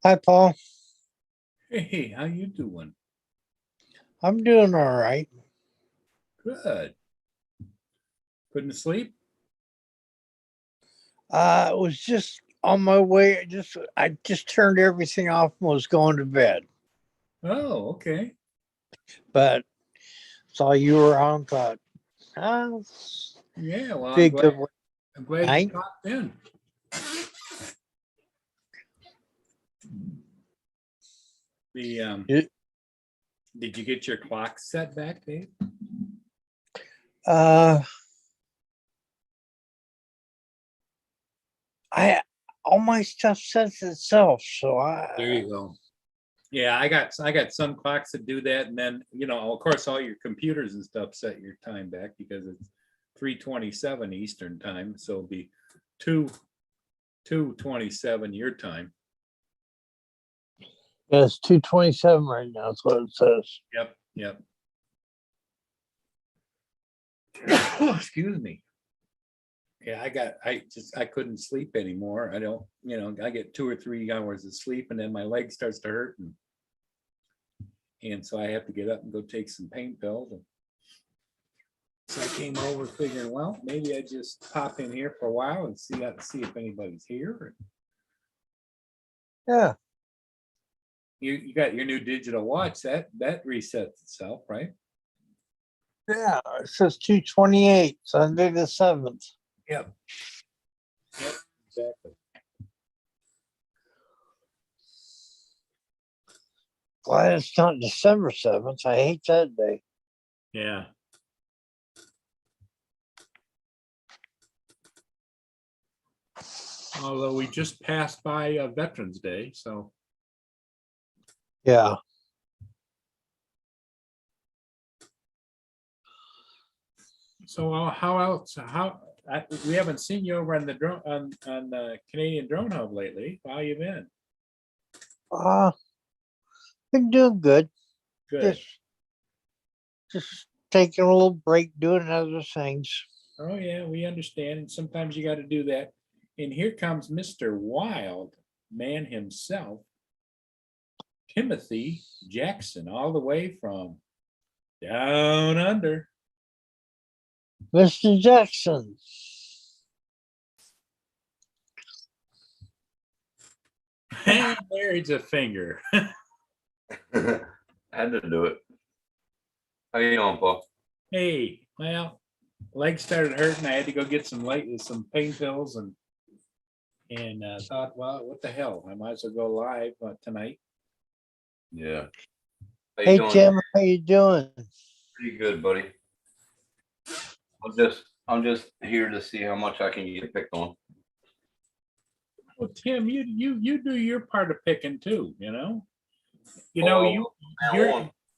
Hi, Paul. Hey, how you doing? I'm doing all right. Good. Couldn't sleep? It was just on my way. I just turned everything off and was going to bed. Oh, okay. But saw you were on. Thought, Yeah, well, be a good I'm glad you night. popped in. The You- did you get your clock set back, Dave? Uh, I all my stuff sets itself, so There you go. Yeah, I got some clocks that do that, and then of course, all your computers and stuff set your time back because it's 3:27 Eastern time, so it'll be 2:27 your time. yeah, it's 2:27 right now. That's what it says. Yep, yep. Excuse me. Yeah, I couldn't sleep anymore. I don't, I get 2 or 3 hours of sleep and then my leg starts to hurt and so I have to get up and go take some pain pills. And so I came over figuring, well, maybe I just pop in here for a while and see if anybody's here. Yeah, You got your new digital watch that resets itself, right? yeah. It says 2:28, Sunday the 7th. Yep. Yep, exactly. Glad it's not December 7th. I hate that day. Yeah. Although we just passed by Veterans Day, so Yeah. how else? We haven't seen you over on the drone on the Canadian Drone Hub lately. How you been? Uh, been doing good. Good. Just taking a little break, doing other things. Oh yeah, we understand. And sometimes you got to do that. And here comes Mr. Wild Man himself, Timothy Jackson, all the way from down under. Mr. Jackson. And there's a finger. Had to do it. How you doing, Paul? Hey, well, leg started hurting. I had to go get some pain pills and thought, well, what the hell? I might as well go live tonight. Yeah. How you Hey doing? Tim, how you doing? Pretty good, buddy. I'm just here to see how much I can get picked on. Well, Tim, you do your part of picking too. You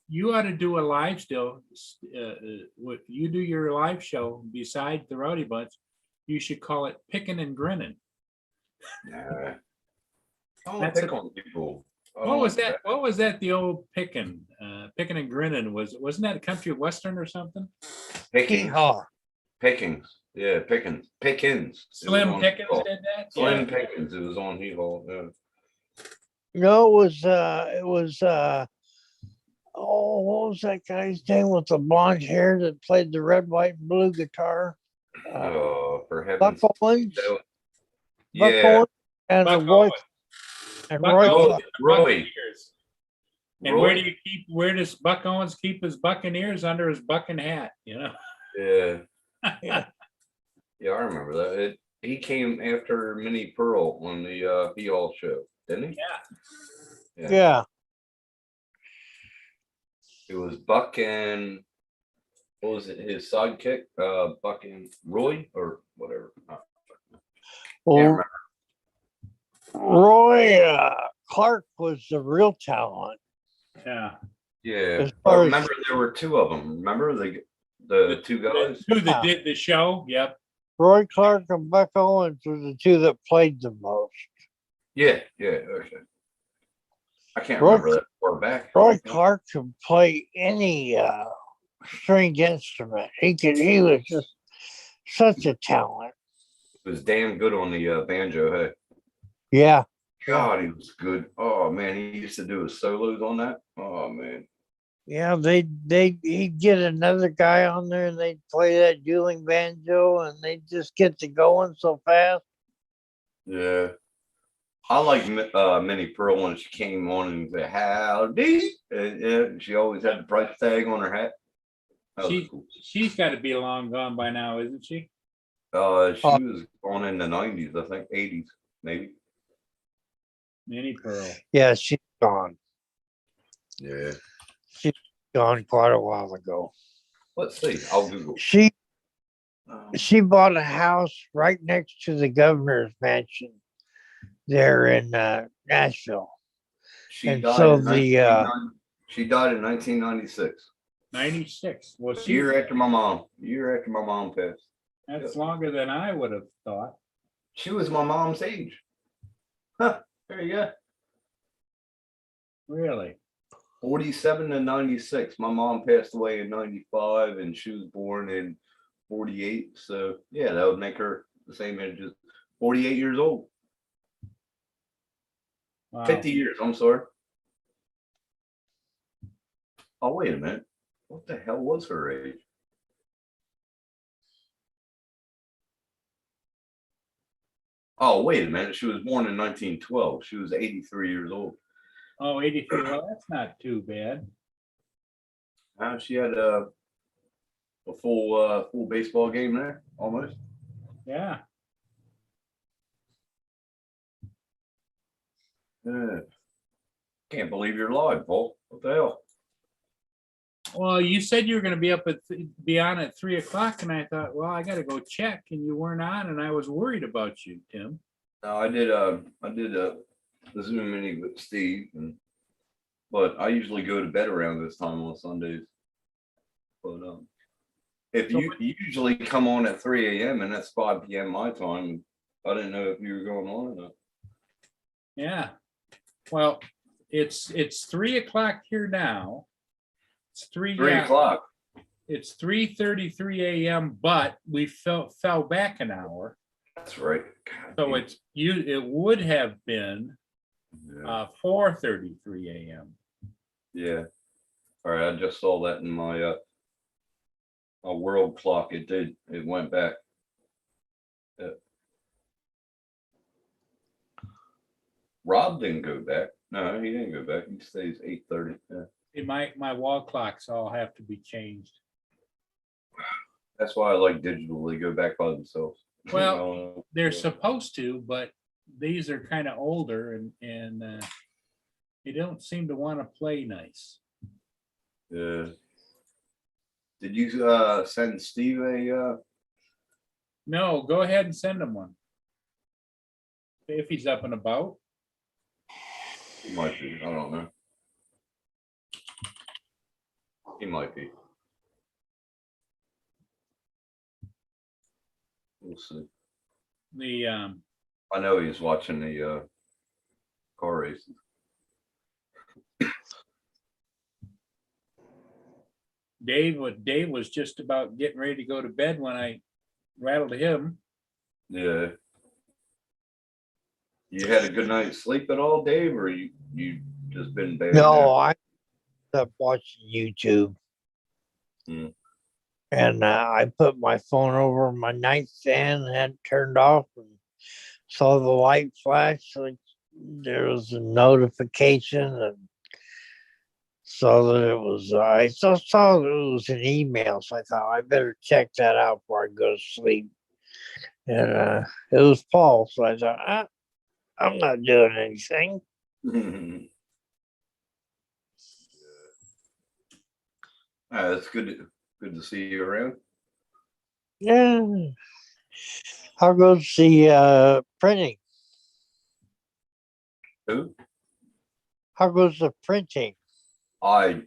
you ought to do a live still. What you do your live show besides the Rowdy Bunch, you should call it Picking and Grinning. I don't That's pick a- on people. What was that? What was that? The old picking, picking and grinning wasn't that a country western or something? Pickings. Yeehaw. Pickings. Yeah, Pickens. Pickens. Slim Pickens did that. Slim Yeah. Pickens. It was on Hee-Haw. Yeah. No, it was oh, what was that guy's name with the blonde hair that played the red, white, and blue guitar? For Buck heaven's Owens. sake. Buck Yeah. Owens and Buck Roy Owens. and Buck Roy Owens Clark. is the Roy. Buccaneers. And where does Buck Owens keep his Buccaneers? Under his bucking hat, Yeah. Yeah. Yeah, I remember that. He came after Minnie Pearl on the Hee-Haw show, didn't he? Yeah. Yeah. It was Buck and what was it? His sidekick, Buck and Roy or whatever. Can't Well, remember. Roy Clark was the real talent. Yeah. Yeah, As but far as- remember there were two of them. Remember the two guys? Who that did the show? Yep. Roy Clark and Buck Owens were the two that played the most. Yeah, okay. I can't Roy- remember that far back. Roy Clark could play any stringed instrument. He was just such a talent. It was damn good on the banjo. Hey, Yeah, God, he was good. Oh man, he used to do his solos on that. Oh man. Yeah, he'd get another guy on there and they'd play that dueling banjo and they'd just get to going so fast. Yeah. I like Minnie Pearl when she came on and said howdy. And, yeah, she always had the price tag on her hat. That was cool. She's got to be long gone by now, isn't she? She Oh. was born in the 90s, I think, 80s, maybe. Minnie Pearl. Yeah, she's gone. Yeah. She's gone quite a while ago. Let's see. I'll Google. She bought a house right next to the governor's mansion there in Nashville. She And died so in she died in 1996. 96. Well, Year after my mom passed. that's longer than I would have thought. She was my mom's age. Huh, there you go. Really? 47 to 96. My mom passed away in 95 and she was born in 48. So yeah, that would make her the same age as 48 years old. Wow. 50 years, I'm sorry. Oh, wait a minute. What the hell was her age? Oh, wait a minute. She was born in 1912. She was 83 years old. Oh, 83. Well, that's not too bad. She had a full baseball game there, almost. Yeah. Yeah. Can't believe you're live, Paul. What the hell? Well, you said you were going to be up be on at 3 o'clock, and I thought, well, I got to go check, and you weren't on, and I was worried about you, Tim. No, I did a Zoom meeting with Steve, but I usually go to bed around this time on Sundays. But if you usually come on at 3 a.m. and that's 5 p.m. my time, I didn't know if you were going on or not. Yeah. Well, it's 3 o'clock here now. It's 3 o'clock. It's 3:33 a.m., but we fell back an hour. That's right. So it would have been 4:33 a.m. Yeah. All right. I just saw that in my world clock. It went back. Yeah. Rob didn't go back. No, he didn't go back. He stays 8:30. Yeah. My wall clocks all have to be changed. That's why I like digitally go back by themselves. Well, they're supposed to, but these are kind of older and they don't seem to want to play nice. Yeah. Did you send Steve a? No, go ahead and send him one. If he's up and about. He might be. I don't know. He might be. We'll see. I know he's watching the car races. Dave was just about getting ready to go to bed when I rattled him. Yeah. You had a good night's sleep at all, Dave, or you just been bad? No, I stopped watching YouTube. Hmm. And I put my phone over my nightstand and had it turned off and saw the light flash. So there was a notification and saw that it was, I saw that it was an email. So I thought I better check that out before I go to sleep. And it was Paul. So I thought, I'm not doing anything. It's good to see you around. Yeah. How goes the printing? Who? How goes the printing? I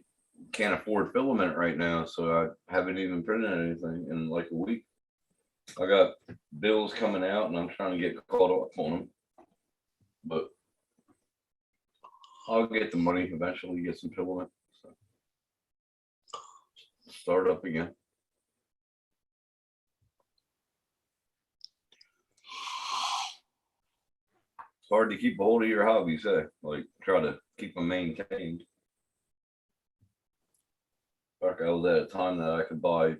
can't afford filament right now, so I haven't even printed anything in like a week. I got bills coming out and I'm trying to get caught up on them. But I'll get the money eventually, get some filament. So start up again. hard to keep a hold of your hobbies, like try to keep them maintained. Like I was at a time that I could buy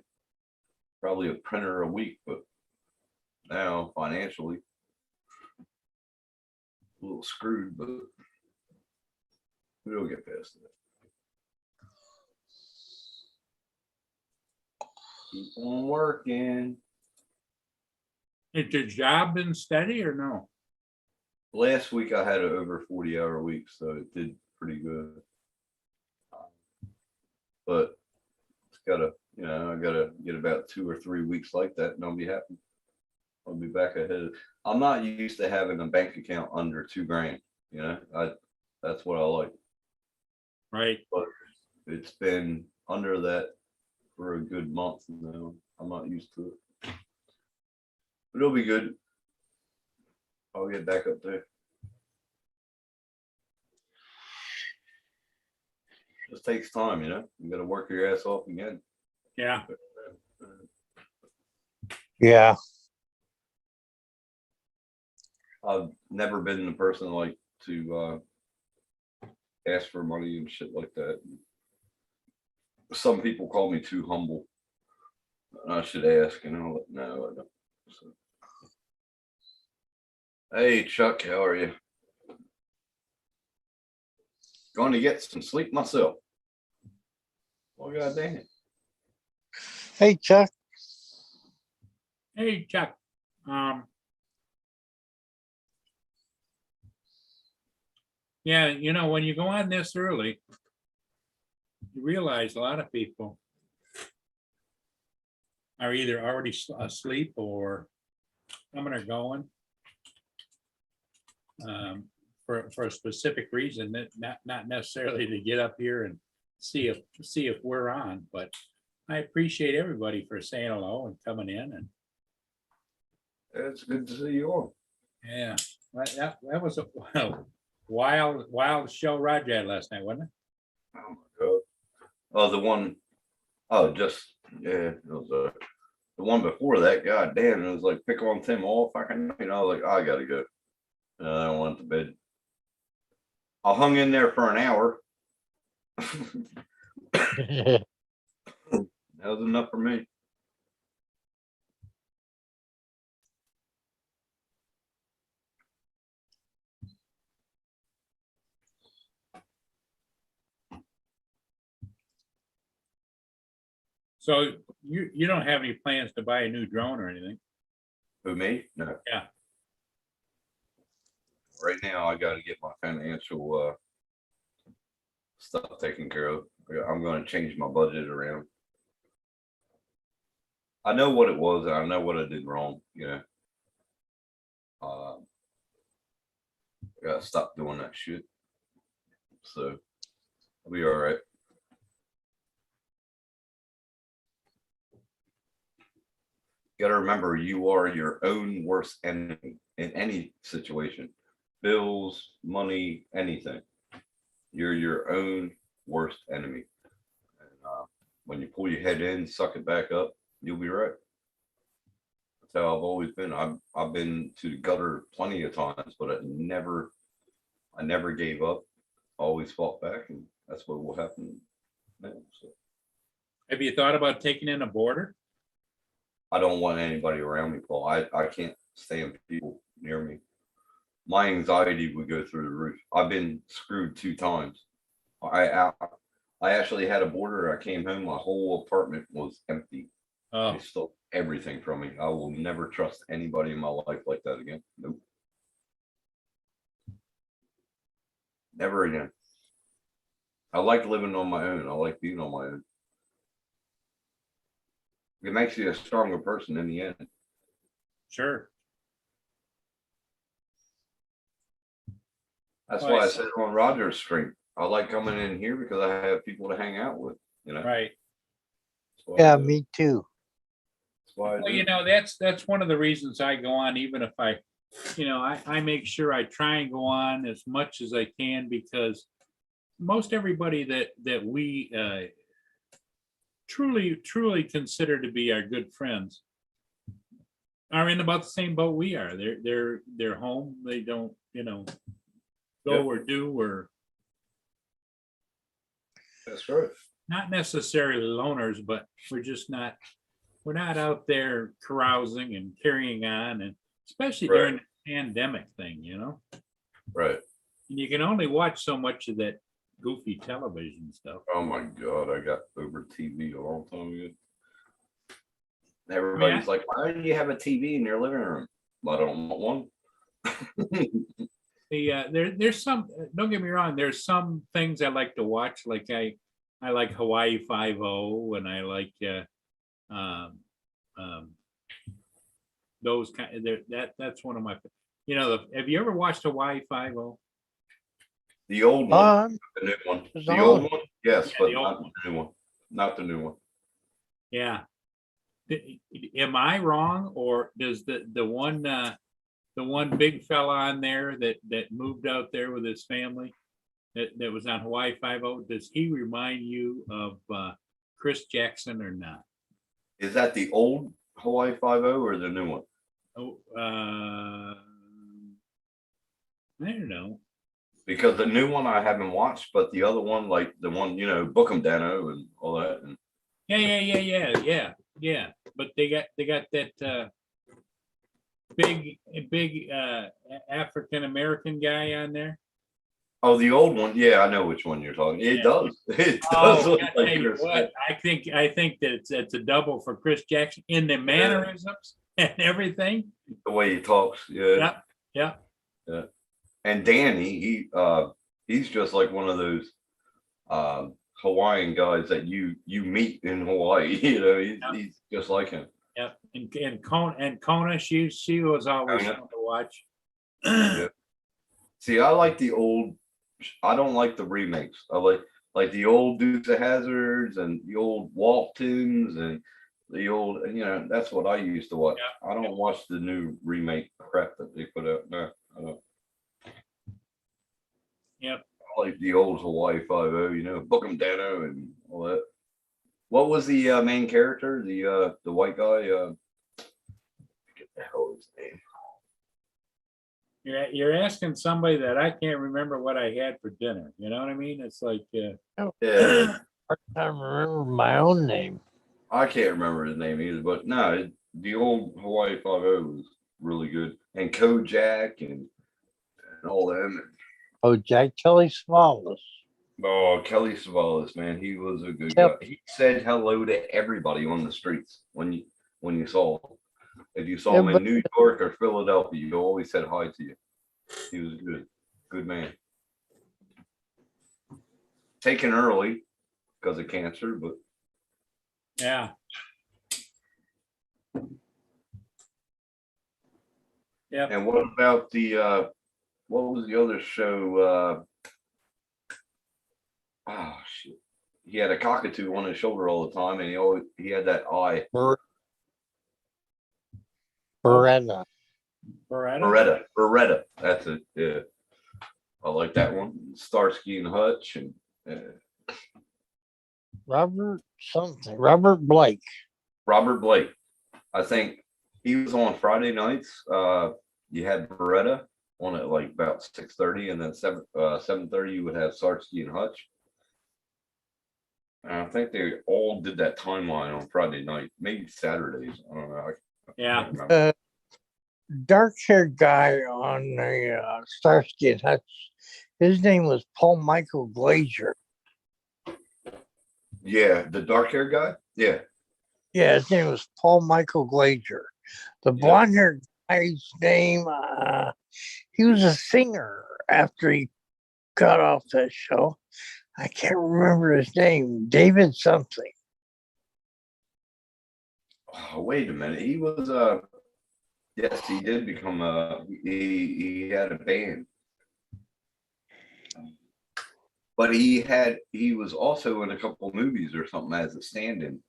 probably a printer a week, but now financially a little screwed, but we'll get past it. Keep on working. Has your job been steady or no? Last week I had an over 40-hour week, so it did pretty good. But it's gotta, I gotta get about 2 or 3 weeks like that and I'll be happy. I'll be back ahead. I'm not used to having a bank account under $2,000, that's what I like. Right. But it's been under that for a good month now. I'm not used to it. But it'll be good. I'll get back up there. Just takes time, you gotta work your ass off again. Yeah. Yeah. I've never been the person like to ask for money and shit like that. Some people call me too humble. I should ask, no, I don't. So. Hey Chuck, how are you? Going to get some sleep myself. Oh god dang it. Hey, Chuck. Hey, Chuck. Yeah, when you go on this early, you realize a lot of people are either already asleep or coming or going for a specific reason, that not necessarily to get up here and see if we're on, but I appreciate everybody for saying hello and coming in, and It's good to see you all. yeah, that was a wild show Roger had last night, wasn't it? Oh my god. Oh, the one, just, yeah, it was the one before that, god damn, it was like pick on Tim off. I was like, I gotta go. I went to bed. I hung in there for an hour. That was enough for me. So you don't have any plans to buy a new drone or anything? Who, me? No. Yeah. Right now, I got to get my financial stuff taken care of. I'm going to change my budget around. I know what it was, and I know what I did wrong. I got to stop doing that shit. So I'll be all right. Got to remember, you are your own worst enemy in any situation. Bills, money, anything. You're your own worst enemy. And when you pull your head in, suck it back up, you'll be right. That's how I've always been. I've been to the gutter plenty of times, but I never gave up. Always fought back, and that's what will happen now. So Have you thought about taking in a border? I don't want anybody around me, Paul. I can't stand people near me. My anxiety would go through the roof. I've been screwed 2 times. I actually had a border. I came home, my whole apartment was empty. Oh, They stole everything from me. I will never trust anybody in my life like that again. Nope. Never again. I like living on my own. I like being on my own. It makes you a stronger person in the end. sure. That's Well, why I I said on Roger's stream, I like coming in here because I have people to hang out with, Right. That's why I Yeah, do it. me too. That's why I Well, do it. that's one of the reasons I go on, even if I make sure I try and go on as much as I can, because most everybody that we truly consider to be our good friends are in about the same boat we are. They're home. They don't, go Yep. or do or That's right. not necessarily loners, but we're not out there carousing and carrying on, and especially Right. during the pandemic thing. Right. And you can only watch so much of that goofy television stuff. Oh my God, I got over TV a long time ago. Everybody's like, why do you have a TV in your living room? Well, I don't want one. There's some, don't get me wrong, there's some things I like to watch, like I like Hawaii Five-O, and I like those kind that's one of my, have you ever watched Hawaii Five-O? The old one, Um, the new one. it's The old on. one, yes, Yeah, but the old not the new one. Not the new one. Yeah. Am I wrong, or does the one big fella on there that moved out there with his family that was on Hawaii Five-O, does he remind you of Chris Jackson or not? Is that the old Hawaii Five-O or the new one? Oh, I don't know. Because the new one I haven't watched, but the other one, like the one, Bookham Dano and all that. And Yeah. But they got that big African American guy on there. oh, the old one. Yeah, I know which one you're talking. It Yeah. does. It does Oh, look I like tell you Chris. what, I think that it's a double for Chris Jackson in the mannerisms and everything. The way he talks. Yeah. Yep. And Danny, he's just like one of those Hawaiian guys that you meet in Hawaii. He's just like him. Yep. And Kona, she was always Kona. fun to watch. Yeah. See, I like the old. I don't like the remakes. I like the old Dukes of Hazards and the old Waltons and the old. That's what I used to watch. Yeah. I don't watch the new remake crap that they put out. No, I don't. Yep. I like the old Hawaii Five-O. Bookham Dano and all that. What was the main character? The white guy. Forget the hell his name. You're asking somebody that I can't remember what I had for dinner. You know what I mean? It's like, Yeah, Hard time remember my own name. I can't remember his name either. But no, the old Hawaii Five-O was really good, and Kojak and all them. Oh, Jack Kelly Savalas. Oh, Kelly Savalas, man, he was a good Yep. guy. He said hello to everybody on the streets when you saw him. If you saw Yeah, him in but- New York or Philadelphia, you always said hi to you. He was a good man. Taken early because of cancer, but yeah. Yep. and what about what was the other show? Oh shit. He had a cockatoo on his shoulder all the time, and he had that eye. Beretta. Beretta. That's it. Yeah. I like that one. Starsky and Hutch and Robert Blake. Robert Blake. I think he was on Friday nights. You had Beretta on at like about 6:30, and then 7:30 you would have Starsky and Hutch. And I think they all did that timeline on Friday night, maybe Saturdays. I don't know. I Yeah. can't remember. Dark-haired guy on the Starsky and Hutch. His name was Paul Michael Glazier. Yeah, the dark-haired guy. Yeah, Yeah, his name was Paul Michael Glazier. The Yeah. blonde-haired guy's name, he was a singer after he got off that show. I can't remember his name. David something. oh, wait a minute. He was yes, he did become he had a band. But he was also in a couple of movies or something as a stand-in.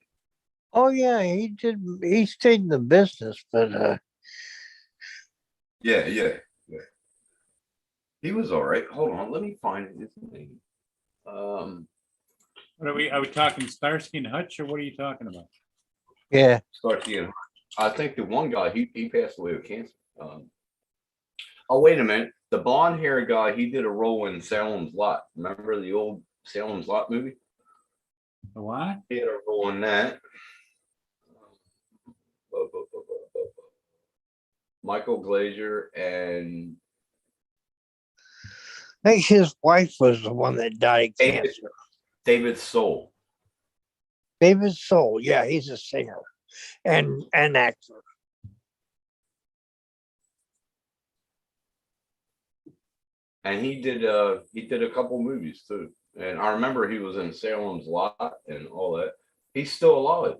Oh yeah, he did. He stayed in the business, but Yeah. He was all right. Hold on, let me find his name. What are we talking Starsky and Hutch, or what are you talking about? yeah, Starsky and I think the one guy, he passed away of cancer. Oh, wait a minute. The blonde hair guy, he did a role in Salem's Lot. Remember the old Salem's Lot movie? The what? He had a role in that. Michael Glazer and I think his wife was the one that died of David, cancer. David Soul. David Soul, yeah, he's a singer and an actor. And he did a couple movies too. And I remember he was in Salem's Lot and all that. He's still alive.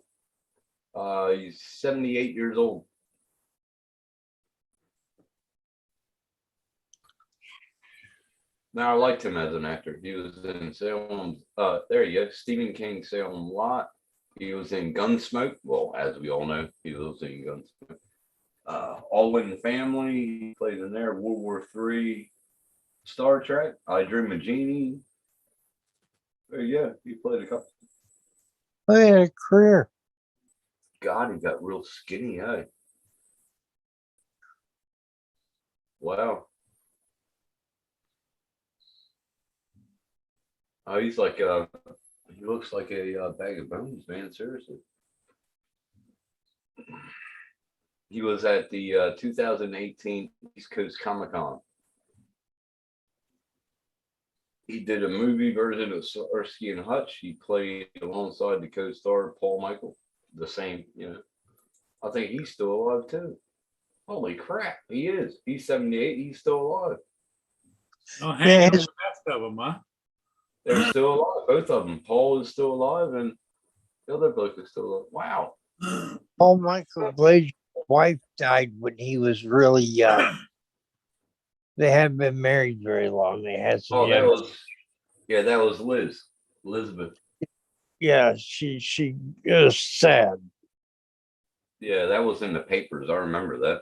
He's 78 years old. Now I liked him as an actor. He was in Salem. There you go. Stephen King, Salem Lot. He was in Gunsmoke. Well, as we all know, he was in Gunsmoke. All in the Family. He played in there. World War III. Star Trek. I Dream of Jeannie. There you go. He played a couple. Look at a career. God, he got real skinny, hey. Wow. Oh, he's like he looks like a bag of bones, man. Seriously. He was at the 2018 East Coast Comic Con. He did a movie version of Starsky and Hutch. He played alongside the co-star Paul Michael, the same, I think he's still alive too. Holy crap, he is. He's 78. He's still alive. Oh, hanging his- with the best of them, huh? They're still alive, both of them. Paul is still alive, and the other bloke is still alive. Wow. Paul Michael Glazer's wife died when he was really young. They hadn't been married very long. They had some Oh, that young. was Liz, Elizabeth. Yeah, she is sad. Yeah, that was in the papers. I remember that.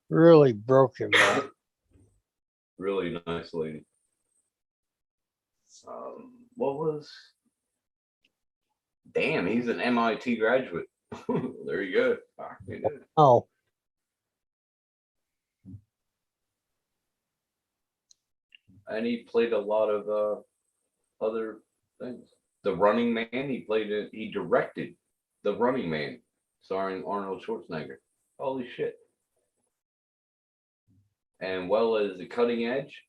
Really broke him up. Really nice lady. What was? Damn, he's an MIT graduate. There you go. Oh, And he played a lot of other things. The Running Man, he directed The Running Man, starring Arnold Schwarzenegger. Holy shit. And well as The Cutting Edge,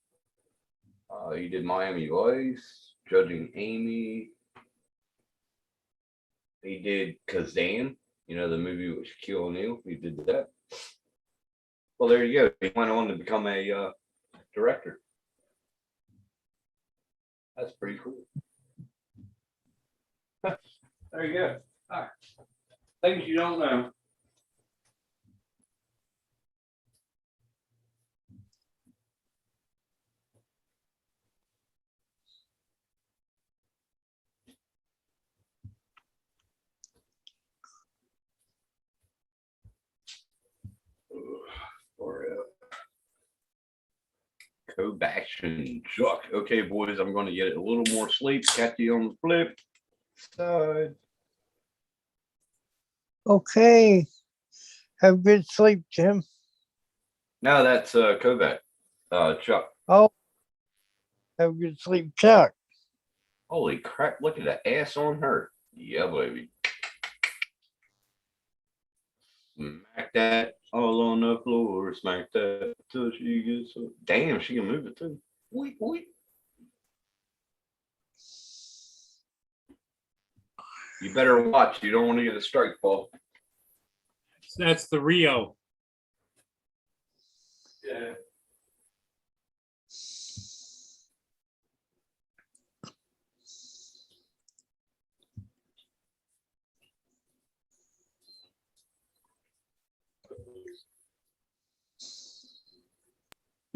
he did Miami Vice, Judging Amy. He did Kazam, the movie with Shaquille O'Neal. He did that. Well, there you go. He went on to become a director. That's pretty cool. There you go. All right. Things you don't know. Cobaction Chuck. Okay, boys, I'm going to get a little more sleep. Catch you on the flip side. okay. Have good sleep, Jim. Now that's Kovac. Chuck. Oh, have good sleep, Chuck. Holy crap, look at the ass on her. Yeah, baby. Smack that all on the floor. Smack that till she gets so. Damn, she can move it too. Wait, wait. You better watch. You don't want to get a strike, Paul. That's the Rio. Yeah.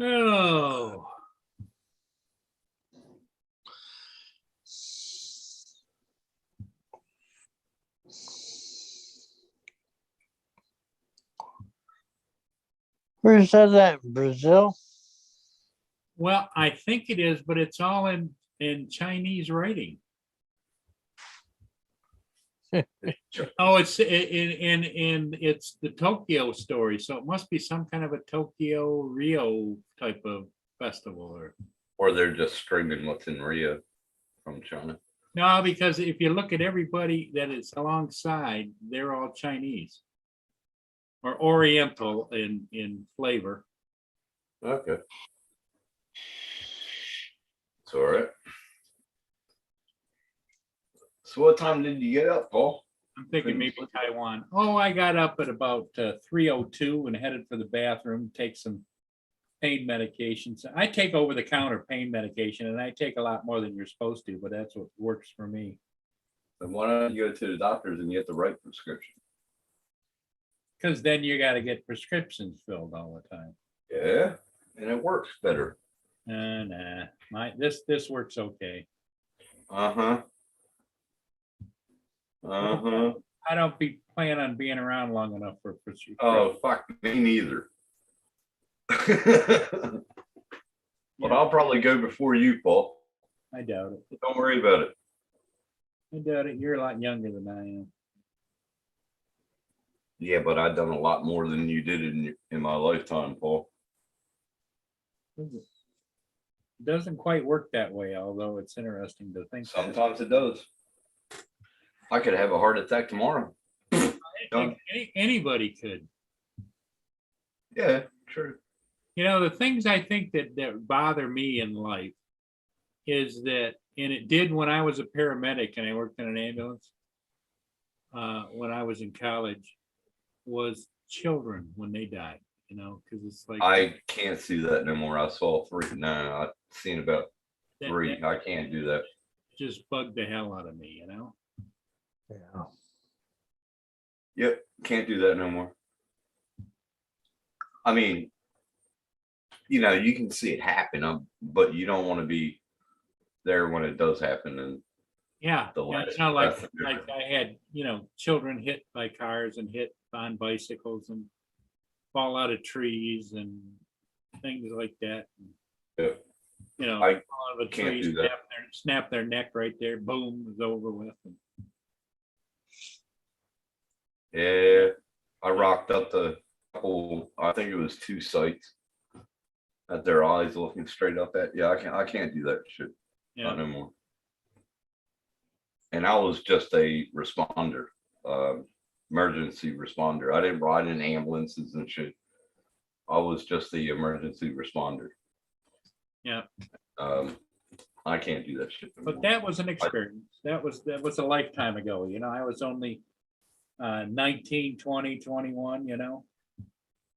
Oh. Where's that at? Brazil? Well, I think it is, but it's all in Chinese writing. Oh, it's in it's the Tokyo story, so it must be some kind of a Tokyo Rio type of festival Or they're just streaming what's in Rio from China. no, because if you look at everybody that is alongside, they're all Chinese or Oriental in flavor. Okay. It's all right. So what time did you get up, Paul? I'm thinking maybe Taiwan. Oh, I got up at about 3:02 and headed for the bathroom, take some pain medications. I take over the counter pain medication and I take a lot more than you're supposed to, but that's what works for me. Then why don't you go to the doctors and get the right prescription? Because then you got to get prescriptions filled all the time. Yeah, and it works better. Nah, this works okay. Uh-huh. Uh-huh. I don't plan on being around long enough for prescription. Oh, fuck, me neither. But I'll probably go before you, Paul. I doubt it. Don't worry about it. I doubt it. You're a lot younger than I am. Yeah, but I've done a lot more than you did in my lifetime, Paul. It doesn't quite work that way, although it's interesting to think. Sometimes it does. I could have a heart attack tomorrow. Anybody could. Yeah, true. You know, the things I think that bother me in life is that, and it did when I was a paramedic and I worked in an ambulance, when I was in college, was children when they died, you know, because it's like. I can't see that no more. I saw 3. No, I've seen about 3. that I can't do that. just bugged the hell out of me, you know? Yeah. Yep, can't do that no more. I mean, you know, you can see it happen, but you don't want to be there when it does happen. And Yeah, The yeah, it's last- not like, that's the like I had, you know, children hit by cars and hit on bicycles and fall out of trees and things like that. Yeah. You know, I fall out of a can't tree, do that. snap their neck right there, boom, it's over with. Yeah, I rocked up the couple, I think it was 2 sites at their eyes looking straight up at. Yeah, I can't do that shit. Not Yeah, no more. And I was just a responder, emergency responder. I didn't ride in ambulances and shit. I was just the emergency responder. yeah, I can't do that shit. no but more. that was an experience. That was a lifetime ago, you know, I was only 19, 20, 21, you know?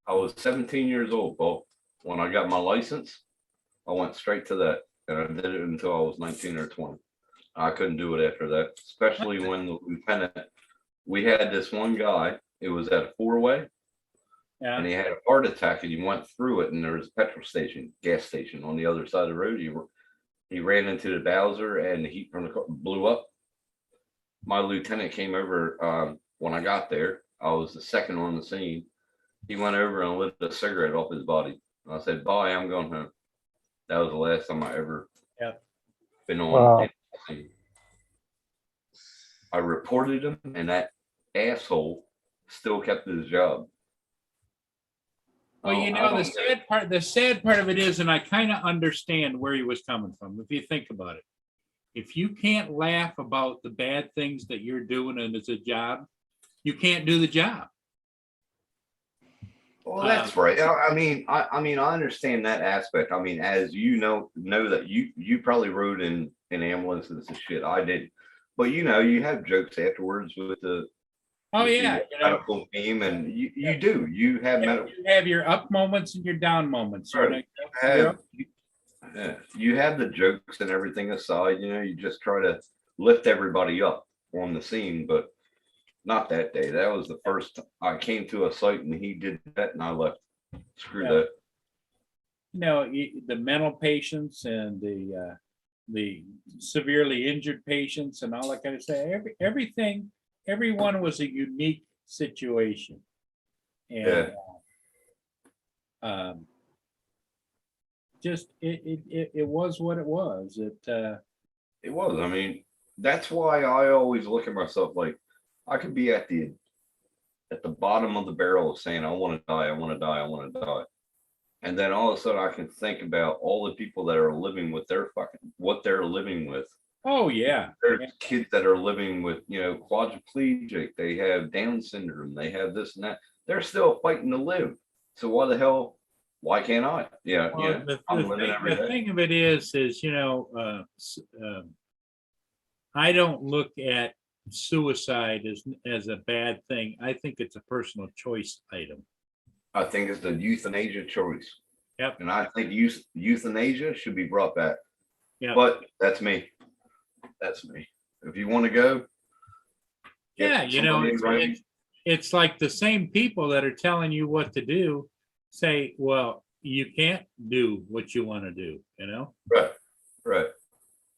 I was 17 years old, Paul. When I got my license, I went straight to that, and I did it until I was 19 or 20. I couldn't do it after that, especially when the lieutenant, we had this one guy, it was at a 4-way, and Yeah, he had a heart attack and he went through it, and there was a petrol station, gas station on the other side of the road. He ran into the Bowser and the heat from the car blew up. My lieutenant came over when I got there. I was the second on the scene. He went over and lit a cigarette off his body. I said, "Bye, I'm going home." That was the last time I ever been on. Wow. anything. I reported him, and that asshole still kept his job. well, Oh, you I know, don't get it. the sad part of it is, and I kind of understand where he was coming from, if you think about it. If you can't laugh about the bad things that you're doing and it's a job, you can't do the job. Well, that's right. I mean, I understand that aspect. I mean, as you know that you probably rode in ambulances and shit. I didn't, but you know, you have jokes afterwards with the Oh, with yeah, the you know, medical team, and you do. You have medical. you have your up moments and your down moments. You know, Right. you're Have, yeah, you have the jokes and everything aside. You know, you just try to lift everybody up on the scene, but not that day. That was the first I came to a site and he did that, and I left. Screw Yeah. that. you know, the mental patients and the severely injured patients and all that kind of stuff. Everyone was a unique situation. And just it was what it was. It was. I mean, that's why I always look at myself like I could be at the bottom of the barrel saying, I want to die, I want to die, I want to die. And then all of a sudden I can think about all the people that are living with what they're living with. Oh, yeah. There's kids that are living with, quadriplegic, they have Down syndrome, they have this and that. They're still fighting to live. So why can't I? Yeah, Well, I'm living every the day. thing of it is, I don't look at suicide as a bad thing. I think it's a personal choice item. I think it's the euthanasia choice. Yep. And I think euthanasia should be brought back. Yep. But that's me. That's me. If you want to go. Yeah, it's like the same people that are telling you what to do say, well, you can't do what you want to do, Right.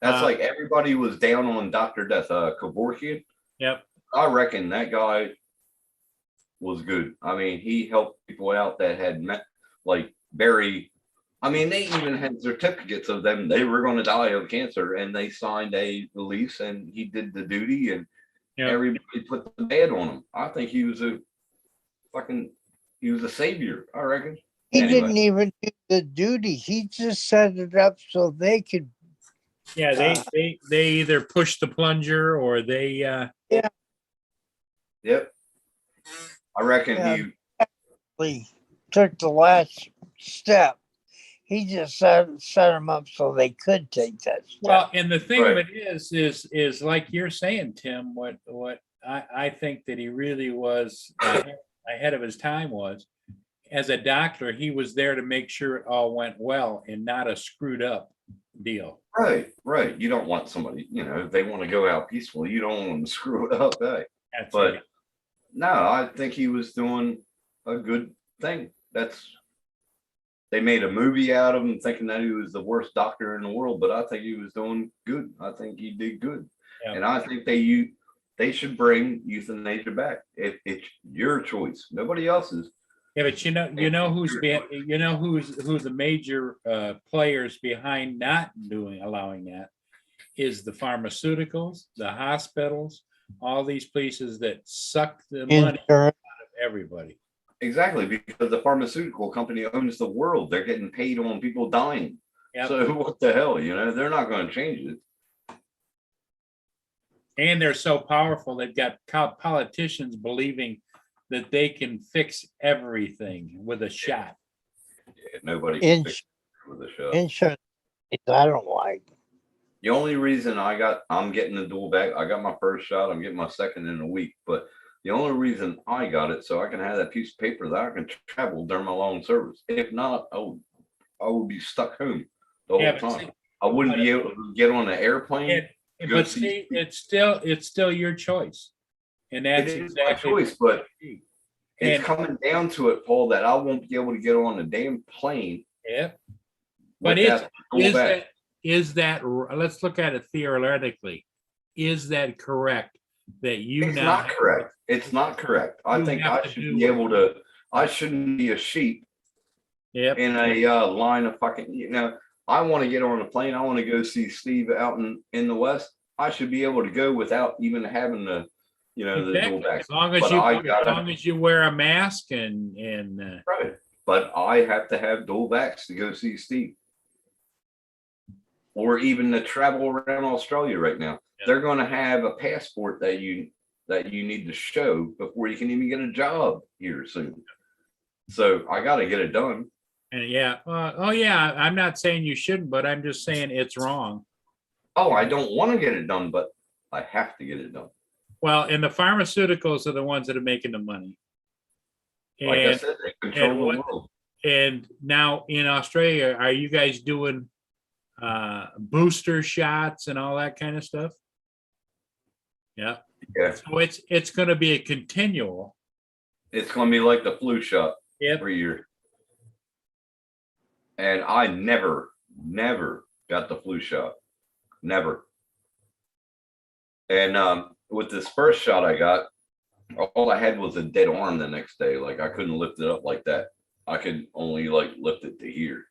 That's like everybody was down on Dr. Death, Kevorkian. Yep. I reckon that guy was good. I mean, he helped people out that had met like they even had certificates of them. They were going to die of cancer and they signed a release and he did the duty and everybody put the bad on him. I think he was a savior, I reckon. He didn't even do the duty. He just set it up so they could. Yeah, they either push the plunger or they Yep. I reckon he took the last step. He just set them up so they could take that step. Well, and the thing of it is like you're saying, Tim, what I think that he really was ahead of his time was, as a doctor, he was there to make sure it all went well and not a screwed up deal. Right. You don't want somebody, if they want to go out peacefully, you don't want them to screw it up, right? But no, I think he was doing a good thing. They made a movie out of him thinking that he was the worst doctor in the world, but I think he was doing good. I think he did good. Yeah. And I think they should bring euthanasia back. It's your choice, nobody else's. Yeah, but who the major players behind not allowing that is the pharmaceuticals, the hospitals, all these places that suck the money out of everybody. Exactly, because the pharmaceutical company owns the world. They're getting paid on people dying. Yep. So what the hell, they're not going to change it. And they're so powerful, they've got politicians believing that they can fix everything with a shot. Yeah, nobody can fix it with a shot. Insurance, I don't like. The only reason I'm getting the dual vax, I got my first shot, I'm getting my second in a week, but the only reason I got it so I can have that piece of paper that I can travel during my long service. If not, I would be stuck home the whole time. I wouldn't be able to get on an airplane. But see, it's still your choice. And that's exactly my choice, but it's coming down to it, Paul, that I won't be able to get on a damn plane. Yeah. But is that let's look at it theoretically. Is that correct? That it's not correct. It's not correct. I think I should be able to. I shouldn't be a sheep. Yep. In a line of fucking. I want to get on a plane. I want to go see Steve out in the West. I should be able to go without even having the, the dual vaccine. As long as you wear a mask and right. But I have to have dual vax to go see Steve. Or even to travel around Australia right now. Yep. They're going to have a passport that you need to show before you can even get a job here soon. So I got to get it done. And I'm not saying you shouldn't, but I'm just saying it's wrong. Oh, I don't want to get it done, but I have to get it done. Well, and the pharmaceuticals are the ones that are making the money. Like I said, they control the world. And now in Australia, are you guys doing booster shots and all that kind of stuff? Yeah. So it's going to be a continual. It's going to be like the flu shot every year. And I never got the flu shot. Never. And with this first shot I got, all I had was a dead arm the next day. Like I couldn't lift it up like that. I could only lift it to here,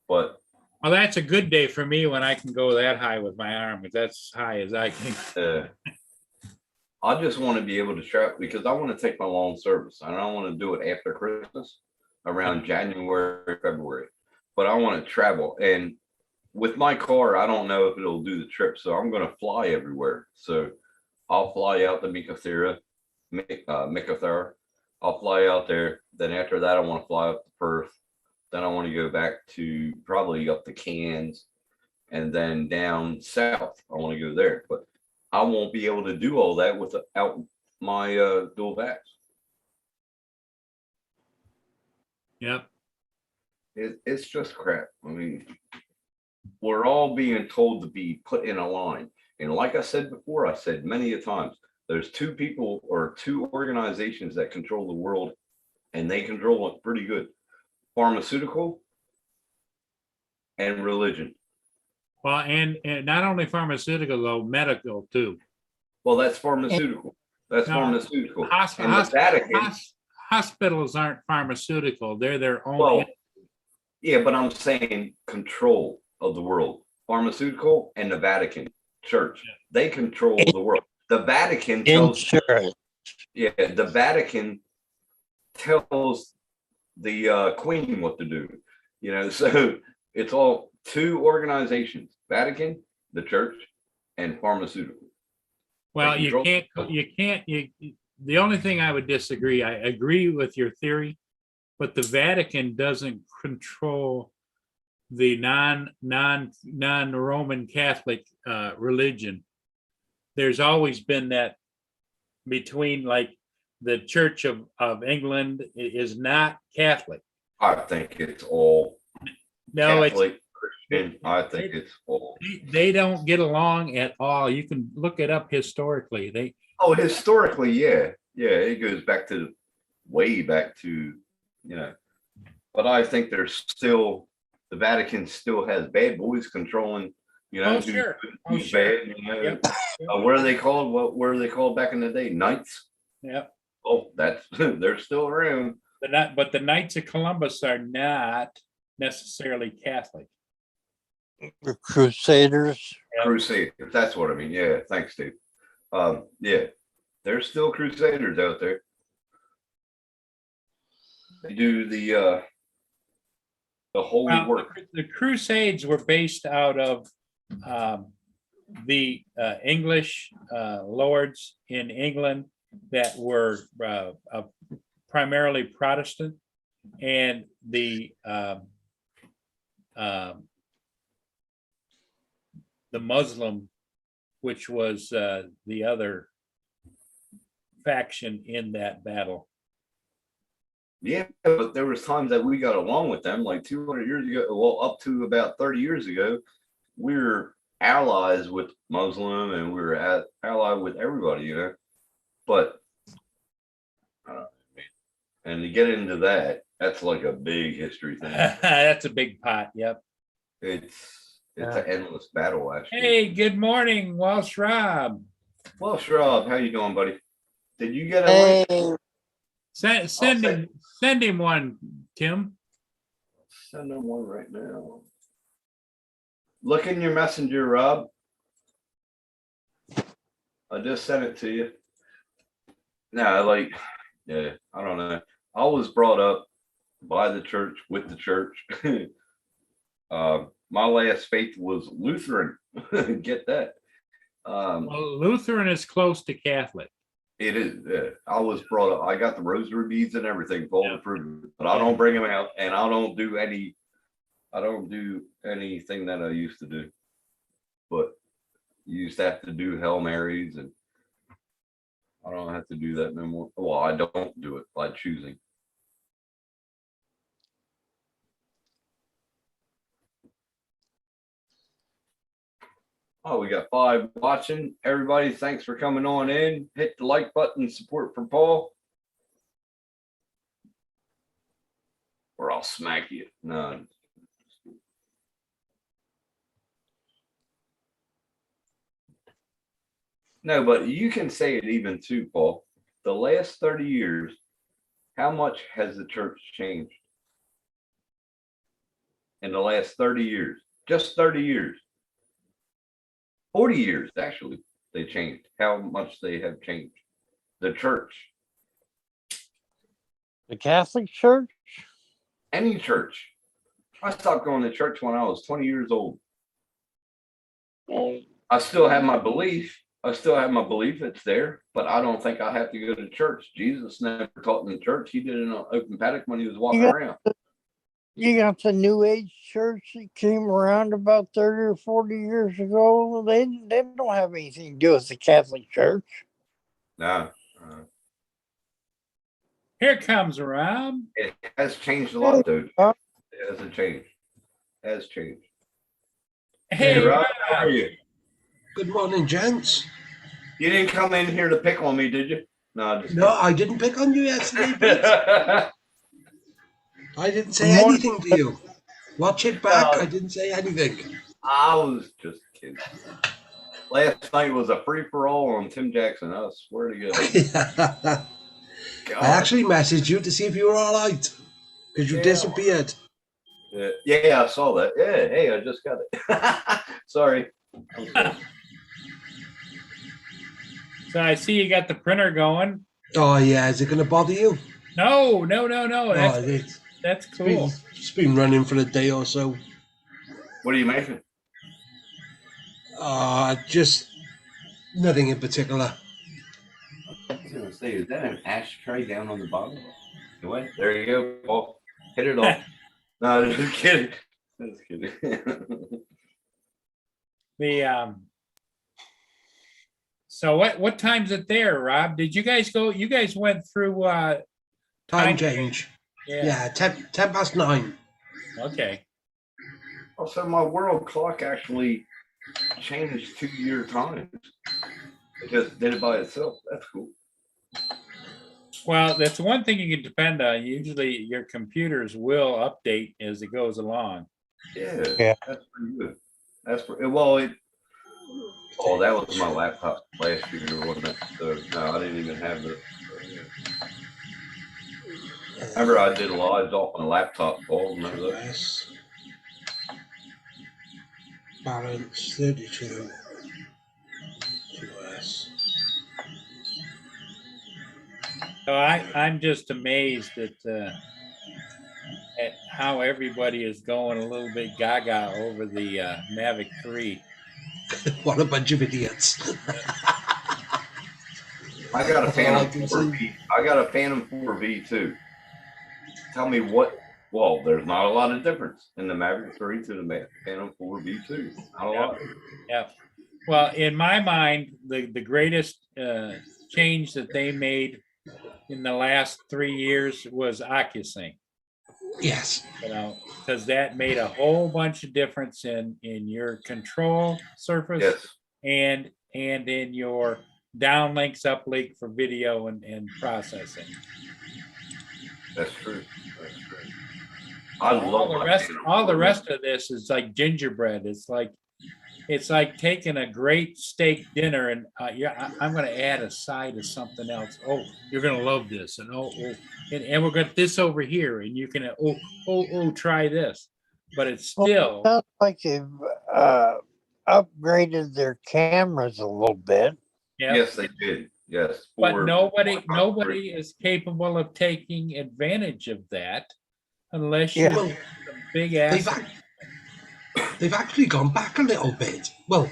But well, that's a good day for me when I can go that high with my arm, because that's as high as I can. I just want to be able to travel because I want to take my long service and I don't want to do it after Christmas around January, February. But I want to travel. And with my car, I don't know if it'll do the trip. So I'm going to fly everywhere. So I'll fly out to Meekatharra. I'll fly out there. Then after that, I want to fly up to Perth. Then I want to go back to probably up to Cairns and then down south. I want to go there. But I won't be able to do all that without my dual vax. Yep. It's just crap. I mean, we're all being told to be put in a line. And like I said before, I said many a times, there's two people or two organizations that control the world, and they control it pretty good. Pharmaceutical and religion. Well, and not only pharmaceutical, though, medical too. Well, that's pharmaceutical. That's No, pharmaceutical. Hosp- And the hosp- Vatican, hos- Hospitals aren't pharmaceutical. They're their own. well, yeah, but I'm saying control of the world. Pharmaceutical and the Vatican Church, they control the world. The Vatican tells, Insurance. yeah, the Vatican tells the Queen what to do. You know, so it's all two organizations: Vatican, the Church, and pharmaceutical. Well, They you control- can't, the only thing I would disagree, I agree with your theory, but the Vatican doesn't control the non-Roman Catholic religion. There's always been that between, like, the Church of England is not Catholic. I think it's all No, it's, Catholic, Christian. I think it's all. they don't get along at all. You can look it up historically. They, Oh, historically, yeah, it goes back to way back to, you know. But I think there's still the Vatican still has bad boys controlling, you know, Oh, sure. Oh, who's sure. bad, you know. Yep. What are they called? What were they called back in the day? Knights. yeah. Oh, that's they're still around. But the Knights of Columbus are not necessarily Catholic. The Crusaders. Yep. Crusaders. That's what I mean. Yeah, thanks, Steve. Yeah, there's still Crusaders out there. They do the holy Well, work. the Crusades were based out of the English lords in England that were primarily Protestant, and the Muslim, which was the other faction in that battle. Yeah, but there was times that we got along with them, like 200 years ago. Well, up to about 30 years ago, we were allies with Muslim, and we were allied with everybody, you know. But and to get into that, that's like a big history thing. That's a big pot. Yep. It's an endless battle, actually. Hey, good morning, Walsh Rob. Well, Rob, how you doing, buddy? Did you get a link? Hey, Send him one, Tim. Send them one right now. Look in your messenger, Rob. I just sent it to you. No, like, yeah, I don't know. I was brought up by the church, with the church. My last faith was Lutheran. Get that. Well, Lutheran is close to Catholic. It is. Yeah. I was brought up. I got the rosary beads and everything, full Yeah. to prove it, but I don't bring them out, and I don't do anything that I used to do. But you used to have to do Hail Marys, and I don't have to do that no more. Well, I don't do it by choosing. Oh, we got 5 watching. Everybody, thanks for coming on in. Hit the like button, support for Paul. Or I'll smack you. No. No, but you can say it even too, Paul. The last 30 years, how much has the church changed? In the last 30 years, just 30 years. 40 years, actually. they changed, how much they have changed. The church, The Catholic Church? any church. I stopped going to church when I was 20 years old. Well, I still have my belief. I still have my belief it's there, but I don't think I have to go to church. Jesus never taught in the church. He did it in an open paddock when he was walking Yeah. around. you got the New Age church that came around about 30 or 40 years ago. They don't have anything to do with the Catholic Church. Nah, Here comes Rob. it has changed a lot, though. Huh? It hasn't changed. It has changed. Hey, Rob, Rob. how are you? Good morning, gents. You didn't come in here to pick on me, did you? No, just No, I didn't pick on you yesterday, Pete. kidding. I didn't say Good morning. anything to you. Watch it back. No. I didn't say anything. I was just kidding. Last night was a free for all on Tim Jackson. I swear to God. I God. actually messaged you to see if you were all right because you Yeah. disappeared. Yeah, I saw that. Yeah, hey, I just got it. Sorry. I'm sorry. So I see you got the printer going. Oh yeah, is it going to bother you? No. Oh, That's cool. it's been running for a day or so. What are you making? Just nothing in particular. I was gonna say, is that an ashtray down on the bottom? What? There you go, Paul. Hit it off. No, just kidding. Just kidding. The So what time's it there, Rob? Did you guys go? You guys went through Time change. Yeah. Yeah, 10:09. Okay. Also, my world clock actually changed 2-year times. It just did it by itself. That's cool. Well, that's one thing you can depend on. Usually your computers will update as it goes along. Yeah, Yeah. that's pretty good. That's pretty, well, it. Oh, that was my laptop last year, wasn't it? So no, I didn't even have the. Remember, I did lives off my laptop. Paul, remember that? US. Balance 32. US. So I'm just amazed at how everybody is going a little bit gaga over the Mavic 3. What a bunch of idiots. I got a That's all I Phantom can 4V. I got a Phantom 4V too. Tell me what? Well, there's not a lot of difference in the Mavic 3 to the Phantom 4V2. Not a lot. Yeah. Well, in my mind, the greatest change that they made in the last 3 years was OcuSync. Yes. You know, because that made a whole bunch of difference in your control surface Yes, and in your downlinks, uplink for video and processing. that's true. That's true. I love All the my rest, Phantom all the 4V. rest of this is like gingerbread. It's like taking a great steak dinner and I'm going to add a side of something else. Oh, you're going to love this, and and we're got this over here, and you can try this, but it's still Sounds like they've upgraded their cameras a little bit. yeah. Yes, they did. Yes. But For- nobody is capable of taking advantage of that unless you Yeah. Well, have a big ass. they've actually gone back a little bit. Well,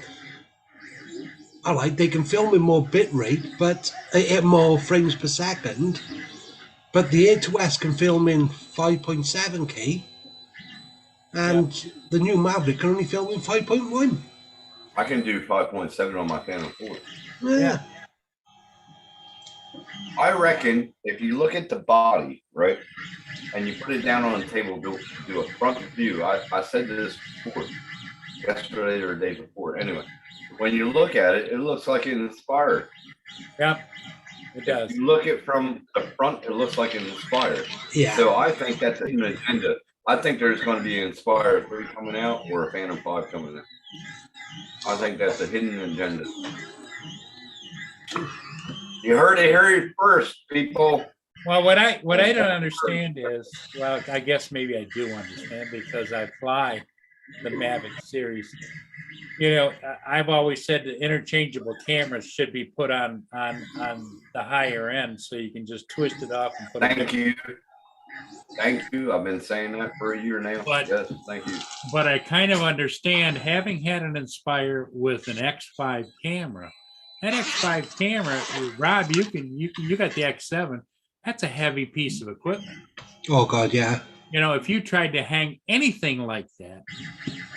all right, they can film in more bit rate, but more frames per second. But the A2S can film in 5.7K, and the new Maverick can only film in 5.1. I can do 5.7 on my Phantom 4. Yeah. I reckon if you look at the body, right, and you put it down on the table, do a front view. I said this before, yesterday or the day before. Anyway, when you look at it, it looks like an Inspire. Yep, it If does. you look at from the front, it looks like an Inspire. Yeah. So I think that's an agenda. I think there's going to be an Inspire 3 coming out or a Phantom 5 coming out. I think that's a hidden agenda. You heard it here first, people. Well, what I don't understand is, well, I guess maybe I do understand because I fly the Mavic series. You know, I've always said that interchangeable cameras should be put on the higher end, so you can just twist it off and put it. Thank you. Thank you. I've been saying that for a year now. But- Yes, thank you. But I kind of understand, having had an Inspire with an X5 camera. That X5 camera, Rob, you got the X7. That's a heavy piece of equipment. Oh God, yeah. You know, if you tried to hang anything like that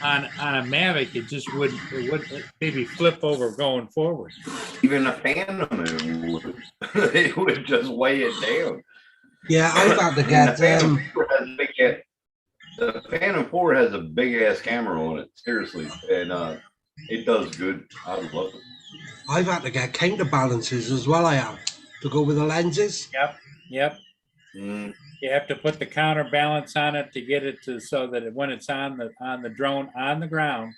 on a Mavic, it just would maybe flip over going forward. Even a Phantom would, it would just weigh it down. Yeah, I've had to And get the Phantom 4 has a the Phantom 4 has a big ass camera on it, seriously, and it does good. I love it. I've had to get counterbalances as well. I have to go with the lenses. Yep. Mm, You have to put the counterbalance on it to get it to, so that when it's on the drone on the ground,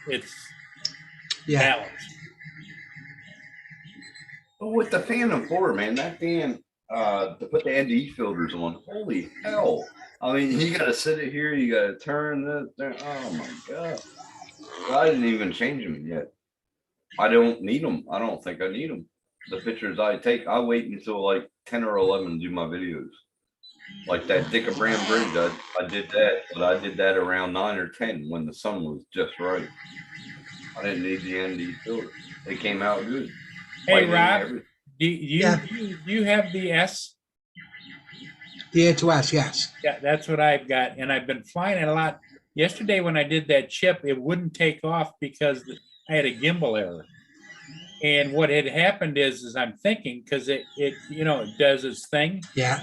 it's Yeah, balanced. But with the Phantom 4, man, that thing, to put the ND filters on, holy hell. I mean, you gotta sit it here, you gotta turn this, oh my God. I didn't even change them yet. I don't need them. I don't think I need them. The pictures I take, I wait until like 10 or 11 to do my videos. Like that Dick Brand Bridge, I did that, but I did that around 9 or 10 when the sun was just right. I didn't need the ND filter. They came out good. Hey, Lighting, Rob, everything. Yeah. do you have the S? the A2S, yes. Yeah, that's what I've got, and I've been flying it a lot. Yesterday, when I did that chip, it wouldn't take off because I had a gimbal error. And what had happened is I'm thinking, because it does its thing. Yeah.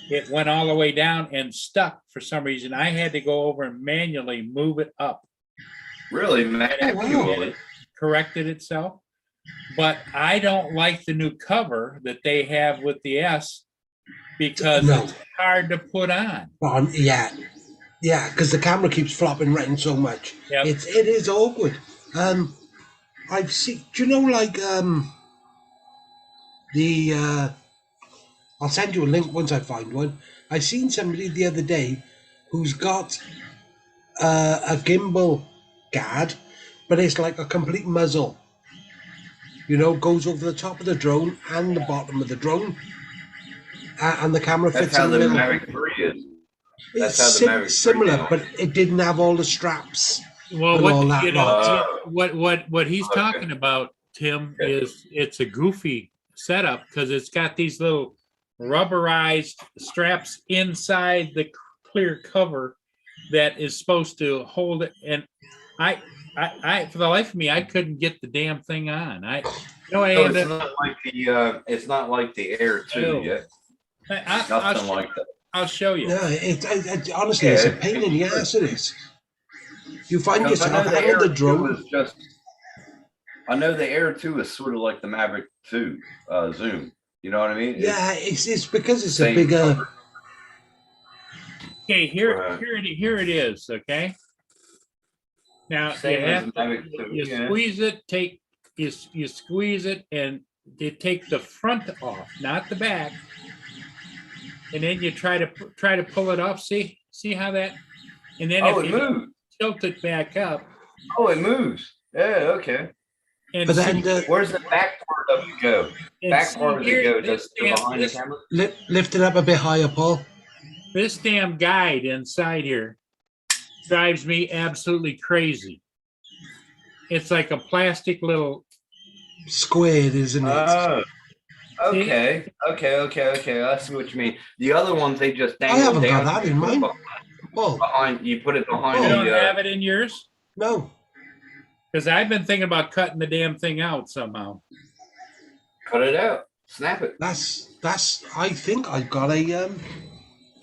It went all the way down and stuck for some reason. I had to go over and manually move it up. Really, man. Oh, wow. It corrected itself. But I don't like the new cover that they have with the S because No. it's hard to put on. Yeah, because the camera keeps flopping around so much. Yep. It is awkward. I've seen. Do you know like the? I'll send you a link once I find one. I seen somebody the other day who's got a gimbal guard, but it's like a complete muzzle. You know, goes over the top of the drone and the bottom of the drone, and the camera That's fits how in the the middle. Mavic 3 is. That's It's how the Mavic 3 similar, now. but it didn't have all the straps. Well, And all that what he's Okay. talking about, Tim, Okay. is it's a goofy setup because it's got these little rubberized straps inside the clear cover that is supposed to hold it. And I for the life of me, I couldn't get the damn thing on. I No, ended it's up, not like the it's not like the Air 2 No. yet. I'll Nothing like that. show you. No, it honestly, it's a pain in the ass. It is. You find Because yourself the out Air of the 2 drone. is just. I know the Air 2 is sort of like the Mavic 2 Zoom. You know what I mean? Yeah, it's because it's a Same bigger. cover. Okay, here Right. it is. Okay. Now Same you as have the Mavic 2. you Yeah. squeeze it, you squeeze it, and you take the front off, not the back, and then you try to pull it off. See how that, and then Oh, if it you moves. tilt it back up, Oh, it moves. Yeah. Okay. and But see, then Where's the back part of it go? and Back see part of here, it go. this Does it go behind the damn, camera? lift it up a bit higher, Paul. this damn guide inside here drives me absolutely crazy. It's like a plastic little. Squared, isn't it? Oh. Okay. I see what you mean. The other ones they just I dangle haven't down. got that in mine. Paul, Behind you put it behind You don't the. have it in yours? no. Because I've been thinking about cutting the damn thing out somehow. Cut it out. Snap it. That's. I think I've got a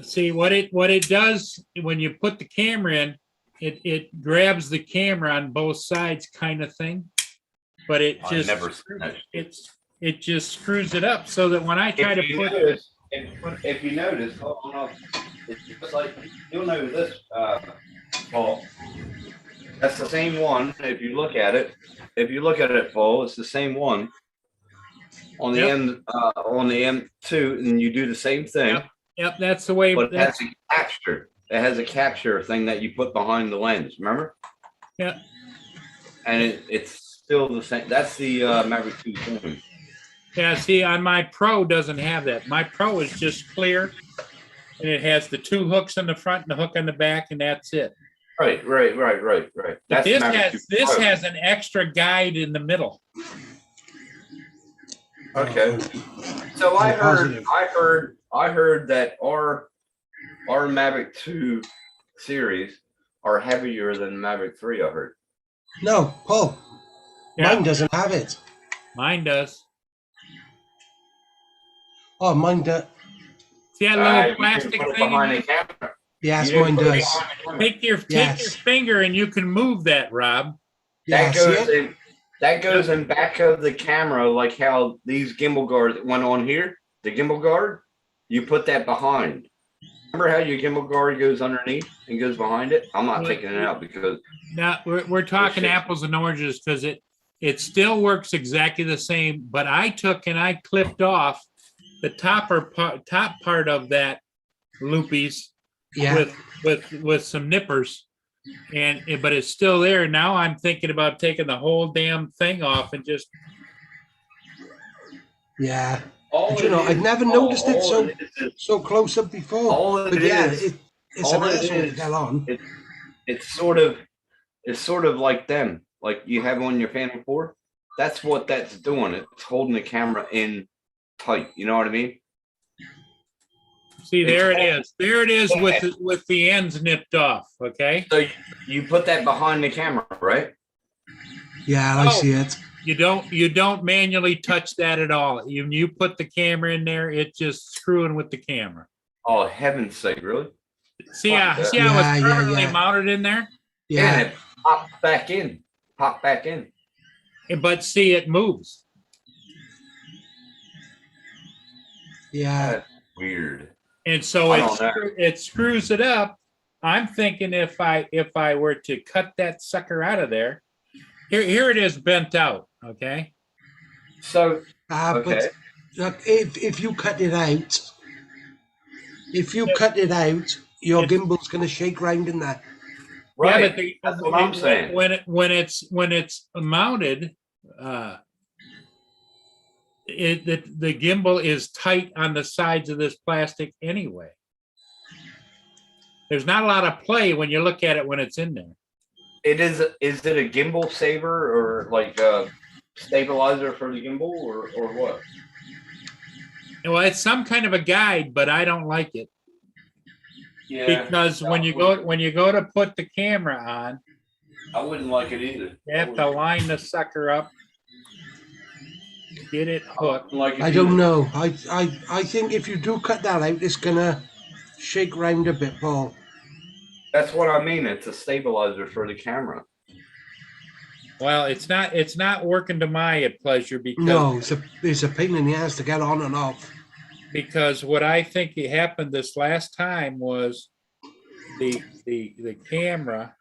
See what it does when you put the camera in, it grabs the camera on both sides, kind of thing. But it I just never seen that. it just screws it up so that when I try to If you put notice, if you notice, hold on, it's just like you'll know this, Paul. That's the same one. If you look at it, Paul, it's the same one on the Yep. end, on the M2, and you do the same thing, Yep, that's the way. but it That's, has a capture. It has a capture thing that you put behind the lens. Remember? yeah. and it's still the same. That's the Maverick 2 Zoom. Yeah, see, on my Pro doesn't have that. My Pro is just clear. And it has the 2 hooks on the front and the hook on the back, and that's it. Right. But That's this Maverick 2 this Pro. has an extra guide in the middle. Okay. So I I'm heard, positive. I heard that our Mavic 2 series are heavier than Mavic 3. I heard. No, Paul. Yeah. Mine doesn't have it. Mine does. Oh, mine does. See that You little didn't plastic put it thing? behind the camera. Yes, You didn't mine put it does. behind the camera. Take your Yes. finger and you can move that, Rob. Yeah, That see goes it? in. That goes in back of the camera, like how these gimbal guards went on here. The gimbal guard, you put that behind. Remember how your gimbal guard goes underneath and goes behind it? I'm not taking it out because Now we're talking shit. apples and oranges because it still works exactly the same. But I took and I clipped off the top part of that loopies Yeah. with some nippers, but it's still there. Now I'm thinking about taking the whole damn thing off and just Yeah. all But you it know, I've is- never all- noticed it all so it is- so close up before. all it But yeah, is- it's an all it asshole to is- get on. it's sort of like them, like you have on your Phantom 4. That's what that's doing. It's holding the camera in tight. You know what I mean? see there it is. There it is with the ends nipped off. Okay. So you put that behind the camera, right? Yeah, I Oh. see it. You don't manually touch that at all. You put the camera in there, it's just screwing with the camera. Oh, heaven's sake, really? See how Yeah, it's yeah, permanently yeah. mounted in there? Yeah. And it popped back in. Pop back in. But see, it moves. Yeah. That's weird. And so I don't know. it screws it up. I'm thinking if I were to cut that sucker out of there, here it is bent out. Okay. So But okay. look, if you cut it out, your It's- gimbal's gonna shake round in that. Right. Yeah, but That's what I'm saying. when it's mounted, the gimbal is tight on the sides of this plastic anyway. There's not a lot of play when you look at it when it's in there. Is it a gimbal saver or like a stabilizer for the gimbal or what? Well, it's some kind of a guide, but I don't like it because when you go to put the camera on, I wouldn't like it either. you have to line the sucker up, get it hooked. I don't know. I think if you do cut that out, it's gonna shake round a bit, Paul. That's what I mean. It's a stabilizer for the camera. Well, it's not working to my pleasure because No, it's a pain in the ass to get on and off. because what I think happened this last time was the camera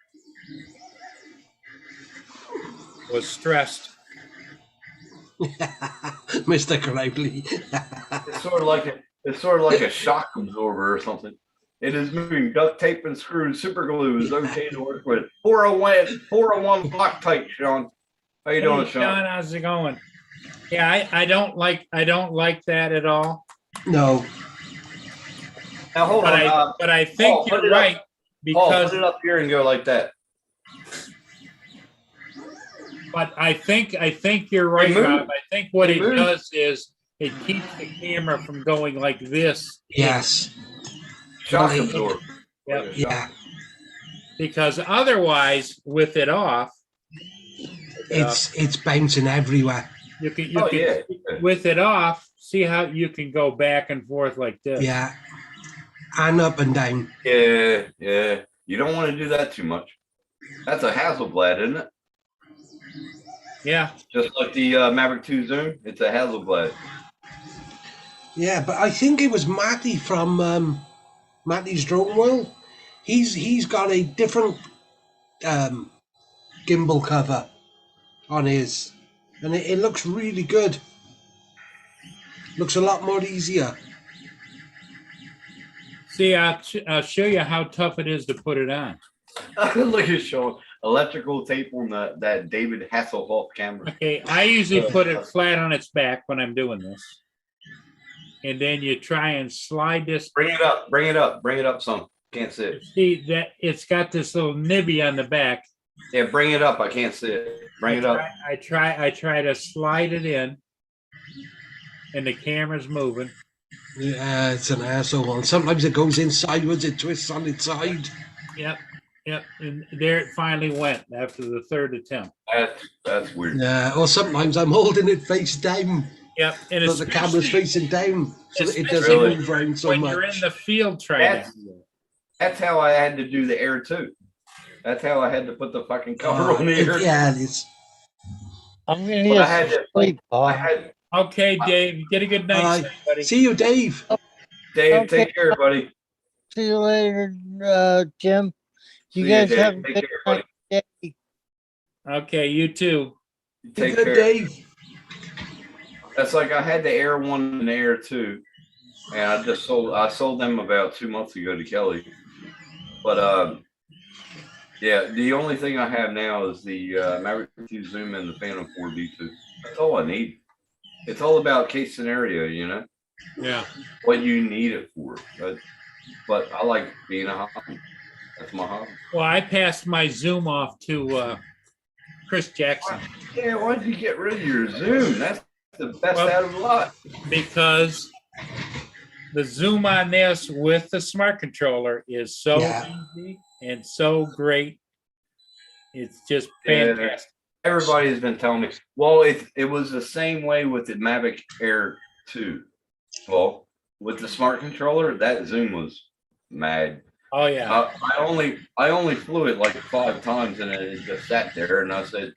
was stressed. Mr. Crowley. It's sort of like a shock absorber or something. It is moving. Duct tape and screws. Super glue is okay to work with. 401 Loctite, Sean. How you doing, Hey, Sean? how's it going? Yeah, I don't like that at all. No. Now hold on. But I think Paul, put you're it up. right Paul, because put it up here and go like that. but I think you're right, Remove. Rob. I think what it Remove. does is it keeps the camera from going like this. Yes. Shock Well, absorber. Yep. Yeah. Because otherwise, with it off, It's bouncing everywhere. you can Oh, yeah. with it off, see how you can go back and forth like this. Yeah. And up and down. Yeah. You don't want to do that too much. That's a Hasselblad, isn't it? Yeah. Just like the Maverick 2 Zoom, it's a Hasselblad. Yeah, but I think it was Matty from Matty's Drone World. He's got a different gimbal cover on his, and it looks really good. Looks a lot more easier. See, I'll show you how tough it is to put it on. Look at Sean. electrical tape on that David Hasselhoff camera. Okay, I usually put it flat on its back when I'm doing this. And then you try and slide this. Bring it up, bring it up, bring it up some. Can't see it. See that it's got this little nibby on the back. Yeah, bring it up. I can't see it. Bring it up. I try to slide it in, and the camera's moving. Yeah, it's an asshole one. Sometimes it goes in sideways, it twists on its side. Yep, and there it finally went after the third attempt. That's weird. Yeah, or sometimes I'm holding it face down. Yep, and So the camera's especially facing down, so that it doesn't Really? move around so when much. you're in the field training. That's how I had to do the Air 2. That's how I had to put the fucking cover on the Air. Yeah, it's I'm gonna But need I had to to- sleep, I Paul. had Okay, Dave, get a good night, Bye. buddy. see you, Dave. Dave. Okay. Take care, buddy. See you later, Jim. You See guys Dave. have a Take good care, buddy. day. Okay, you too. Take Good, care. Dave. That's like I had the Air 1 and the Air 2, and I sold them about 2 months ago to Kelly. But yeah, the only thing I have now is the Maverick 2 Zoom and the Phantom 4B2. That's all I need. It's all about case scenario, you know, Yeah. what you need it for. But I like being a hobby. That's my hobby. Well, I passed my Zoom off to Chris Jackson Yeah, why'd you get rid of your Zoom? That's the best Well- out of the lot. because the Zoom on this with the smart controller is so Yeah. easy and so great. It's just Yeah. fantastic. Everybody has been telling me. Well, it was the same way with the Mavic Air 2. Well, with the smart controller, that Zoom was mad. Oh yeah. I only flew it like 5 times, and it just sat there. And I said,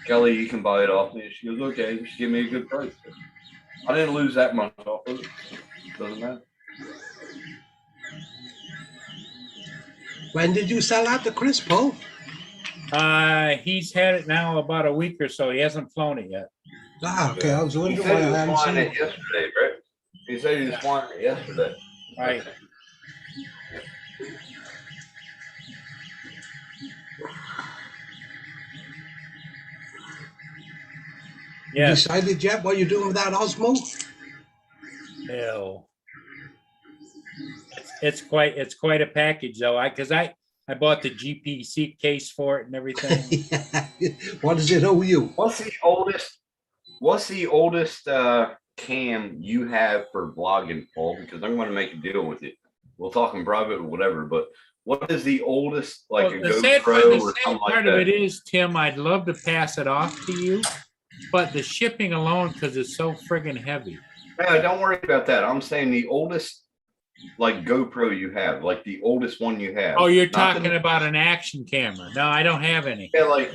Kelly, you can buy it off me. She goes, okay. She gave me a good price. I didn't lose that much off of it. Doesn't matter. When did you sell that to Chris, Paul? He's had it now about a week or so. He hasn't flown it yet. Ah, okay. I was He wondering said why he I was hadn't flying seen it it. yesterday, right? He said he was flying it yesterday. Right. You Yes. decided yet what you're doing with that Osmo? No. It's quite a package though. Because I bought the GPC case for it and everything. What does it owe you? What's the oldest cam you have for vlogging, Paul? Because I'm going to make a deal with you. We'll talk in private or whatever. But what is the oldest, like Well, a the sad GoPro or part something like of it that? is, Tim, I'd love to pass it off to you, but the shipping alone, because it's so friggin' heavy. No, don't worry about that. I'm saying the oldest, like GoPro you have, like the oldest one you have. Oh, you're Not talking the- about an action camera. No, I don't have any. Yeah, like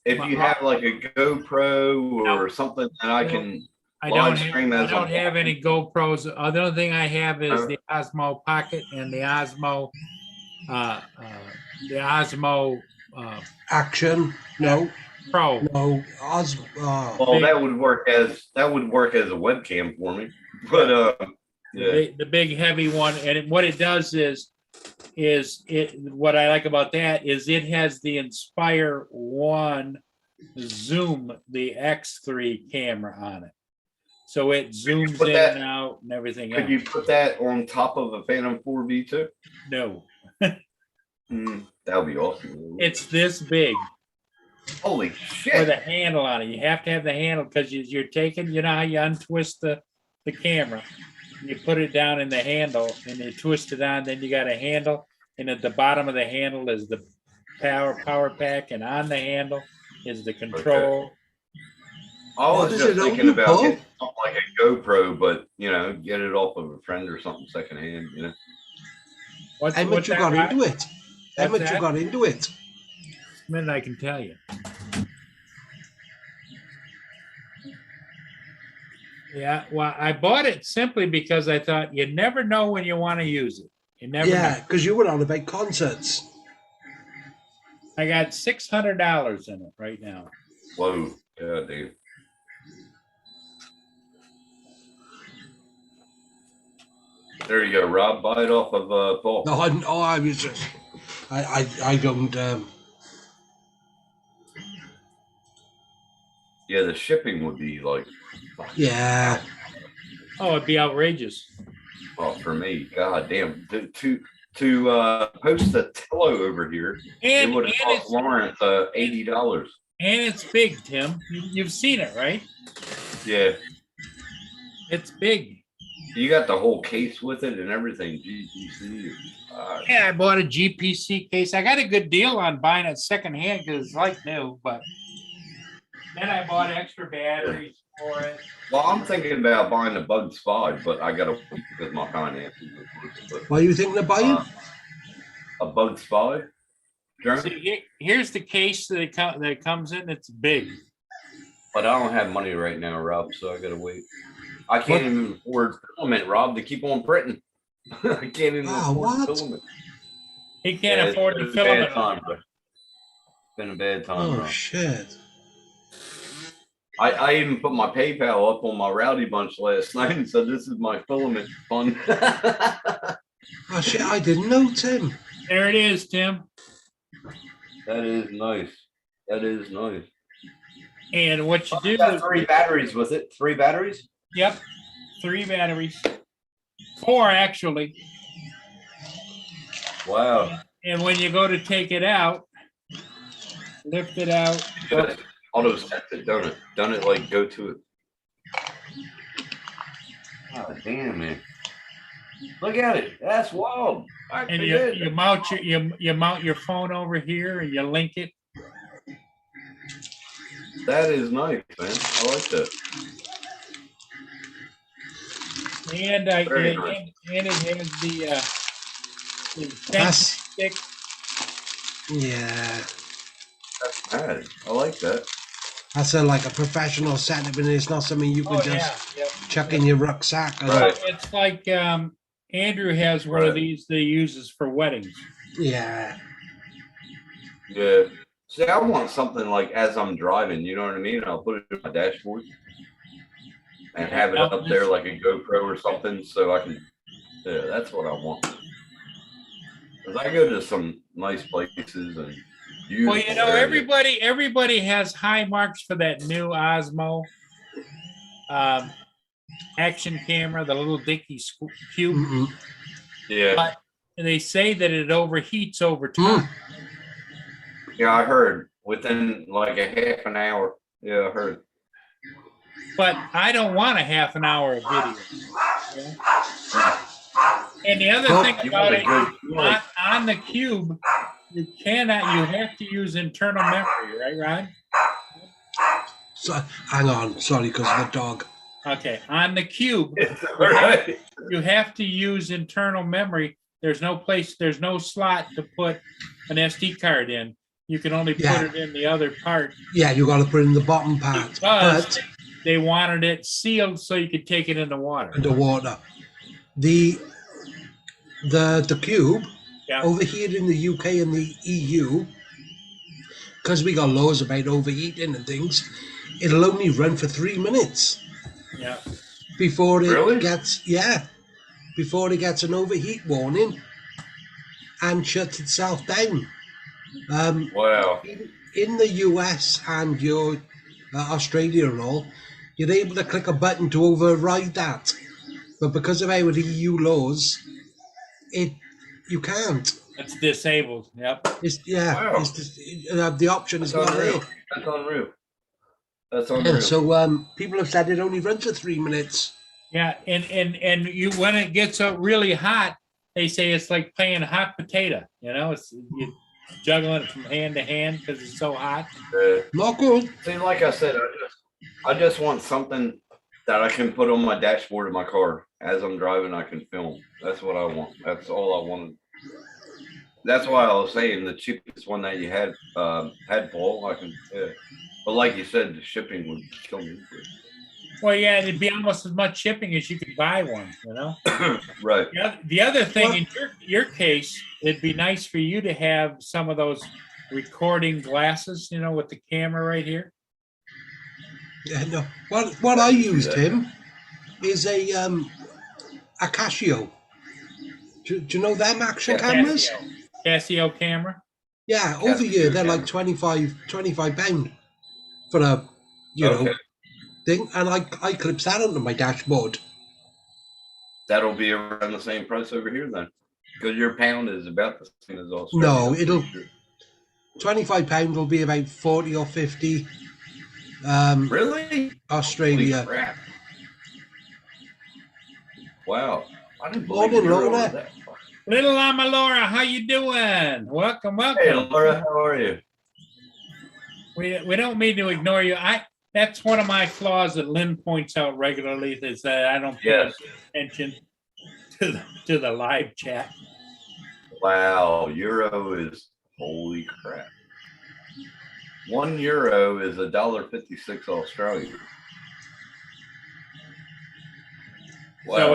if you have like a GoPro or something that I can. I Live don't stream have, I as don't a- have any GoPros. The only thing I have is the Osmo Pocket and the Osmo, Action? No, Pro. no. Well, that would work as a webcam for me. But yeah, The big heavy one, and what it does is it. What I like about that is it has the Inspire One Zoom, the X3 camera on it, so it zooms put in that- and out and everything could else. you put that on top of a Phantom 4V2? No, That would be awesome. it's this big Holy with shit! a handle on it. You have to have the handle because you're taking. You know how you untwist the camera. You put it down in the handle and you twist it on. Then you got a handle, and at the bottom of the handle is the power pack, and on the handle is the control. I What was is just it on thinking you, about Paul? getting something like a GoPro, but get it off of a friend or something secondhand. What's How much you got that, into it? How What's much you that? got into it? minute I can tell you. Yeah, well, I bought it simply because I thought you never know when you want to use it. You never Yeah, know. because you were on about concerts. I got $600 in it right now. Whoa, yeah, dude. There you go, Rob. Buy it off of Paul. No, I was just, I don't. Yeah, the shipping would be like, fuck, Yeah. Oh, it'd be outrageous. well, for me, god damn, to post a Tello over here, it And would have and cost it's Lawrence $80. and it's big, Tim. You've seen it, right? Yeah, It's big. you got the whole case with it and everything. GTC. Yeah, I bought a GPC case. I got a good deal on buying it secondhand because it's like new, but then I bought extra batteries for it. Well, I'm thinking about buying the Bugs 5, but I gotta wait because my finances. But, What are you thinking of buying? a Bugs 5? Jeremy? See, here's the case that it comes in. It's big. But I don't have money right now, Rob, so I gotta wait. I can't What? even afford filament, Rob, to keep on printing. I can't even Wow, afford what? filament. He can't Yeah, afford it's to been a fill bad it. time, bro. It's been a bad time, Oh, Rob. shit. I even put my PayPal up on my Rowdy Bunch last night and said, this is my filament fund. Oh, shit, I didn't know, Tim. There it is, Tim. That is nice. That is nice. And what you do Got is, 3 batteries with it. 3 batteries? yep, 3 batteries, 4 actually. Wow. And when you go to take it out, lift it out. Good. Auto sets it, don't it? Don't it like go to it? Oh, damn, man. Look at it. That's wild. I And forget. you mount your phone over here and you link it. That is nice, man. I like that. And Very and, nice. and it has the tension That's- stick. Yeah. That's mad. I like that. That's like a professional setup, and it's not something you can Oh just yeah, yep. chuck in your rucksack. And, Right. It's like Andrew has one of Right. these that he uses for weddings. Yeah. Yeah. See, I want something like as I'm driving, you know what I mean? I'll put it in my dashboard and have it up there like a GoPro or something so I can, yeah, that's what I want. Because I go to some nice places and Well, you know, beautiful everybody has high marks for that new Osmo action camera, the little Dicky Cube. Mm-mm. area. Yeah. And they say that it overheats over Mm. time. Yeah, I heard within like a half an hour. Yeah, I heard. But I don't want a half an hour of video. you know? And the other Well, thing You about want it, a good, you want a- on the Cube, you have to use internal memory, right, Rod? So, hang on. Sorry, because of the dog. Okay, on the Cube, all right. you have to use internal memory. There's no slot to put an SD card in. You can only put Yeah. it in the other part. Yeah, you got to put in the bottom part. Because But they wanted it sealed so you could take it in the water. underwater. The cube Yeah. over here in the UK and the EU, because we got laws about overheating and things, it'll only run for 3 minutes Yeah. before it Really? gets before it gets an overheat warning and shuts itself down. Wow. In the US and your Australia and all, you're able to click a button to override that, but because of our EU laws, you can't. It's disabled. Yep. It's Wow. it's just, the option is That's not there. unreal. That's unreal. That's Yeah, unreal. so people have said it only runs for 3 minutes. Yeah, and you when it gets up really hot, they say it's like playing hot potato. You know, it's you juggling it from hand to hand because it's so hot. Not good. See, like I said, I just want something that I can put on my dashboard of my car as I'm driving. I can film. That's what I want. That's all I wanted. That's why I was saying the cheapest one that you had, Paul. I can, yeah. But like you said, the shipping would kill me. Well, yeah, it'd be almost as much shipping as you could buy one. You know. Right. The other thing in your case, it'd be nice for you to have some of those recording glasses. You know, with the camera right here. Yeah, no. What I used him is a Casio. Do you know them action cameras? Casio camera. Yeah, over Casio here they're camera. like 25 pound for a you know, Okay. thing, and I clip that onto my dashboard. That'll be around the same price over here then. Because your pound is about the same as Australia. No, I'm pretty it'll sure. £25 will be about 40 or 50. Really? Holy Australia. crap. Wow. I didn't believe Morning, Euro Laura. was that far. Little Mama Laura, how you doing? Welcome, Hey, welcome. Laura, how are you? We don't mean to ignore you. That's one of my flaws that Lynn points out regularly, is that I don't pay Yes. attention to the live chat. Wow. Euro is, holy crap. €1 is $1.56 Australian. Wow. So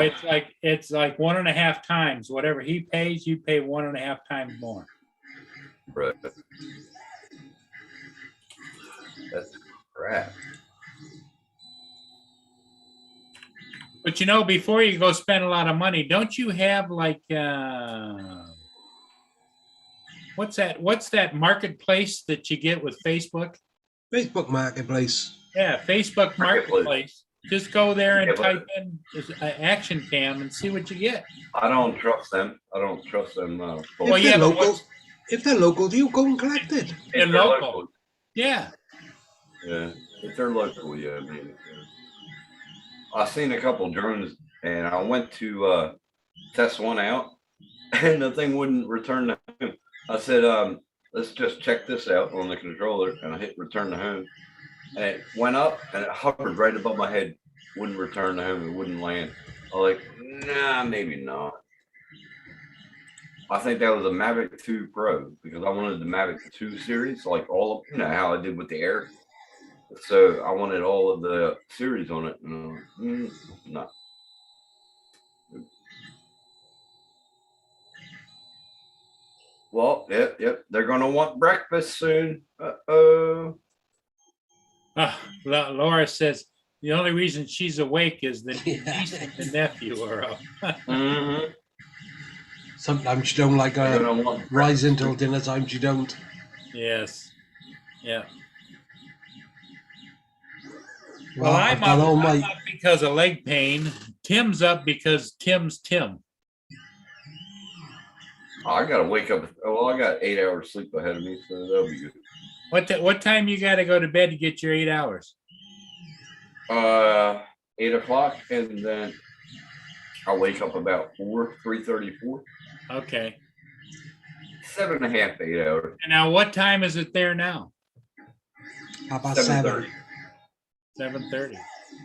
it's like 1.5 times whatever he pays, you pay 1.5 times more. Right. That's crap. But you know, before you go spend a lot of money, don't you have like what's that marketplace that you get with Facebook? Facebook Marketplace. Yeah, Facebook Marketplace. Marketplace. Just go there and Yeah, but- type in Action Cam and see what you get. I don't trust them. I don't trust them. Well, If yeah, they're but local, what's- if they're local, you go and collect it. If they're they're local. Yeah. Yeah, if they're local, yeah. I mean, I seen a couple drones, and I went to test one out, and the thing wouldn't return to home. I said, let's just check this out on the controller, and I hit return to home, and it went up and it hovered right above my head. Wouldn't return to home. It wouldn't land. I was like, nah, maybe not. I think that was a Mavic 2 Pro because I wanted the Mavic 2 series, like all of, you know how I did with the Air. So I wanted all of the series on it. No. Well, yep. They're gonna want breakfast soon. Uh-oh. Laura says the only reason she's awake is the Yeah. niece and the nephew are up. Mm-hmm. Sometimes you don't like They're gonna want rise breakfast. until dinner times. You don't. Yes. Yeah. Well, I've I'm got all up my. because of leg pain. Tim's up because Tim's Tim. I gotta wake up. Well, I got 8 hours sleep ahead of me, so that'll be good. What time you got to go to bed to get your 8 hours? 8 o'clock, and then I'll wake up about 3:34. Okay. 7.5, 8 hours. And now what time is it there now? How about 7:30. 7:30.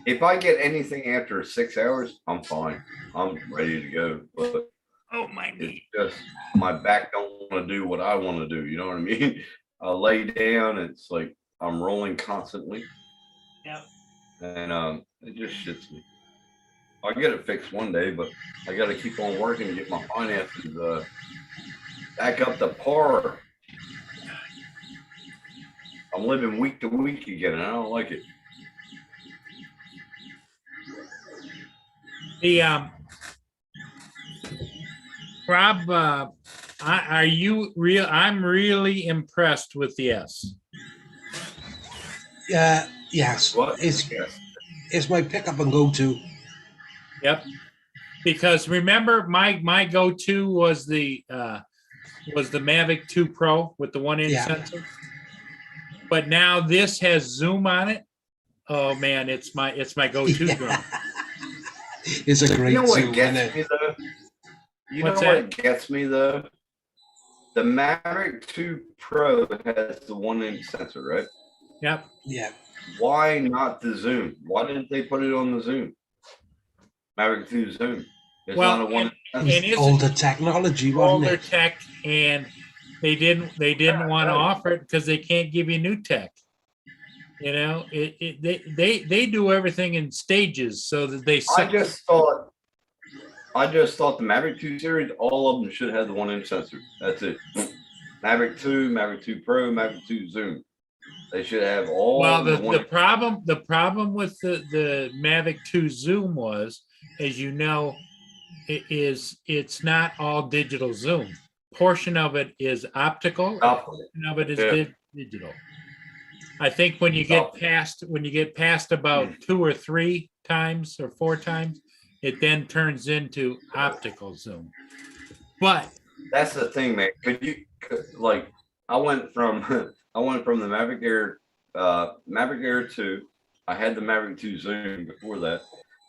If I get anything after 6 hours, I'm fine. I'm ready to go. But Oh my it's knee. just my back don't want to do what I want to do. You know what I mean? I lay down. It's like I'm rolling constantly. Yep. And it just shits me. I'll get it fixed one day, but I got to keep on working to get my finances back up to par. I'm living week to week again, and I don't like it. The Rob, are you real? I'm really impressed with the S. Yes. What? It's Yes. my pick up and go to. Yep. Because remember, my go-to was the Mavic 2 Pro with the 1-inch Yeah. sensor. But now this has zoom on it. Oh man, it's my go-to Yeah. drone. It's a great You know what zoom, isn't gets it? me though? You What's know what gets me though? The Mavic 2 Pro has the 1-inch sensor, right? Yep. Yeah. Why not the zoom? Why didn't they put it on the zoom? Mavic 2 zoom. It's Well, not a 1-inch and sensor. it's Older technology, wasn't older it? tech, and they didn't want to offer it because they can't give you new tech. You know, they do everything in stages so that they. I just thought the Mavic 2 series, all of them should have the 1-inch sensor. That's it. Mavic 2, Mavic 2 Pro, Mavic 2 Zoom. They should have all. Well, the the problem with the Mavic 2 Zoom was, as you know, it's not all digital zoom. Portion of it is optical. Portion of it is digital. I think when you get past about 2 or 3 times or 4 times, it then turns into optical zoom. But That's the thing, man. Like, I went from the Maverick Air 2. I had the Maverick 2 Zoom before that,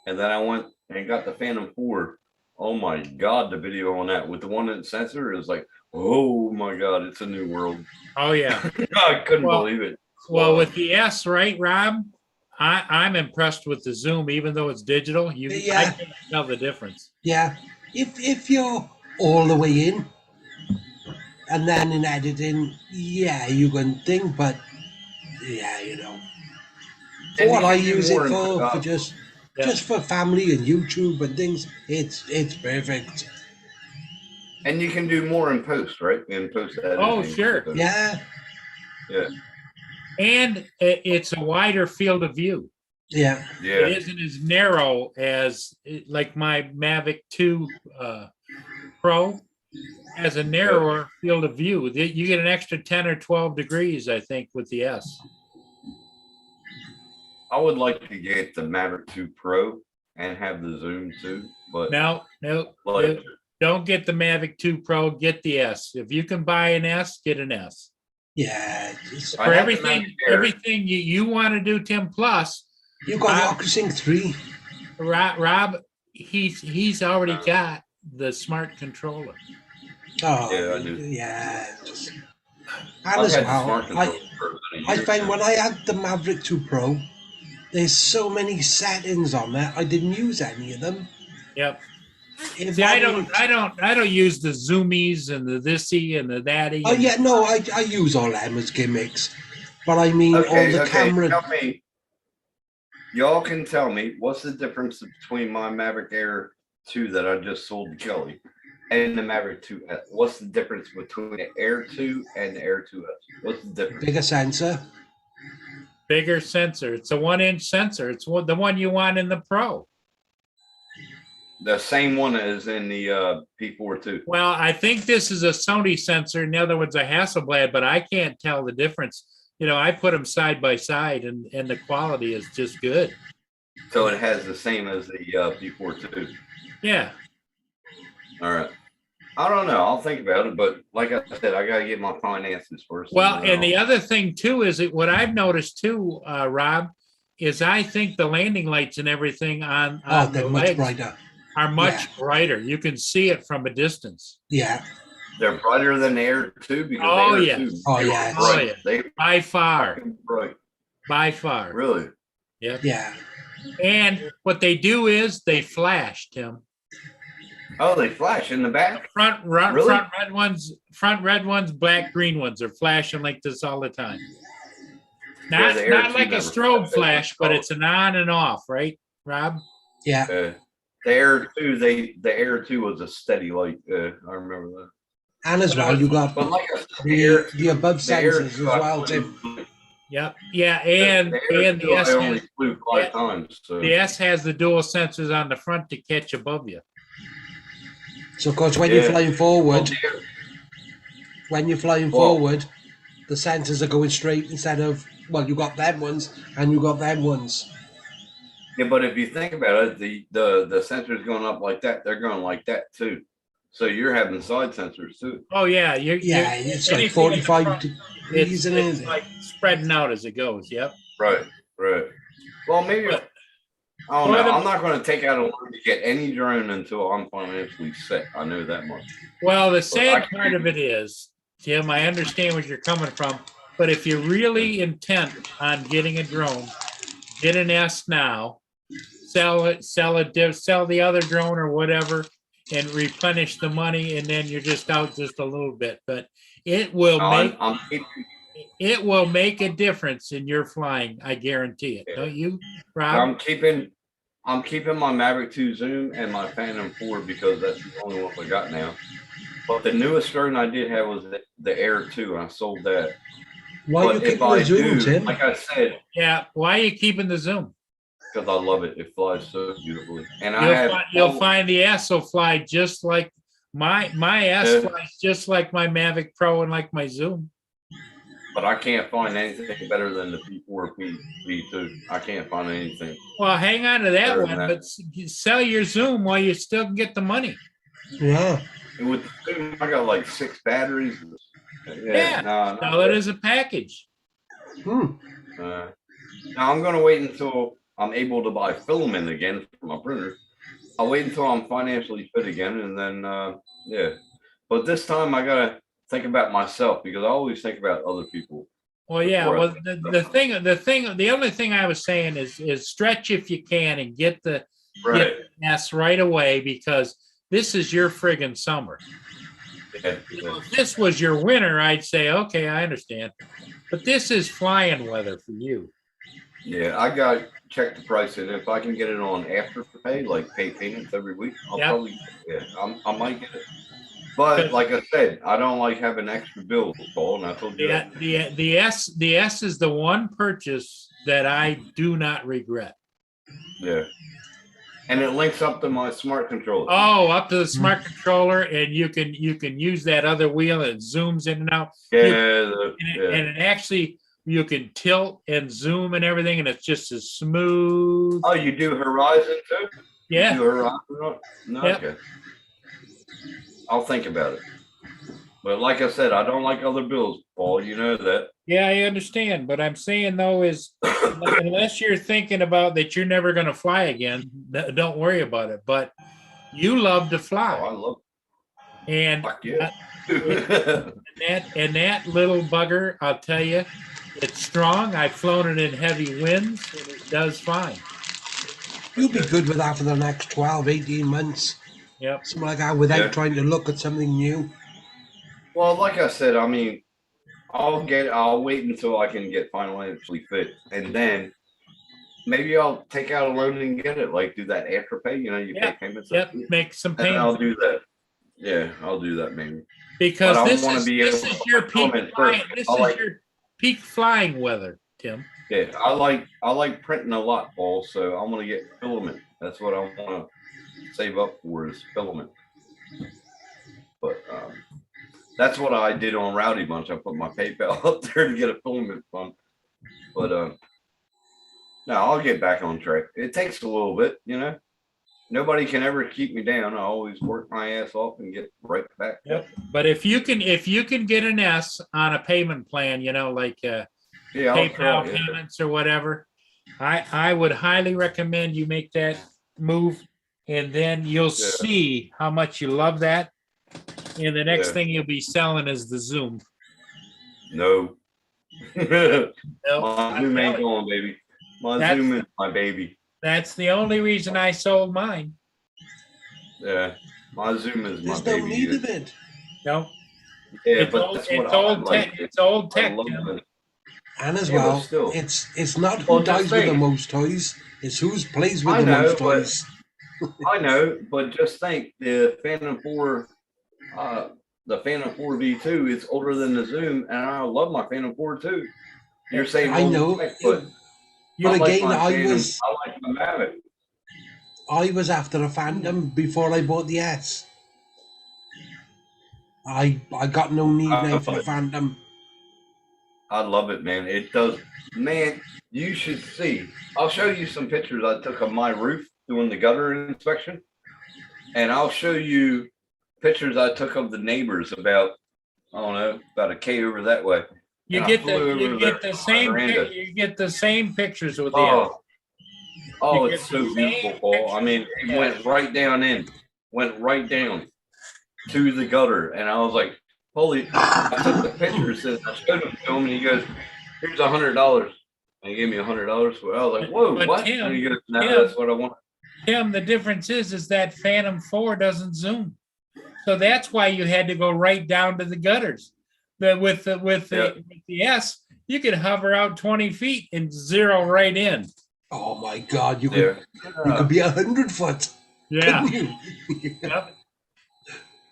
and then I went and got the Phantom 4. Oh my God, the video on that with the 1-inch sensor is like, oh my God, it's a new world. oh yeah. I couldn't Well- believe it. Well, with the S, right, Rob? I'm impressed with the zoom, even though it's digital. I Yeah. can't tell the difference. Yeah, if you're all the way in, and then in editing, yeah, you can think, but yeah, you know. For And what you I can do use it more in for post- just for family and YouTube and things, it's perfect. And you can do more in post, right? In post editing. Oh, sure. Yeah, And it's a wider field of view. yeah, It Yeah. isn't as narrow as like my Mavic 2 Pro has a narrower field of view. You get an extra 10 or 12 degrees, I think, with the S. I would like to get the Maverick 2 Pro and have the zoom too, but No, like, don't get the Mavic 2 Pro, get the S. If you can buy an S, get an S. yeah. I For have the everything, Mavic Air. everything you want to do, Tim, plus, You got the OcuSync 3. Rob, he's already got the smart controller. Oh, Yeah, I do. yeah. Just, and I've as had the well, smart I, control for about a I year find now. when I had the Maverick 2 Pro, there's so many settings on there. I didn't use any of them. Yep. If See, I wasn't- don't use the zoomies and the thisy and the thatty. Oh yeah, no, I use all them as gimmicks, but I mean all the camera. Tell me, y'all can tell me what's the difference between my Maverick Air 2 that I just sold to Kelly and the Maverick 2S. What's the difference between the Air 2 and the Air 2S? What's the difference? Bigger sensor. Bigger sensor. It's a 1-inch sensor. It's the one you want in the Pro. The same one as in the P4 2. Well, I think this is a Sony sensor. In other words, a Hasselblad, but I can't tell the difference. You know, I put them side by side, and the quality is just good. So it has the same as the P4 2. Yeah. All right. I don't know. I'll think about it, but like I said, I gotta get my finances first. Well, then and the I'll- other thing too is that what I've noticed too, Rob, is I think the landing lights and everything on Oh, the they're much legs brighter. are much Yeah. brighter. You can see it from a distance Yeah. they're brighter than the Air 2 because Oh, the Air yeah. 2 Oh, they were yeah. Oh, bright. yeah. They by far, fucking bright. by far. Really? Yep. Yeah. And what they do is they flash, Tim. Oh, they flash in the back? Really? Front red ones, black green ones are flashing like this all the time. Yeah, Not the Air not 2 like a never strobe flashed. flash, but it's an on and off, right, Rob? Yeah. The Air 2, the Air 2 was a steady light. I remember that. And as well, you got But like I said, the Air the above the Air sensors as 2, I well, flew- Tim. Yep. Yeah, and Air the 2, S I only has, flew 5 times. So. the S has the dual sensors on the front to catch above you. So of course when you're Yeah. flying Well, forward, the Air- Well- the sensors are going straight instead of, well, you got them ones and you got them ones. Yeah, but if you think about it, the sensors going up like that, they're going like that too. So you're having side sensors too. Oh yeah, Yeah, it's like anything in the 45 front, degrees in it's it. like spreading out as it goes. Yep. Right, right. Well, maybe I don't know. I'm not going to take out a loan to get any drone until I'm financially set. I know that much. Well, the I sad can- part of it is, Tim, I understand where you're coming from, but if you're really intent on getting a drone, get an S now, sell the other drone or whatever, and replenish the money, and then you're just out just a little bit. But it will No, make I'm keeping, it will make a difference in your flying. I guarantee it. Don't you, Rob? I'm keeping my Maverick 2 Zoom and my Phantom 4 because that's the only one I got now. But the newest drone I did have was the Air 2, and I sold that. Why are you But if keeping I the zoom, do, Tim? like I said, Yeah. Why are you keeping the zoom? because I love it. It flies so beautifully. And I have You'll find the S will fly just like my S Yeah. flies just like my Mavic Pro and like my Zoom. but I can't find anything better than the P4 V2. I can't find anything. Well, hang on to that Better one, than but sell your Zoom while you still can get the money. Yeah. And with the Zoom, I got like 6 batteries. Yeah, no, sell it as a package. Hmm. now I'm gonna wait until I'm able to buy filament again for my printer. I'll wait until I'm financially fit again, and then yeah. But this time I gotta think about myself because I always think about other people. Well, yeah. Before I Well, think the only thing I was saying is stretch if you can and get the Right. S right away because this is your friggin' summer. Yeah. You know, if this was your winter, I'd say, okay, I understand. But this is flying weather for you. Yeah, I got check the price, and if I can get it on Afterpay, like pay payments every week, I'll Yep. probably I might get it. But like I said, I don't like having extra bills, Paul, and I told you that. The S is the one purchase that I do not regret. Yeah. And it links up to my smart controller. Oh, up to the smart controller, and you can use that other wheel. It zooms in and out, yeah, and it actually you can tilt and zoom and everything, and it's just as smooth. Oh, you do Horizon too? Yeah. You do Horizon? No, Yep. okay. I'll think about it. But like I said, I don't like other bills, Paul. You know that. Yeah, I understand. But I'm saying though is unless you're thinking about that you're never going to fly again, don't worry about it. But you love to Oh, I fly, love and fuck yeah. and that little bugger, I'll tell you, it's strong. I've flown it in heavy winds, and it does fine. You'll be good with that for the next 12, 18 months. Yep. Something like that without Yeah. trying to look at something new. Well, like I said, I mean, I'll wait until I can get financially fit, and then maybe I'll take out a loan and get it. Like do that Afterpay, you know, you Yeah. pay payments. Yep. Make some And I'll payments do that. Yeah, I'll do that maybe. because but I this wanna is be this able is to your film peak it flying. first. This I is like- your peak flying weather, Tim. Yeah, I like printing a lot, Paul. So I'm gonna get filament. That's what I want to save up for is filament. But that's what I did on Rowdy Bunch. I put my PayPal up there to get a filament fund. But no, I'll get back on track. It takes a little bit, you know. Nobody can ever keep me down. I always work my ass off and get right back. Yep. But if you can get an S on a payment plan, you know, like Yeah, I'll PayPal try. Yeah. payments or whatever, I would highly recommend you make that move, and then you'll see how much you love that. And the next Yeah. thing you'll be selling is the Zoom. No. No, My I'm Zoom ain't telling you, going, baby. My That's- Zoom is my baby. that's the only reason I sold mine. Yeah, my Zoom is my There's no baby. need of it. No, Yeah, it's but old, that's what it's I old like. tech. It's old I tech, love Tim. it. And as Yeah, but well, still. it's not who Well, just dies with the think. most toys, it's who's plays with I the know, most but- toys. I know, but just think the Phantom 4, the Phantom 4 V2 is older than the Zoom, and I love my Phantom 4 too. You're saying I old know. tech, but But like again, my I Phantom- was I like my Mavic. after a Phantom before I bought the S. I got no need now for the Phantom. I love it, man. It does, man. You should see. I'll show you some pictures I took of my roof doing the gutter inspection, and I'll show you pictures I took of the neighbors about, I don't know, about a K over that way. You And I get flew the over you there get the on my same veranda. you get the same pictures with the Oh, oh, You it's get the so same beautiful, Paul. I mean, picture. it went right down went right down to the gutter, and I was like, "Holy!" I took the pictures and I showed them to him, and he goes, "Here's $100." And he gave me $100 for it. I was like, "Whoa, But what?" Tim, and he goes, "No, Tim- that's what I want." Tim, the difference is that Phantom 4 doesn't zoom. So that's why you had to go right down to the gutters. With the S, you could hover out 20 feet and zero right in. Oh my God, you Yeah. could be 100 foot. Yeah. Couldn't you? Yep.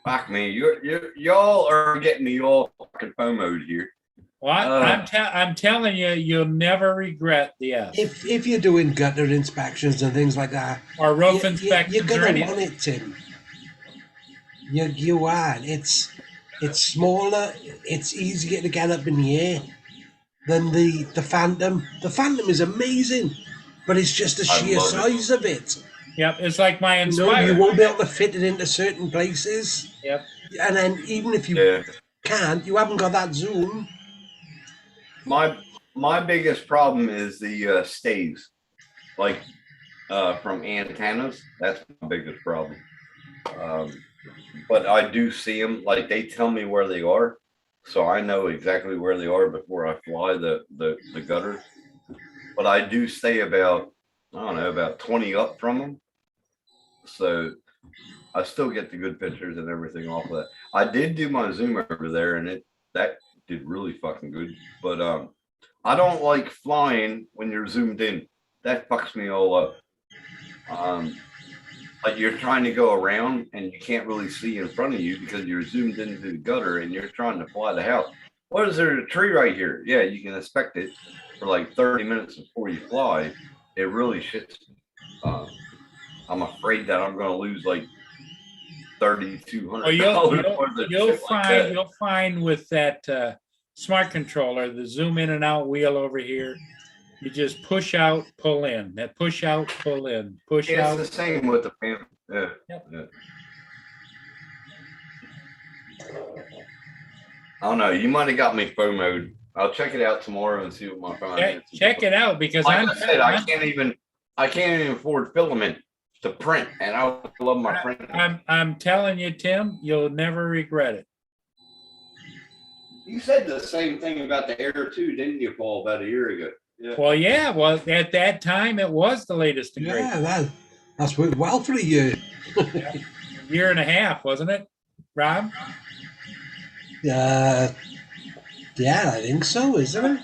Fuck me, y'all are getting me all fucking FOMO'd here. Well, I'm telling you, you'll never regret the S If you're doing gutter inspections and things like that, or roof you're inspections or gonna anything. want it, Tim. You are. It's smaller. It's easier to get up in the air. than the Phantom. The Phantom is amazing, but it's just the I sheer love it. size of it. Yep, it's like my You Inspire. won't be able to fit it into certain places. Yep. And then even if you Yeah. can't, you haven't got that zoom. My biggest problem is the stays, like from antennas. That's my biggest problem. But I do see them, like they tell me where they are, so I know exactly where they are before I fly the gutters. But I do stay about, I don't know, about 20 up from them, so I still get the good pictures and everything off of that. I did do my zoom over there, and that did really fucking good. But I don't like flying when you're zoomed in. That fucks me all up. Like you're trying to go around and you can't really see in front of you because you're zoomed into the gutter and you're trying to fly the house. What is there, a tree right here? Yeah, you can inspect it for like 30 minutes before you fly. It really shits me. I'm afraid that I'm going to lose like $3,200. You'll find with that smart controller, the zoom in and out wheel over here. You just push out, pull in. That push out, pull in, push It's out. the same with the fan. Yeah. Yep. Yeah. I don't know. You might have got me FOMO'd. I'll check it out tomorrow and see what my phone Check it out because Like I said, I can't even afford filament to print, and I love my print. I'm telling you, Tim, you'll never regret it. You said the same thing about the Air 2, didn't you, Paul, about a year ago? Yeah. Well, at that time, it was the latest and greatest. Yeah, that's worked well for a year. Year and a half, wasn't it, Rob? Yeah, I think so, isn't it?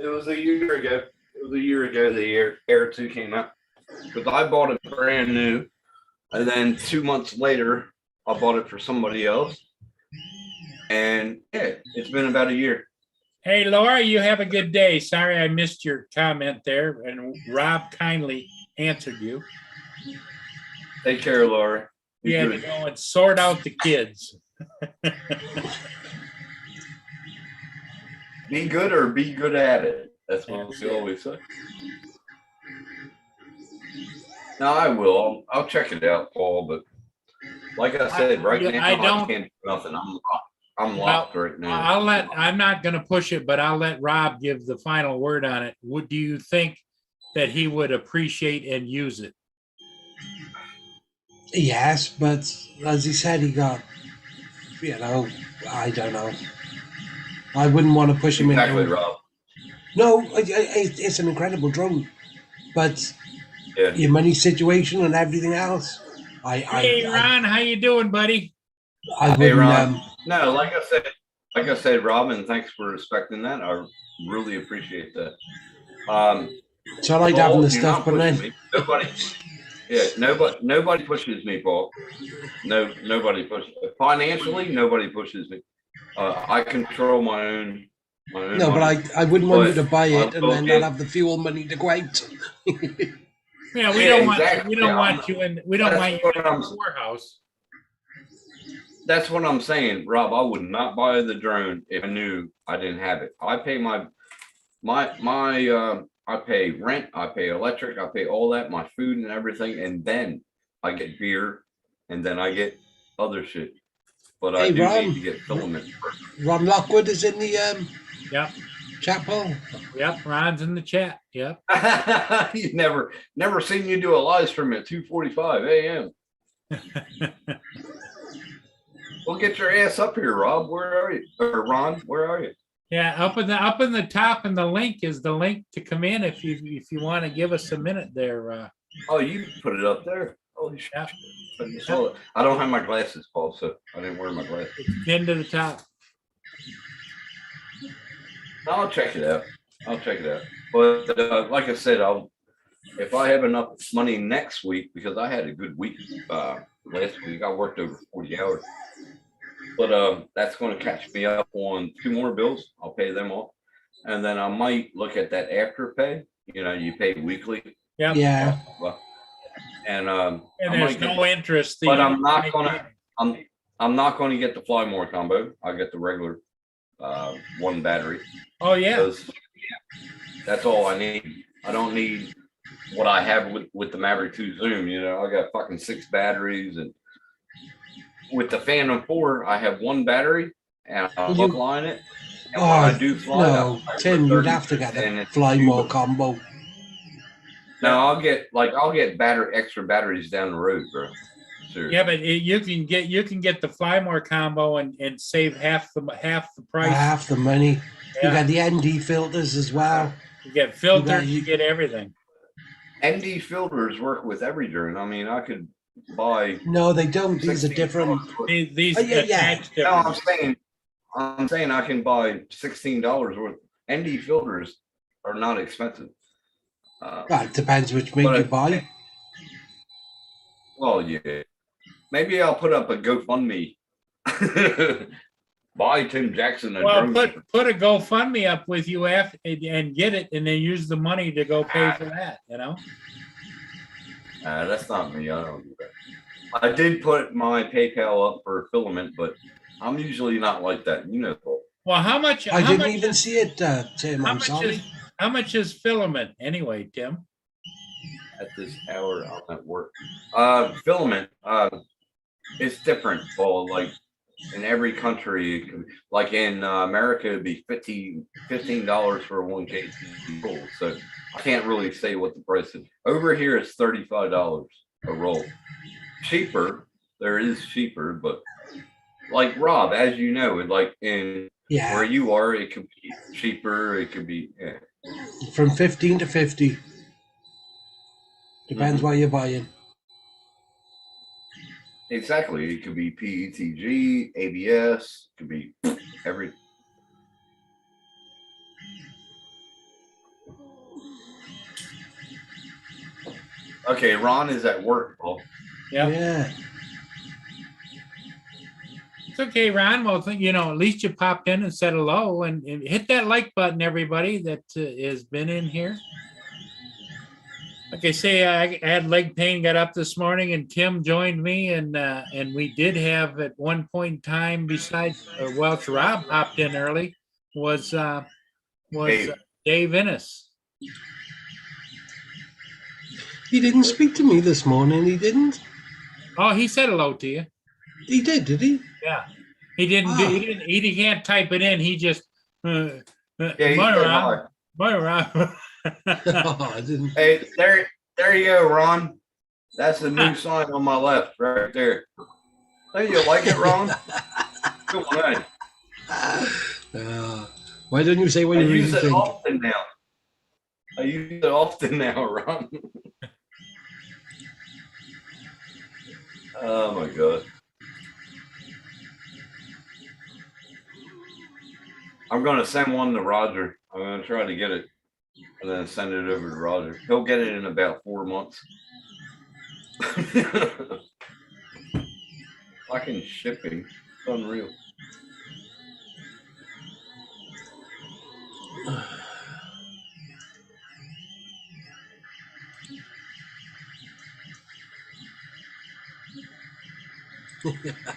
It was a year ago. It was a year ago the Air 2 came out. Because I bought it brand new, and then 2 months later, I bought it for somebody else. And yeah, it's been about a year. Hey, Laura, you have a good day. Sorry I missed your comment there, and Rob kindly answered you. Take care, Laura. We had to go and sort out the kids. Be good or be good at it. That's what we always say. No, I will. I'll check it out, Paul. But like I said, right now I can't do nothing. I'm locked right now. I'm not going to push it, but I'll let Rob give the final word on it. Do you think that he would appreciate and use it? Yes, but as he said, he got, I don't know. I wouldn't want to push him exactly, into. Rob. No, it's an incredible drone, but yeah. Your money situation and everything else. Hey, Ron, how you doing, buddy? Hey, Ron. No, like I said, Robin, thanks for respecting that. I really appreciate that. So I like having the stuff, but then nobody pushes me, Paul. No, nobody pushes. Financially, nobody pushes me. I control my own. No, money. But I wouldn't want you to buy it and then not have the fuel money to go out. Yeah, we don't want you in the warehouse. That's what I'm saying, Rob. I would not buy the drone if I knew I didn't have it. I pay I pay rent, I pay electric, I pay all that, my food and everything, and then I get beer, and then I get other shit. But I do need to get filament first. Ron Lockwood is in the yep. chat poll. Yep, Ron's in the chat. Yep. You never seen you do a live stream at 2:45 a.m. Well, get your ass up here, Rob. Where are you? Or Ron, where are you? Yeah, up in the top, and the link is the link to come in if you want to give us a minute there. Oh, you put it up there. Holy shit! Yeah. I don't have my glasses, Paul, so I didn't wear my glasses. It's pinned to the top. I'll check it out. But like I said, if I have enough money next week, because I had a good week last week. I worked over 40 hours. But that's going to catch me up on 2 more bills. I'll pay them off. And then I might look at that Afterpay. You pay weekly. Yep. Yeah. And there's no interest. But I'm not going to get the Fly More combo. I'll get the regular one battery. Oh, yeah. Because that's all I need. I don't need what I have with the Maverick 2 Zoom. You know, I got fucking 6 batteries, and with the Phantom 4, I have one battery and I'm You- flying it. And when I Oh, do fly, no, I Tim, put you'd have to 36 get in the it. Fly More combo. No, I'll get extra batteries down the road, bro. Seriously. Yeah, but you can get the Fly More combo and save half the price. Half the money. You Yeah. got the ND filters as well. You get filters, you- you get everything. ND filters work with every drone. I mean, I could buy. No, they don't. These are $16 different. worth. These Oh, yeah, yeah. attach No, different. I'm saying I can buy $16 worth. ND filters are not expensive. Right, depends which make But you buy. Well, yeah. Maybe I'll put up a GoFundMe. Buy Tim Jackson a Well, drone. put a GoFundMe up with you after and get it, and then use the money to go pay for that. You know. That's not me. I don't do that. I did put my PayPal up for filament, but I'm usually not like that. You know, Paul. Well, how much? I how didn't much even is, see it, Tim. how I'm much sorry. is how much is filament anyway, Tim? At this hour, I'm at work. Filament, it's different, Paul. Like in every country, it could, like in America, it'd be $15 for a 1 kg roll. So I can't really say what the price is. Over here, it's $35 a roll. Cheaper, there is cheaper, but like Rob, as you know, like in where Yeah, you are, it could be cheaper. It could be. Yeah. from 15 to 50. Depends Mhm. what you're buying. Exactly. It could be PETG, ABS, could be every. Okay, Ron is at work, Paul. Yeah. Yeah. It's okay, Ron. Well, at least you popped in and said hello, and hit that like button, everybody that has been in here. Like I say, I had leg pain, got up this morning, and Tim joined me, and we did have at one point in time, besides Welch, Rob popped in early, was Dave. Dave Innes. He didn't speak to me this morning. He didn't. Oh, he said hello to you. He did he? Yeah, he didn't. Ah. He can't type it in. He just. Yeah, he Bye, said Rob. hi. Bye, Rob. Oh, I didn't. Hey, there you go, Ron. That's the new sign on my left, right there. Hey, you like it, Ron? Come on. Why don't you say what I you really use it think? often now. I use it often now, Ron. Oh my god. I'm gonna send one to Roger. I'm gonna try to get it and then send it over to Roger. He'll get it in about 4 months. Fucking shipping. It's unreal.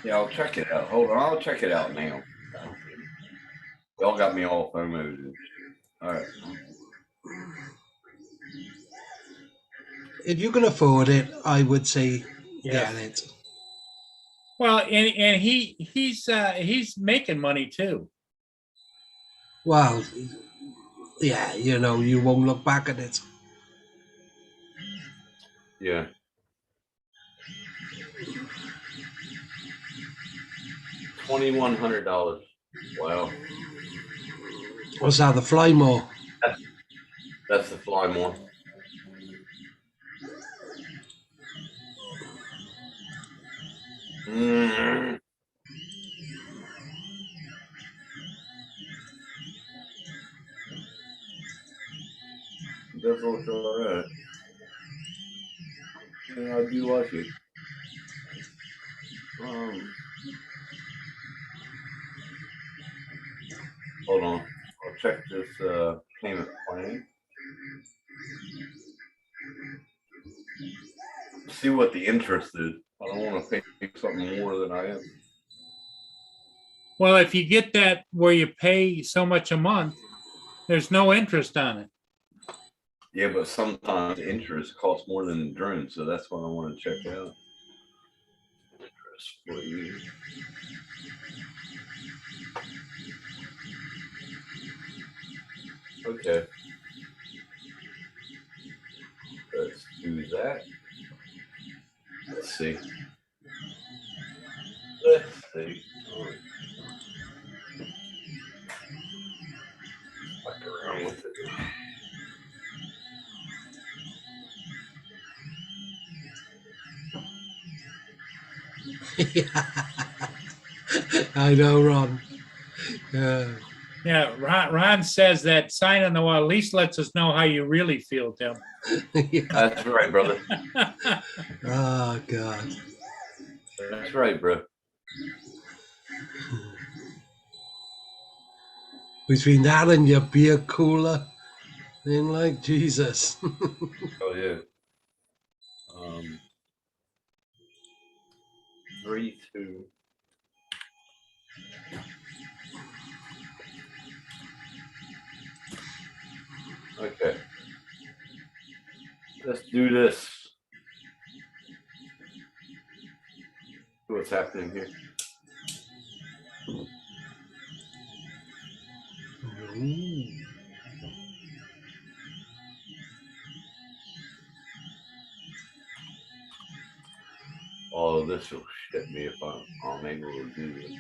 Yeah, I'll check it out. Hold on, I'll check it out now. Y'all got me all FOMO'd. All right. If you can afford it, I would say Yeah. get it. Well, and he's making money too. Well, yeah, you won't look back at it. Yeah. $2,100. Wow. What's that? The Fly More. That's the Fly More. Mm. That looks alright. Yeah, I do like it. Hold on. I'll check this payment plan. See what the interest is. I don't want to pay something more than I am. Well, if you get that where you pay so much a month, there's no interest on it. Yeah, but sometimes interest costs more than the drone, so that's what I want to check out. Interest for you. Okay. Let's do that. Let's see. Let's see. Fuck around with it. I know, Ron. Yeah, Ron says that sign on the wall at least lets us know how you really feel, Tim. Yeah. That's right, brother. Oh, God. That's right, bro. Between that and your beer cooler, then like Jesus. Oh yeah. 3, 2. Okay. Let's do this. See what's happening here. Ooh. Oh, this will shit me if I'm able to do this.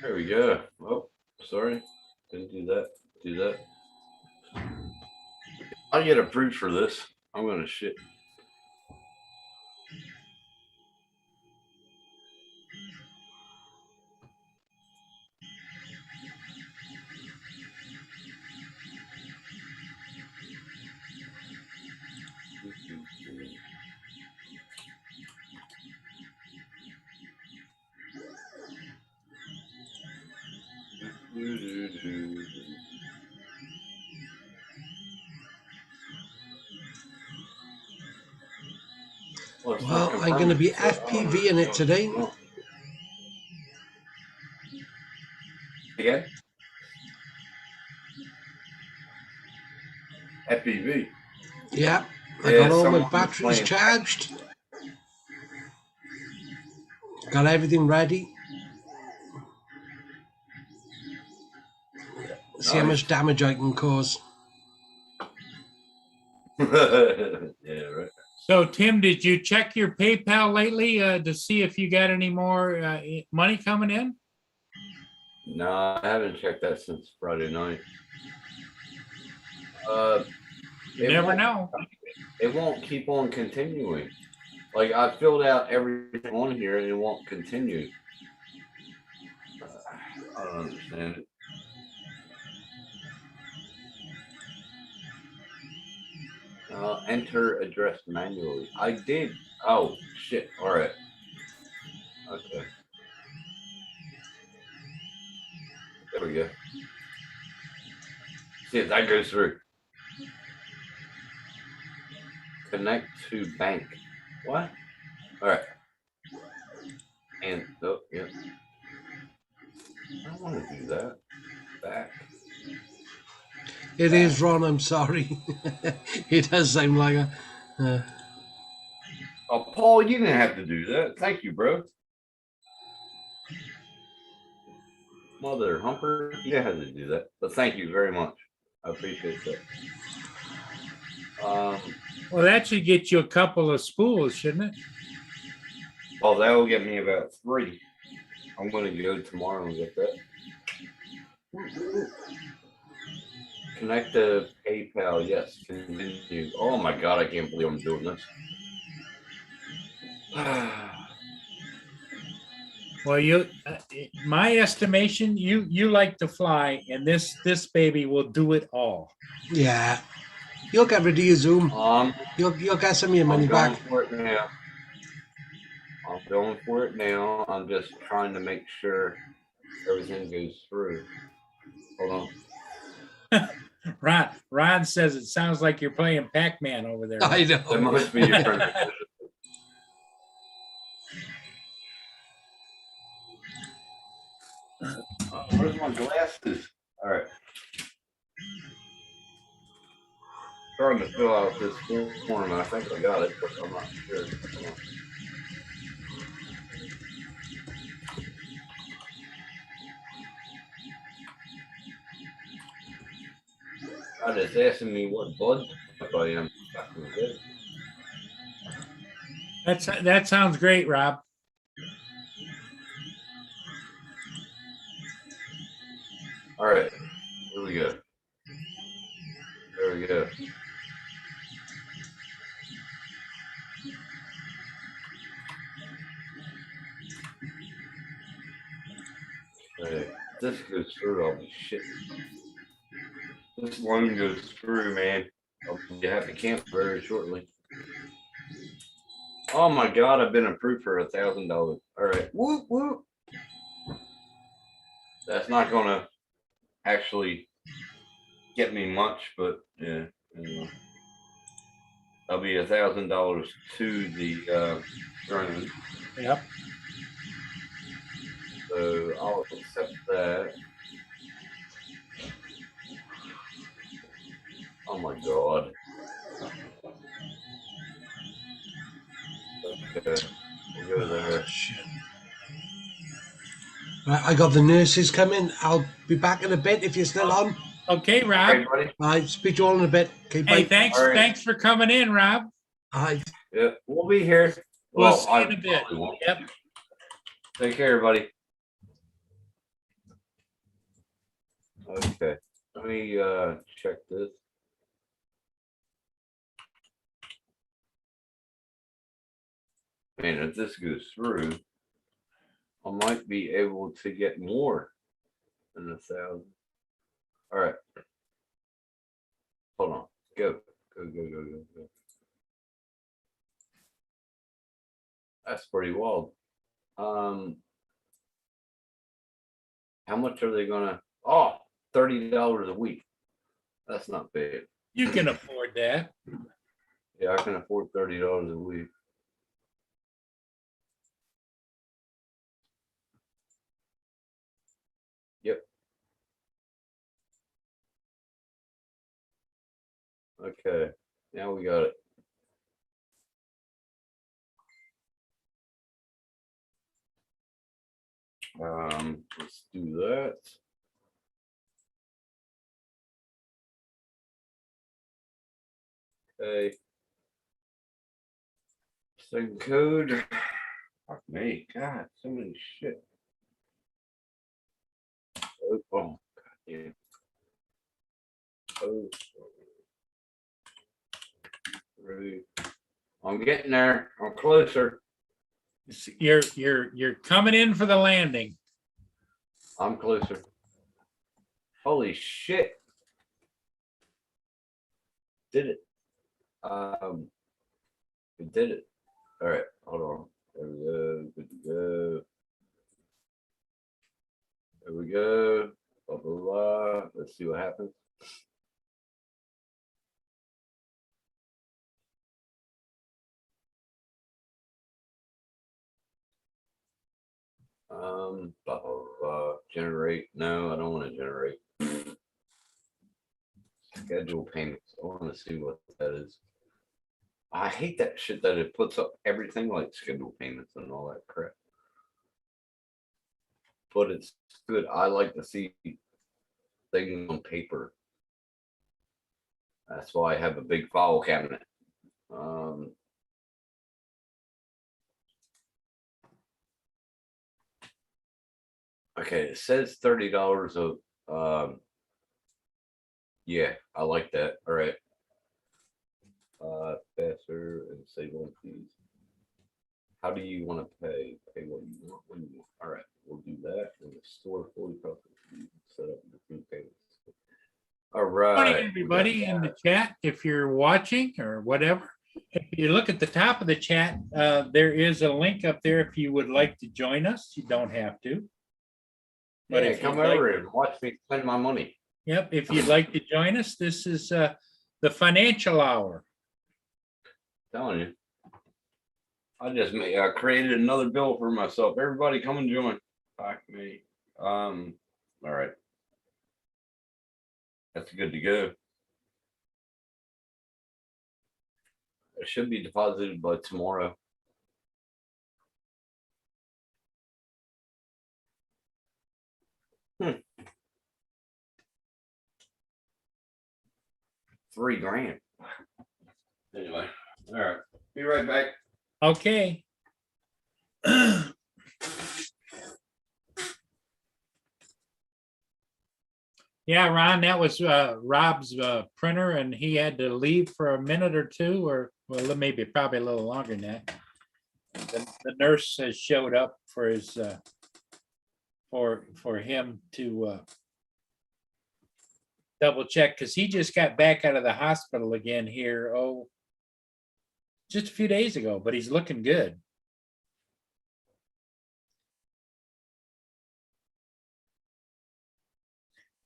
There we go. Oh, sorry. Didn't do that. Do that. I get approved for this. I'm gonna shit. Well, I'm going to be FPV in it today. Again? FPV. Yeah, I Yeah, got all my someone was batteries playing. charged. Got everything ready. See how Nice. much damage I can cause. Yeah, right. So Tim, did you check your PayPal lately to see if you got any more money coming in? No, I haven't checked that since Friday night. You It never won't- know. It won't keep on continuing. Like I filled out everything on here and it won't continue. I don't understand it. Enter address manually. I did. Oh shit. All right. Okay. There we go. See if that goes through. Connect to bank. What? All right. And oh yeah. I don't want to do that. Back. It is, Ron, I'm sorry. It does seem like a... Oh, Paul, you didn't have to do that. Thank you, bro. Mother Humper, you didn't have to do that. But thank you very much. I appreciate that. Well, that should get you a couple of spools, shouldn't it? Oh, that will get me about 3. I'm going to go tomorrow and get that. Connect to PayPal. Yes, continue. Oh my God, I can't believe I'm doing this. Well, my estimation, you like to fly, and this baby will do it all. Yeah. You'll get rid of your Zoom. Um, You'll get some of your I'm money going back. for it now. I'm going for it now. I'm just trying to make sure everything goes through. Hold on. Ron says it sounds like you're playing Pac-Man over there. I That know. must be your friend. Where's my glasses? All right. Trying to fill out this form. I think I got it, but I'm not sure. Hold on. God, it's asking me what blood type I am. back in the day. That sounds great, Rob. All right, here we go. There we go. Okay, if this goes through, I'll be shit. This loan goes through, man. I'll be happy camp very shortly. Oh my God, I've been approved for $1,000. All right, whoop whoop. That's not gonna actually get me much, but yeah, anyway. That'll be $1,000 to the drone. Yep. So I'll accept that. Oh my God. Okay, we'll go there. Shit. Right, I got the nurses coming. I'll be back in a bit if you're still on. Okay, Rob. Hey, buddy. I speak to you all in a bit. Okay, Hey, bye. thanks. All right. Thanks for coming in, Rob. Bye. Yeah, we'll be here. We'll Well, see you in I a bit. probably won't. Yep. Take care, everybody. Okay, let me check this. Man, if this goes through, I might be able to get more than 1,000. All right. Hold on. Go. Go. That's pretty wild. How much are they gonna? Oh, $30 a week. That's not bad. You can afford that. Yeah, I can afford $30 a week. Yep. Okay, now we got it. Let's do that. Okay. Same code. Fuck me, God, so many shit. Oh, God, yeah. Oh. Three. I'm getting there. I'm closer. You're coming in for the landing. I'm closer. Holy shit. Did it. We did it. All right, hold on. There we go. Good to go. There we go. Blah, blah, blah. Let's see what happens. Blah, blah, blah. Generate. No, I don't want to generate. Schedule payments. I want to see what that is. I hate that shit that it puts up everything like schedule payments and all that crap. But it's good. I like to see things on paper. That's why I have a big file cabinet. Okay, it says $30 of yeah, I like that. All right. Faster and save on fees. How do you want to pay? Pay what you want when you want. All right, we'll do that. And store fully profit. Set up the payments. All right. Morning, everybody in the chat, if you're watching or whatever. If you look at the top of the chat, there is a link up there if you would like to join us. You don't have to. But Yeah, if come you'd like- over and watch me spend my money. Yep, if you'd like to join us, this is the financial hour. Telling you. I just created another bill for myself. Everybody come and join. Fuck me. All right. That's good to go. It should be deposited by tomorrow. $3,000. Anyway, all right. Be right back. Okay. Yeah, Ron, that was Rob's printer and he had to leave for a minute or two, or well, maybe probably a little longer than that. The nurse has showed up for his for him to double check, because he just got back out of the hospital again here, just a few days ago, but he's looking good.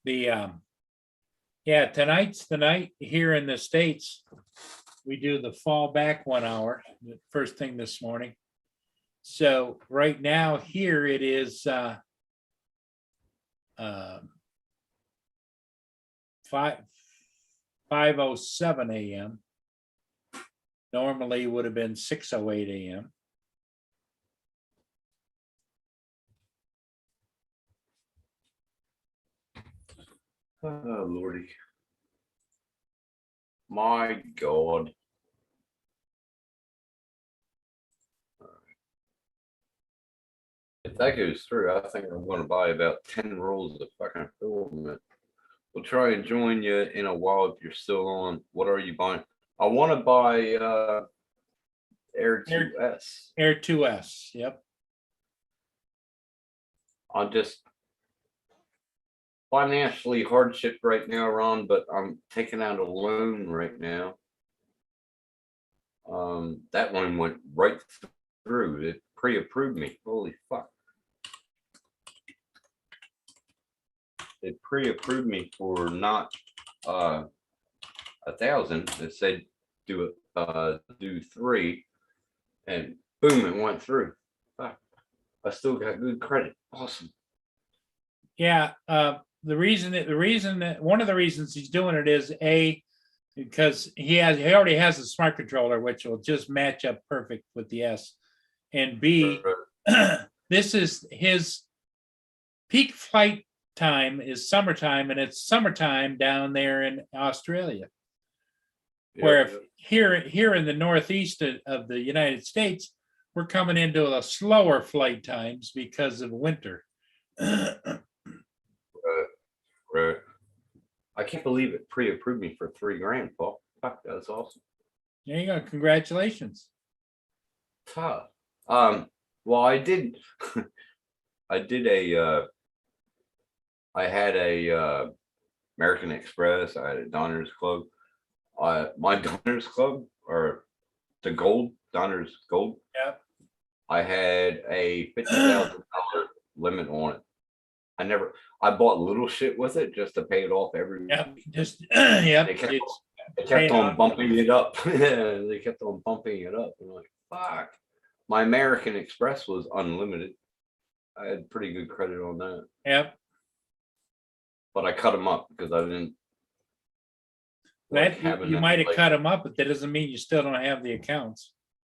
Yeah, tonight's the night here in the States. We do the fall back 1 hour, the first thing this morning. So right now here it is 5:07 a.m. Normally would have been 6:08 a.m. Oh, Lordy. My God. If that goes through, I think I'm gonna buy about 10 rolls of fucking filament. We'll try and join you in a while if you're still on. What are you buying? I want to buy Air 2S. Air 2S, yep. I'm just financially hardship right now, Ron, but I'm taking out a loan right now. That one went right through. It pre-approved me. Holy fuck. It pre-approved me for not 1,000. It said do 3, and boom, it went through. Fuck. I still got good credit. Awesome. Yeah, one of the reasons he's doing it is because he already has a smart controller, which will just match up perfect with the S, and B, this is his peak flight time is summertime, and it's summertime down there in Australia. Where if here in the northeast of the United States, we're coming into a slower flight times because of winter. Right. I can't believe it pre-approved me for $3,000, Paul. Fuck, that's awesome. There you go. Congratulations. Tough. Well, I did I had a American Express. I had a Diners Club. My Diners Club, or the Gold, Diners Gold. Yep. I had a $50,000 limit on it. I bought little shit with it just to pay it off every Yep. week. Just yep. They kept, It's They paying kept on off. bumping it up. They kept on bumping it up. I'm like, fuck. My American Express was unlimited. I had pretty good credit on that, Yep. but I cut them up because I didn't. like That having you them, might have like, cut them up, but that doesn't mean you still don't have the accounts.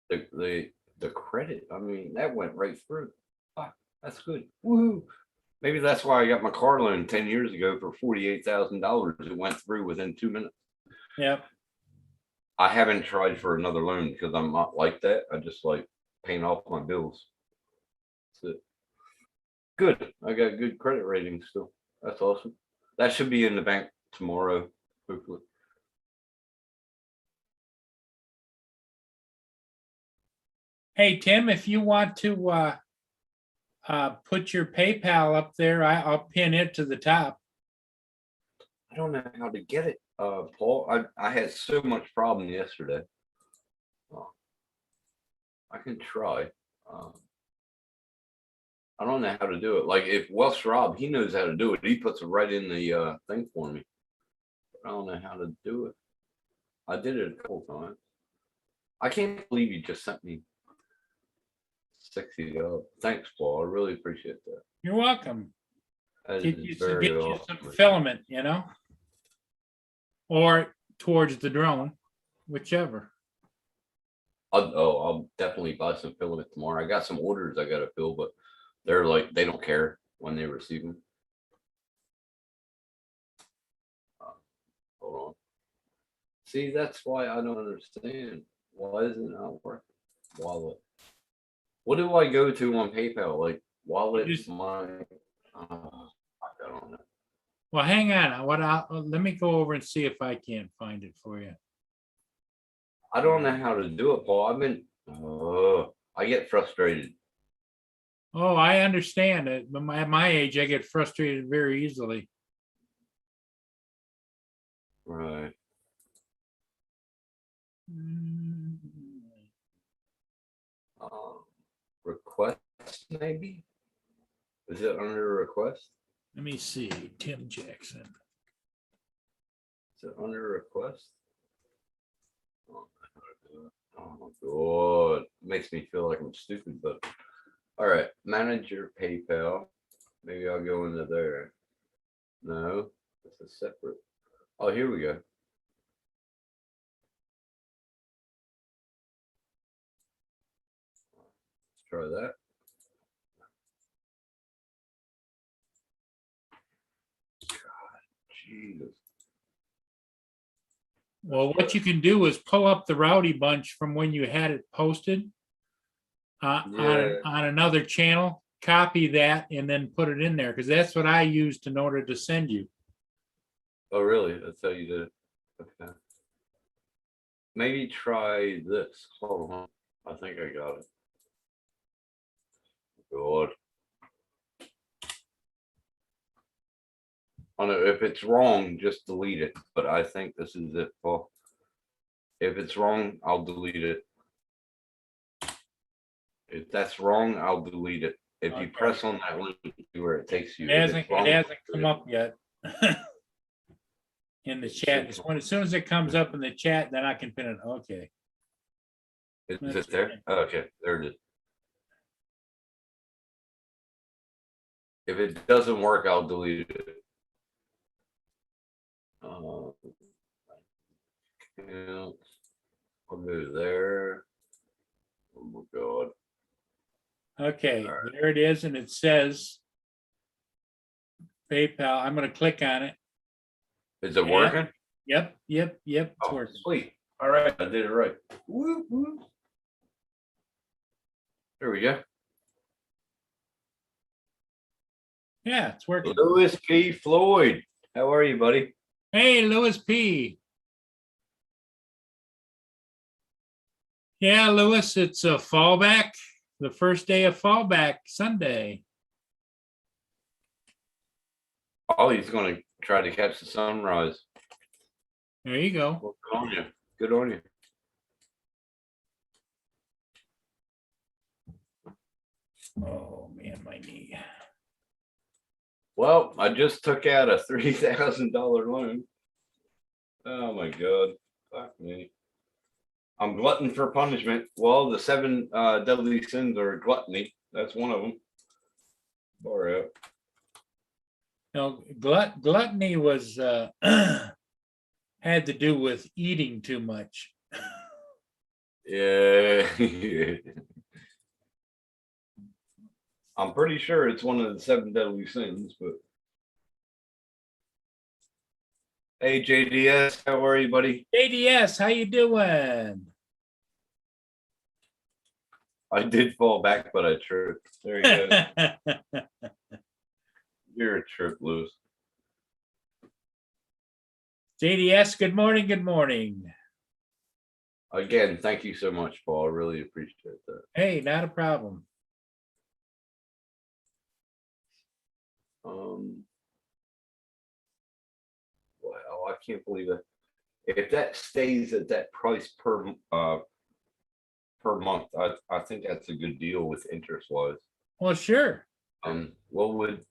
the credit. I mean, that went right through. Fuck, that's good. Woohoo. Maybe that's why I got my car loan 10 years ago for $48,000. It went through within 2 minutes. Yep. I haven't tried for another loan because I'm not like that. I just like paying off my bills. That's it. Good. I got good credit rating still. That's awesome. That should be in the bank tomorrow, hopefully. Hey, Tim, if you want to put your PayPal up there, I'll pin it to the top. I don't know how to get it, Paul. I had so much problem yesterday. I can try. I don't know how to do it. Like if Welsh Rob, he knows how to do it. He puts it right in the thing for me. I don't know how to do it. I did it a couple times. I can't believe you just sent me $60. Thanks, Paul. I really appreciate that. You're welcome. That Get is you very some awesome. filament, or towards the drone, whichever. I'll definitely buy some filament tomorrow. I got some orders I gotta fill, but they're like, they don't care when they receive them. Hold on. See, that's why I don't understand. Why is it not working? Wallet. What do I go to on PayPal? Like wallet, just- my, I don't know. Well, hang on. Let me go over and see if I can't find it for you. I don't know how to do it, Paul. I get frustrated. Oh, I understand it, but at my age, I get frustrated very easily. Right. Request maybe? Is it under request? Let me see, Tim Jackson. Is it under request? Oh my God, makes me feel like I'm stupid, but all right, manage your PayPal. Maybe I'll go into there. No, it's a separate. Oh, here we go. Let's try that. God, Jesus. Well, what you can do is pull up the Rowdy Bunch from when you had it posted Yeah. on another channel, copy that and then put it in there, because that's what I used in order to send you. Oh, really? That's how you did it. Okay. Maybe try this. Hold on. I think I got it. God. I know if it's wrong, just delete it. But I think this is it, Paul. If it's wrong, I'll delete it. If that's wrong, I'll delete it. If you Okay. press on that link, see where it takes you. It If it's hasn't wrong, come up yet. In the chat. As soon as it comes up in the chat, then I can pin it. Okay. Is That's it there? right. Oh, okay, there it is. If it doesn't work, I'll delete it. Yeah, I'll go there. Oh my God. Okay, All right. there it is, and it says PayPal. I'm going to click on it. Is it Yeah. working? Yep. It's Oh, working. sweet. All right, I did it right. Woo, woo. There we go. Yeah, it's working. Louis P. Floyd. How are you, buddy? Hey, Louis P. Yeah, Louis, it's a fallback. The first day of fallback, Sunday. Oh, he's going to try to catch the sunrise. There you go. Well, good on you. Good on you. Oh man, my knee. Well, I just took out a $3,000 loan. Oh my God. Fuck me. I'm glutton for punishment. Well, the 7 deadly sins are gluttony. That's one of them. All right. No, gluttony was had to do with eating too much. Yeah. I'm pretty sure it's one of the 7 deadly sins, but. Hey, JDS, how are you, buddy? JDS, how you doing? I did fall back, but I tripped. There you go. You're a trip, Lewis. JDS, good morning. Good morning. Again, thank you so much, Paul. I really appreciate that. Hey, not a problem. Wow, I can't believe it. If that stays at that price per per month. I think that's a good deal with interest wise. Well, sure. What would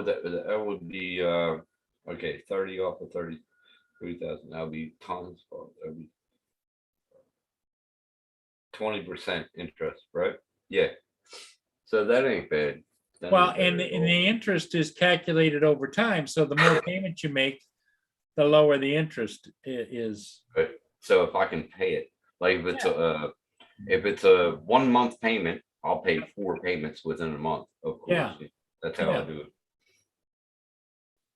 that would be, okay, 30 off of 33,000, that would be times, that would be 20% interest, right? Yeah. So that ain't bad. That Well, ain't bad and, at and the all. interest is calculated over time. So the more payments you make, the lower the interest is. So if I can pay it, like if it's a 1 month payment, I'll pay 4 payments within a month, of course. Yeah. That's how I Yeah. do it.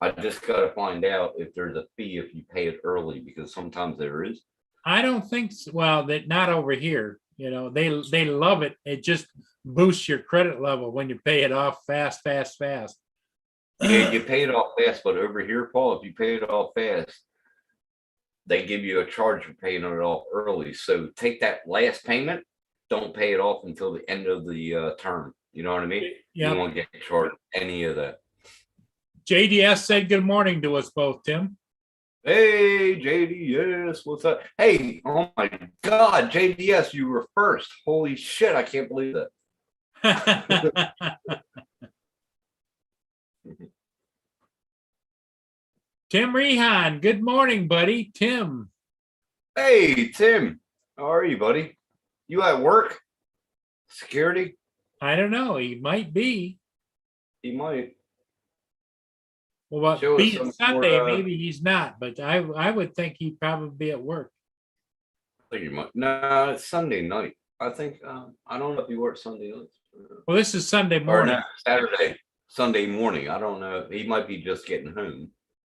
I just gotta find out if there's a fee if you pay it early, because sometimes there is. I don't think, well, that not over here, they love it. It just boosts your credit level when you pay it off fast. Yeah, you pay it off fast, but over here, Paul, if you pay it off fast, they give you a charge for paying it off early. So take that last payment, don't pay it off until the end of the term. You know what I mean? You Yeah. won't get charged any of that. JDS said good morning to us both, Tim. Hey, JDS, what's up? Hey, oh my God, JDS, you were first. Holy shit, I can't believe that. Tim Rehan, good morning, buddy. Tim. Hey, Tim, how are you, buddy? You at work? Security? I don't know. He might be. He might. Well, Show us being some Sunday, more, maybe he's not, but I would think he'd probably be at work. I think you might. No, it's Sunday night. I think, I don't know if you work Sunday nights. Well, this is Sunday Or morning. no, Saturday, Sunday morning. I don't know. He might be just getting home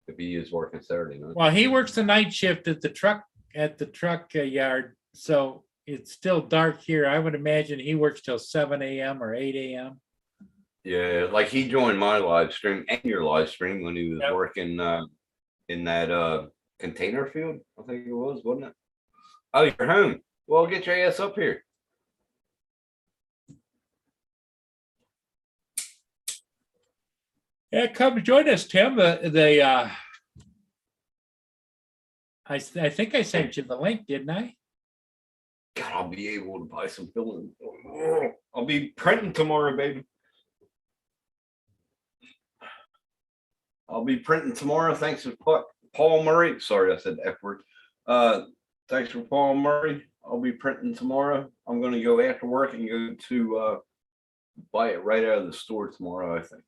if he is working Saturday night. Well, he works the night shift at the truck yard, so it's still dark here. I would imagine he works till 7 a.m. or 8 a.m. Yeah, like he joined my live stream and your live stream when he was Yep. working in that container field, I think it was, wasn't it? Oh, you're home. Well, get your ass up here. Yeah, come join us, Tim. I think I sent you the link, didn't I? God, I'll be able to buy some film. I'll be printing tomorrow, baby. I'll be printing tomorrow. Thanks to Paul Murray. Sorry, I said F word. Thanks for Paul Murray. I'll be printing tomorrow. I'm going to go after work and go to buy it right out of the store tomorrow, I think.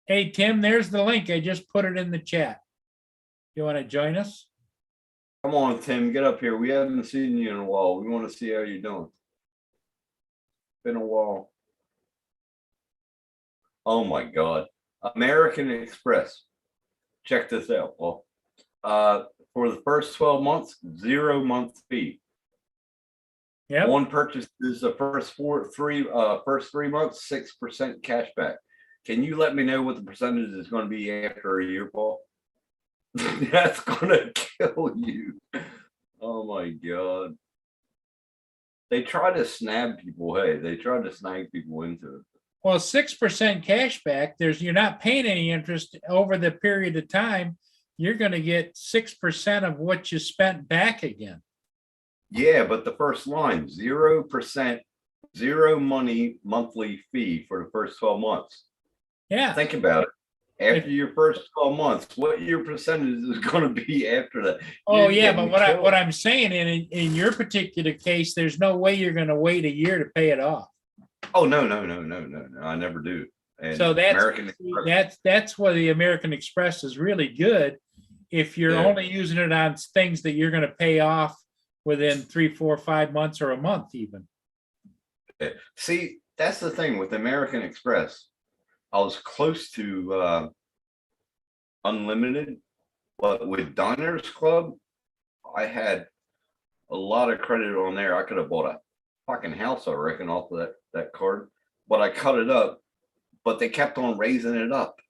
Hey, Tim, there's the link. I just put it in the chat. You want to join us? Come on, Tim, get up here. We haven't seen you in a while. We want to see how you're doing. Been a while. Oh my God. American Express. Check this out, Paul. For the first 12 months, 0 month fee. Yeah. One purchase is the first 3 months, 6% cash back. Can you let me know what the percentage is going to be after a year, Paul? That's gonna kill you. Oh my God. They try to snag people. Hey, they try to snag people into it. Well, 6% cash back, you're not paying any interest over the period of time. You're going to get 6% of what you spent back again. Yeah, but the first line, 0%, zero money monthly fee for the first 12 months. Yeah. Think about it. After your first 12 months, what your percentage is going to be after that? Oh, You're yeah, getting but killed. what I'm saying in your particular case, there's no way you're going to wait a year to pay it off. Oh, no. I never do. And So American Express, that's where the American Express is really good. If you're Yeah. only using it on things that you're going to pay off within 3, 4, 5 months or a month even. see, that's the thing with American Express. I was close to unlimited, but with Diners Club, I had a lot of credit on there. I could have bought a fucking house, I reckon, off of that card, but I cut it up. But they kept on raising it up.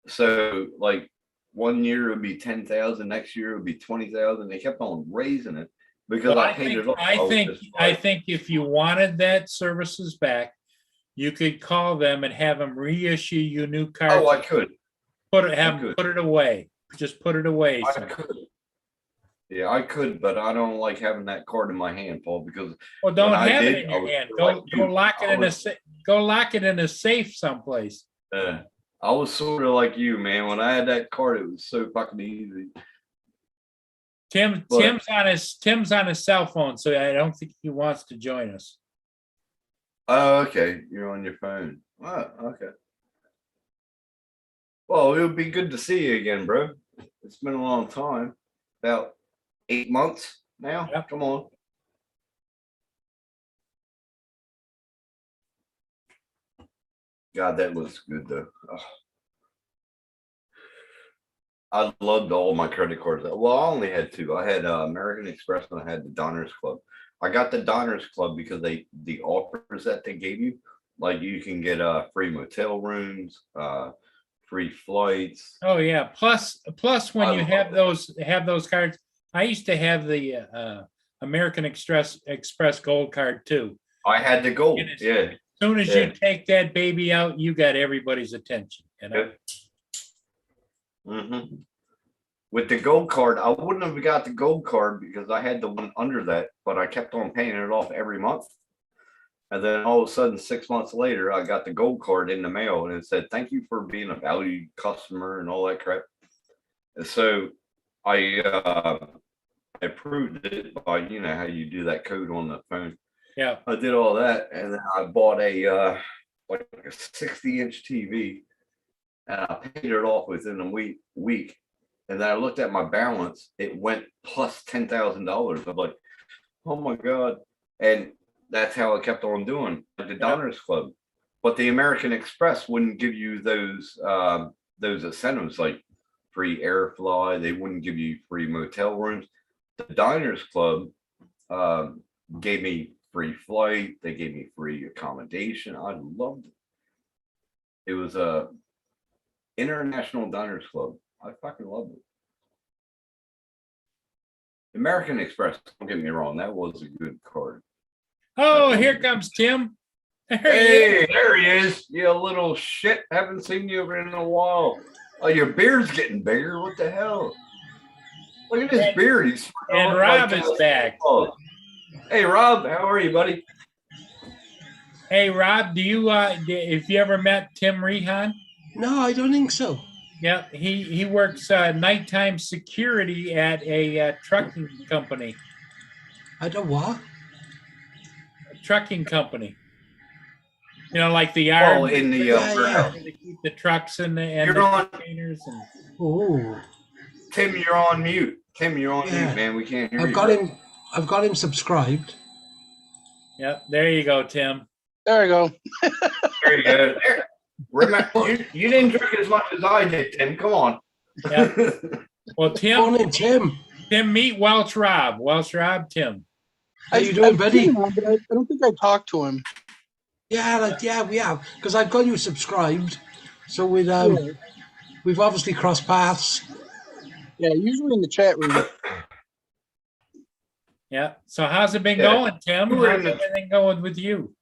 So like 1 year it would be 10,000, next year it would be 20,000. They kept on raising it because Well, I paid it off. I think if you wanted that services back, you could call them and have them reissue you new cards. Oh, I could. Have them could. put it away. Just put it away. I So- could. Yeah, I could, but I don't like having that card in my hand, Paul, because Well, don't I have it did, in I your was hand. sort of Go like go you. lock it I in a was- go lock it in a safe someplace. I was sort of like you, man. When I had that card, it was so fucking easy. But- Tim's on his cell phone, so I don't think he wants to join us. Oh, okay. You're on your phone. Oh, okay. Well, it would be good to see you again, bro. It's been a long time. About 8 months now. Yep. Come on. God, that looks good though. Ugh. I loved all my credit cards. Well, I only had two. I had American Express and I had the Diners Club. I got the Diners Club because the offers that they gave you, like you can get free motel rooms, free flights. Oh yeah. Plus when I you love have those cards, I used to have the American Express Gold card too. I had the gold. It is- Yeah. As soon as Yeah. you take that baby out, you got everybody's attention. You know? hmm With the gold card, I wouldn't have got the gold card because I had the one under that, but I kept on paying it off every month. And then all of a sudden, 6 months later, I got the gold card in the mail and it said, "Thank you for being a valued customer" and all that crap. And so I approved it by, you know, how you do that code on the phone. Yeah. I did all that and then I bought a like a 60-inch TV and I paid it off within a week. And then I looked at my balance, it went plus $10,000. I'm like, oh my God. And that's how I kept on doing like the Diners Club. But the American Express wouldn't give you those incentives like free air fly. They wouldn't give you free motel rooms. The Diners Club gave me free flight. They gave me free accommodation. I loved it. It was a International Diners Club. I fucking loved it. American Express, don't get me wrong, that was a good card. Oh, here comes Tim. There he is. Hey, there he is. You little shit. Haven't seen you in a while. Oh, your beard's getting bigger. What the hell? Look at his And- beard. He's And Rob is back. Oh. Hey, Rob, how are you, buddy? Hey Rob, do you if you ever met Tim Rehan? No, I don't think so. Yeah, he works nighttime security at a trucking company. I don't what? Trucking company. You know, like the Oh, yard. in the Yeah, warehouse. They keep the trucks and the You're on. containers and Oh, Tim, you're on mute. Tim, you're on Yeah. mute, man. We can't hear you. I've got bro. him. I've got him subscribed. yeah, there you go, Tim. There we go. There you go. There. Remember, you didn't drink as much as I did, Tim. Come on. Yeah. Well, Morning, Tim. Tim, meet Welsh Rob. Welsh Rob, Tim. How you doing, buddy? seen him, but I don't think I talked to him. Yeah, we have because I've got you subscribed. So we've obviously crossed paths. Yeah, usually in the chat room. Yeah. So how's it been Yeah. going, Tim? We were How's in the- everything going with you?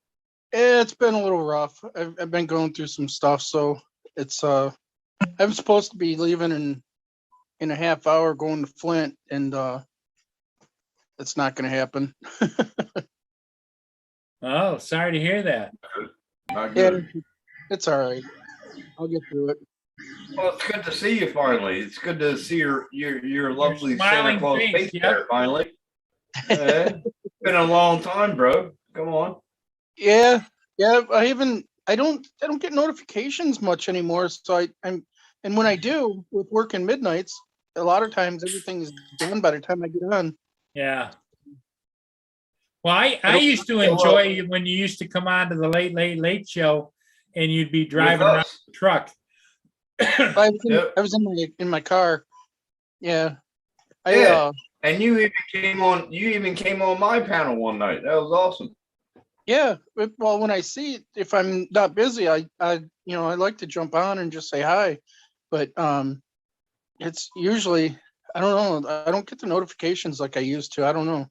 It's been a little rough. I've been going through some stuff, so it's I'm supposed to be leaving in a half hour going to Flint, and it's not going to happen. Oh, sorry to hear that. Not Yeah, good. it's all right. I'll get through it. Well, it's good to see you finally. It's good to see your lovely smiling Santa Claus face, face yep. there finally. Yeah. Been a long time, bro. Come on. Yeah, I don't get notifications much anymore. So and when I do with working midnights, a lot of times everything is done by the time I get on. Yeah. Well, I don't- used to enjoy when you used to come on to the late show and you'd be driving With around us. the truck. Yep. I was in my car. Yeah. Yeah. And you even came on my panel one night. That was awesome. Yeah. Well, when I see it, if I'm not busy, I like to jump on and just say hi. But it's usually, I don't know, I don't get the notifications like I used to. I don't know.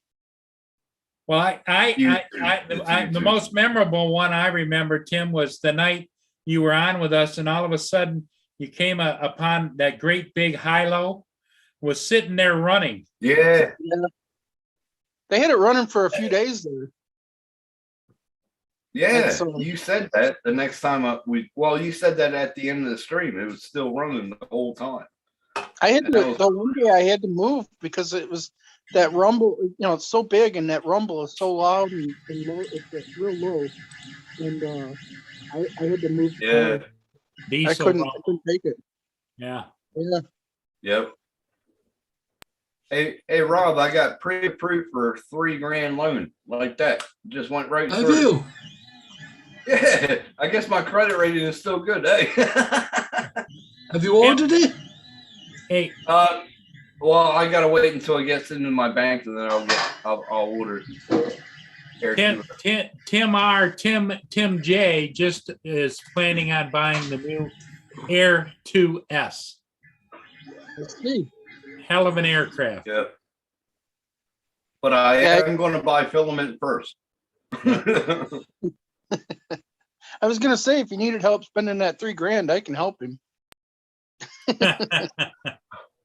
Well, YouTube. the most memorable one I remember, Tim, was the night you were on with us, and all of a sudden you came upon that great big high-low was sitting there running. Yeah, They had it running for a few days there. yeah, That's, you said that the next time you said that at the end of the stream, it was still running the whole time. I had And to, that was- the one day I had to move because it was that rumble, you know, it's so big and that rumble is so loud and low, it's real low. And I had to move. the Yeah, car. I Diesel. couldn't rumble. take it. Yeah. Yeah. yep. Hey, Rob, I got pre-approved for $3,000 loan like that. Just went right Have through. you? Yeah, I guess my credit rating is still good, eh? Have you ordered it? Hey, Well, I gotta wait until it gets into my bank and then I'll order it. Tim J just is planning on buying the new Air 2S. Let's see. Hell of an aircraft. Yeah. But I Yeah. am gonna buy filament first. I was gonna say if he needed help spending that $3,000, I can help him.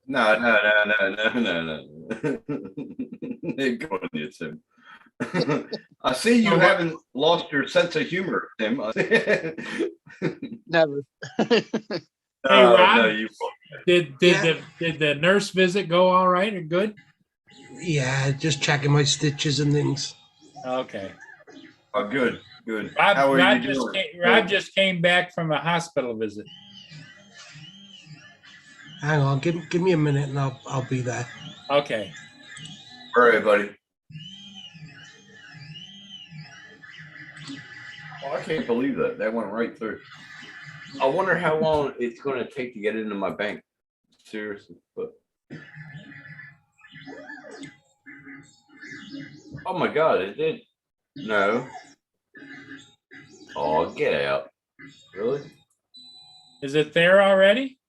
No. They're going to Tim. I see you haven't lost your sense of humor, Tim. Never. Rob? No, you Did the nurse visit go all right or good? Yeah, just checking my stitches and things. Okay. are good. Good. Rob, How are Rob, you just doing? came, Rob just came back from a hospital visit. Hang on, give me a minute and I'll be there. Okay. All right, buddy. Oh, I can't believe that. That went right through. I wonder how long it's gonna take to get into my bank. Seriously, but. Oh my God, it did. No. Oh, get out. Really? Is it there already?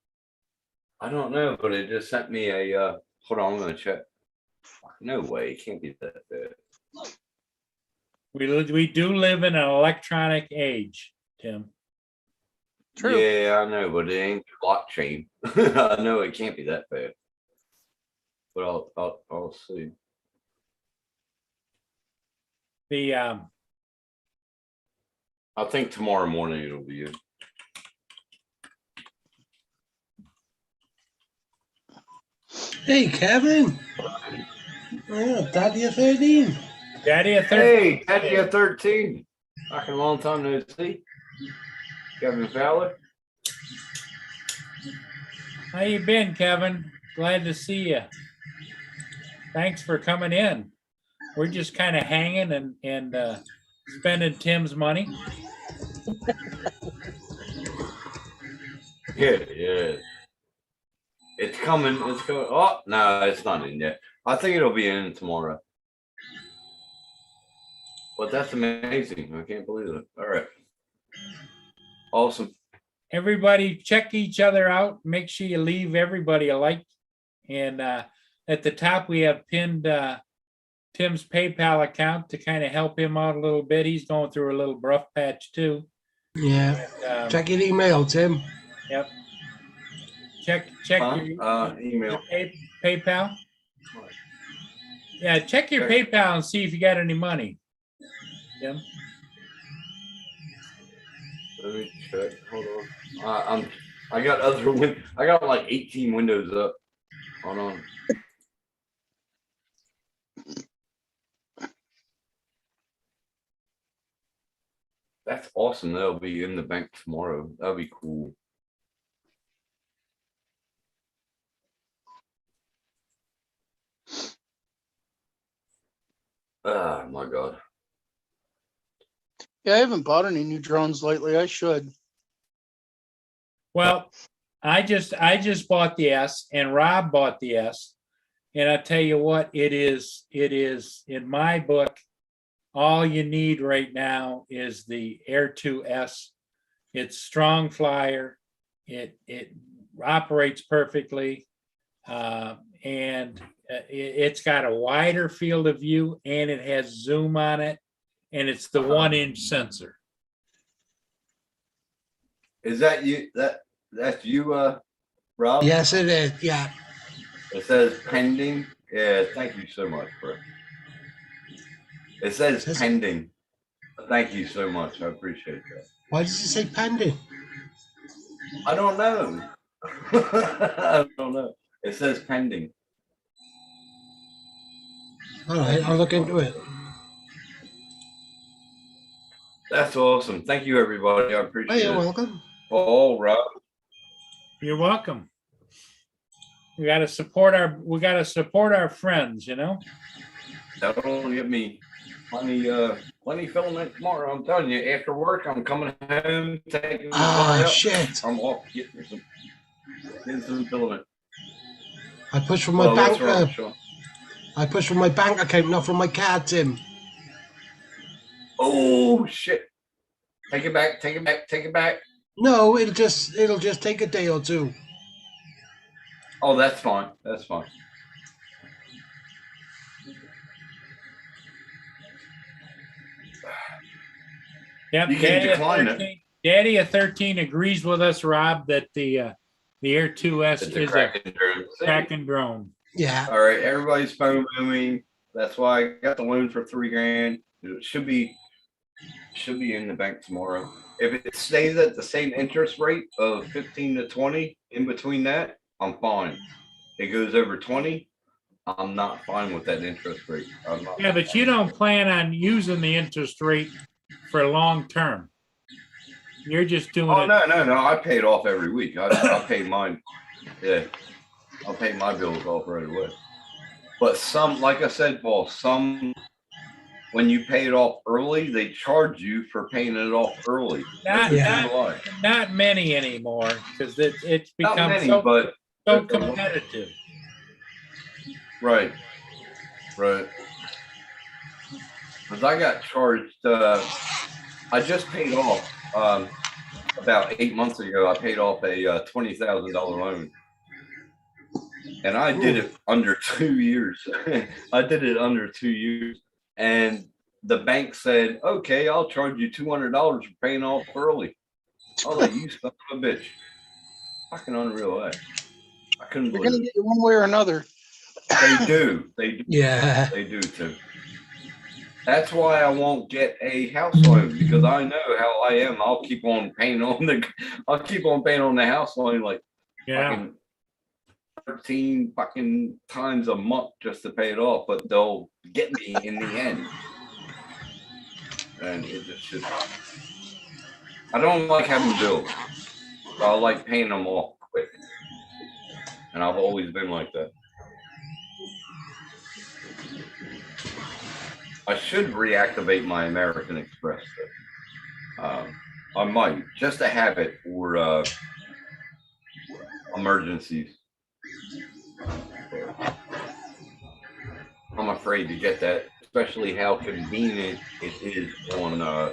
I don't know, but it just sent me a, hold on, I'm gonna check. No way, it can't be that bad. We do live in an electronic age, Tim. True. Yeah, I know, but it ain't blockchain. I know it can't be that bad. But I'll see. The I think tomorrow morning it'll be in. Hey, Kevin. Oh, Daddy of 13. Daddy a third. Hey, Daddy at 13. Back in a long time no see. Kevin Fowler. How you been, Kevin? Glad to see you. Thanks for coming in. We're just kind of hanging and spending Tim's money. Yeah. It's coming. It's coming. Oh, no, it's not in yet. I think it'll be in tomorrow. But that's amazing. I can't believe it. All right. Awesome. Everybody check each other out. Make sure you leave everybody a like. And at the top, we have pinned Tim's PayPal account to kind of help him out a little bit. He's going through a little rough patch too. Yeah. And, Check your email, Tim. yep. Check your Email. PayPal. Yeah, check your PayPal and see if you got any money. Tim. Let me check. Hold on. I got I got like 18 windows up. Hold on. That's awesome. That'll be in the bank tomorrow. That'll be cool. Oh my God. Yeah, I haven't bought any new drones lately. I should. Well, I just bought the S and Rob bought the S. And I tell you what, it is in my book, all you need right now is the Air 2S. It's strong flyer. It operates perfectly. And it's got a wider field of view and it has zoom on it. And it's the 1-inch sensor. Is that you? That's you, Rob? Yes, it is. Yeah. It says pending. Yeah, thank you so much, bro. It says Says- pending. Thank you so much. I appreciate that. Why does it say pending? I don't know. I don't know. It says pending. All right, I'll look into it. That's awesome. Thank you, everybody. I Oh, appreciate you're it. welcome. All right. You're welcome. We gotta support our friends, you know? That'll get me plenty filament tomorrow. I'm telling you, after work, I'm coming home, taking the car Ah, out. shit. I'm off getting some filament. I pushed from my Oh, what's bank. wrong, Sean? I pushed from my bank account, not from my card, Tim. Oh shit! Take it back. Take it back. Take it back. No, it'll just take a day or two. Oh, that's fine. That's fine. Yep. You can Daddy of decline it. 13 Daddy of 13 agrees with us, Rob, that the Air 2S It's a is a cracking drone. cracking drone. Yeah. All right, everybody's phone booming. That's why I got the loan for $3,000. It should be in the bank tomorrow. If it stays at the same interest rate of 15 to 20, in between that, I'm fine. It goes over 20, I'm not fine with that interest rate. I'm not. Yeah, but you don't plan on using the interest rate for long term. You're just doing Oh it. no! I pay it off every week. I pay mine. Yeah, I'll pay my bills off right away. But some, like I said, Paul, when you pay it off early, they charge you for paying it off early. Not, Yeah. not many anymore, because it's Not become many, so but competitive. right. Because I got charged. I just paid off about 8 months ago. I paid off a $20,000 loan, and I did it under 2 years. I did it under 2 years, and the bank said, "Okay, I'll charge you $200 for paying off early." I was like, "You son of a bitch!" Fucking unreal. I couldn't They're believe gonna it. get you one way or another. They do. They do. Yeah. They do too. That's why I won't get a house loan, because I know how I am. I'll keep on paying on the house loan like Yeah. fucking 13 fucking times a month just to pay it off, but they'll get me in the end. And it just should. I don't like having bills. I like paying them off quick. And I've always been like that. I should reactivate my American Express. I might, just to have it for emergencies. I'm afraid to get that, especially how convenient it is online.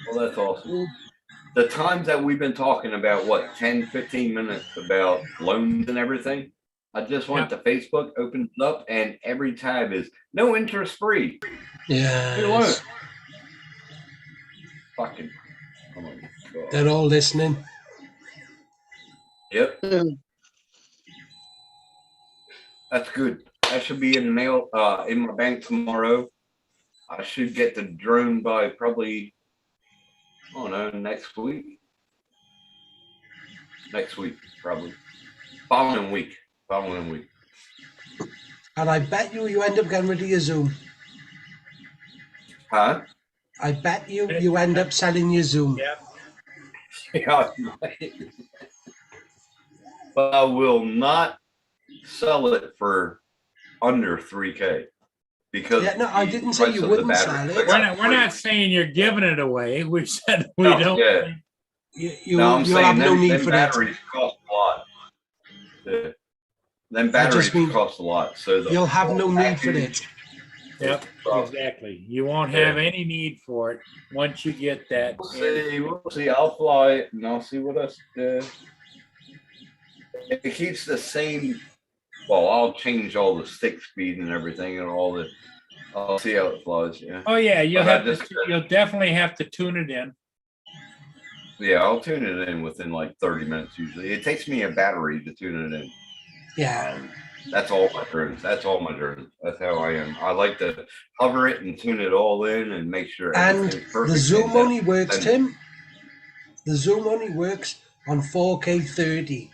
Well, that's awesome. The times that we've been talking about, what, 10, 15 minutes about loans and everything, I just went to Facebook, opened it up, and every tab is no interest free. Hey, loan. Yes. Fucking, oh my God. They're all listening. Yep, that's good. That should be in the mail, in my bank tomorrow. I should get the drone by probably, I don't know, next week. Next week, probably. Following week. And I bet you end up getting rid of your Zoom. Huh? I bet you end up selling your Zoom. Yeah. Yeah, I might. But I will not sell it for under 3K because Yeah, no, I the didn't say price you of the wouldn't battery- sell it. We're not saying you're giving it away. We said we No, don't. yeah. You No, I'm you'll saying have no them need for that. batteries cost a lot. Yeah. Them I batteries just mean cost a lot, so You'll have no need for package- it. Yep, Well, exactly. You won't have any need for it once you get that. We'll see. I'll fly it and I'll see what else. If it keeps the same, well, I'll change all the stick speed and everything and all the. I'll see how it flies. Yeah. Oh yeah, But I just- you'll definitely have to tune it in. Yeah, I'll tune it in within like 30 minutes usually. It takes me a battery to tune it in. Yeah. That's all my drones. That's all my drones. That's how I am. I like to hover it and tune it all in and make sure And everything's perfect. the Zoom and then only works, send it. Tim. The Zoom only works on 4K 30.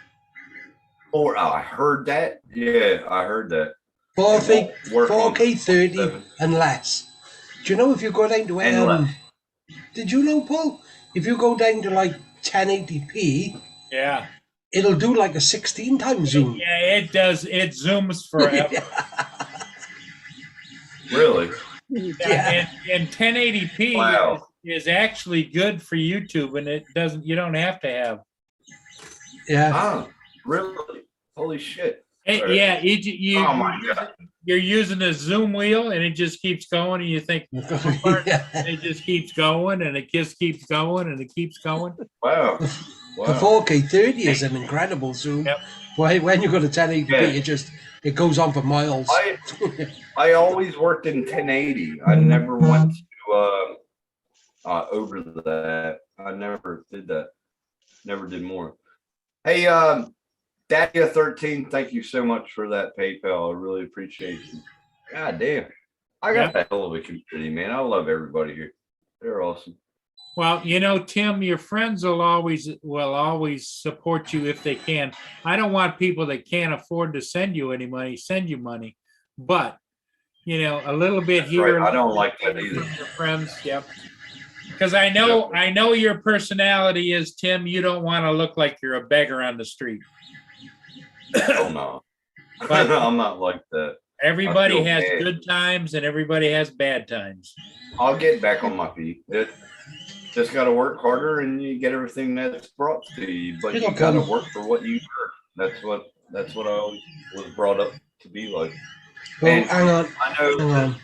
Or I heard that. Yeah, I heard that. 4K, It won't work on 4K 30 7. and less. Do you know if you go down to And less. did you know, Paul? If you go down to like 1080p, Yeah, it'll do like a 16 times zoom. yeah, it does. It zooms forever. Really? Yeah, and 1080p Wow. is actually good for YouTube, and it doesn't. You don't have to have. Yeah. Ah, really? Holy shit. Yeah, Oh my God. you're using a zoom wheel, and it just keeps going, and you think Yeah. it just keeps going, and it just keeps going, and it keeps going. Wow. The Wow. 4K 30 is an incredible zoom. Yep. When you go to 1080p, Yeah. it goes on for miles. I always worked in 1080. I never went to over that. I never did that. Never did more. Hey, Dadia 13, thank you so much for that PayPal. I really appreciate you. God damn. I got a hell of a community, man. I love everybody here. They're awesome. Well, Tim, your friends will always support you if they can. I don't want people that can't afford to send you any money, send you money, but a little bit That's here. right. I don't like that either. From your friends, yep. Because I know your personality is, Tim. You don't want to look like you're a beggar on the street. Oh no. But- I'm not like that. Everybody feel has bad. good times and everybody has bad times. I'll get back on my feet. Just got to work harder and you get everything that's brought to you, but It'll you got to come. work for what you earn. That's what I always was brought up to be like. Well, And hang on.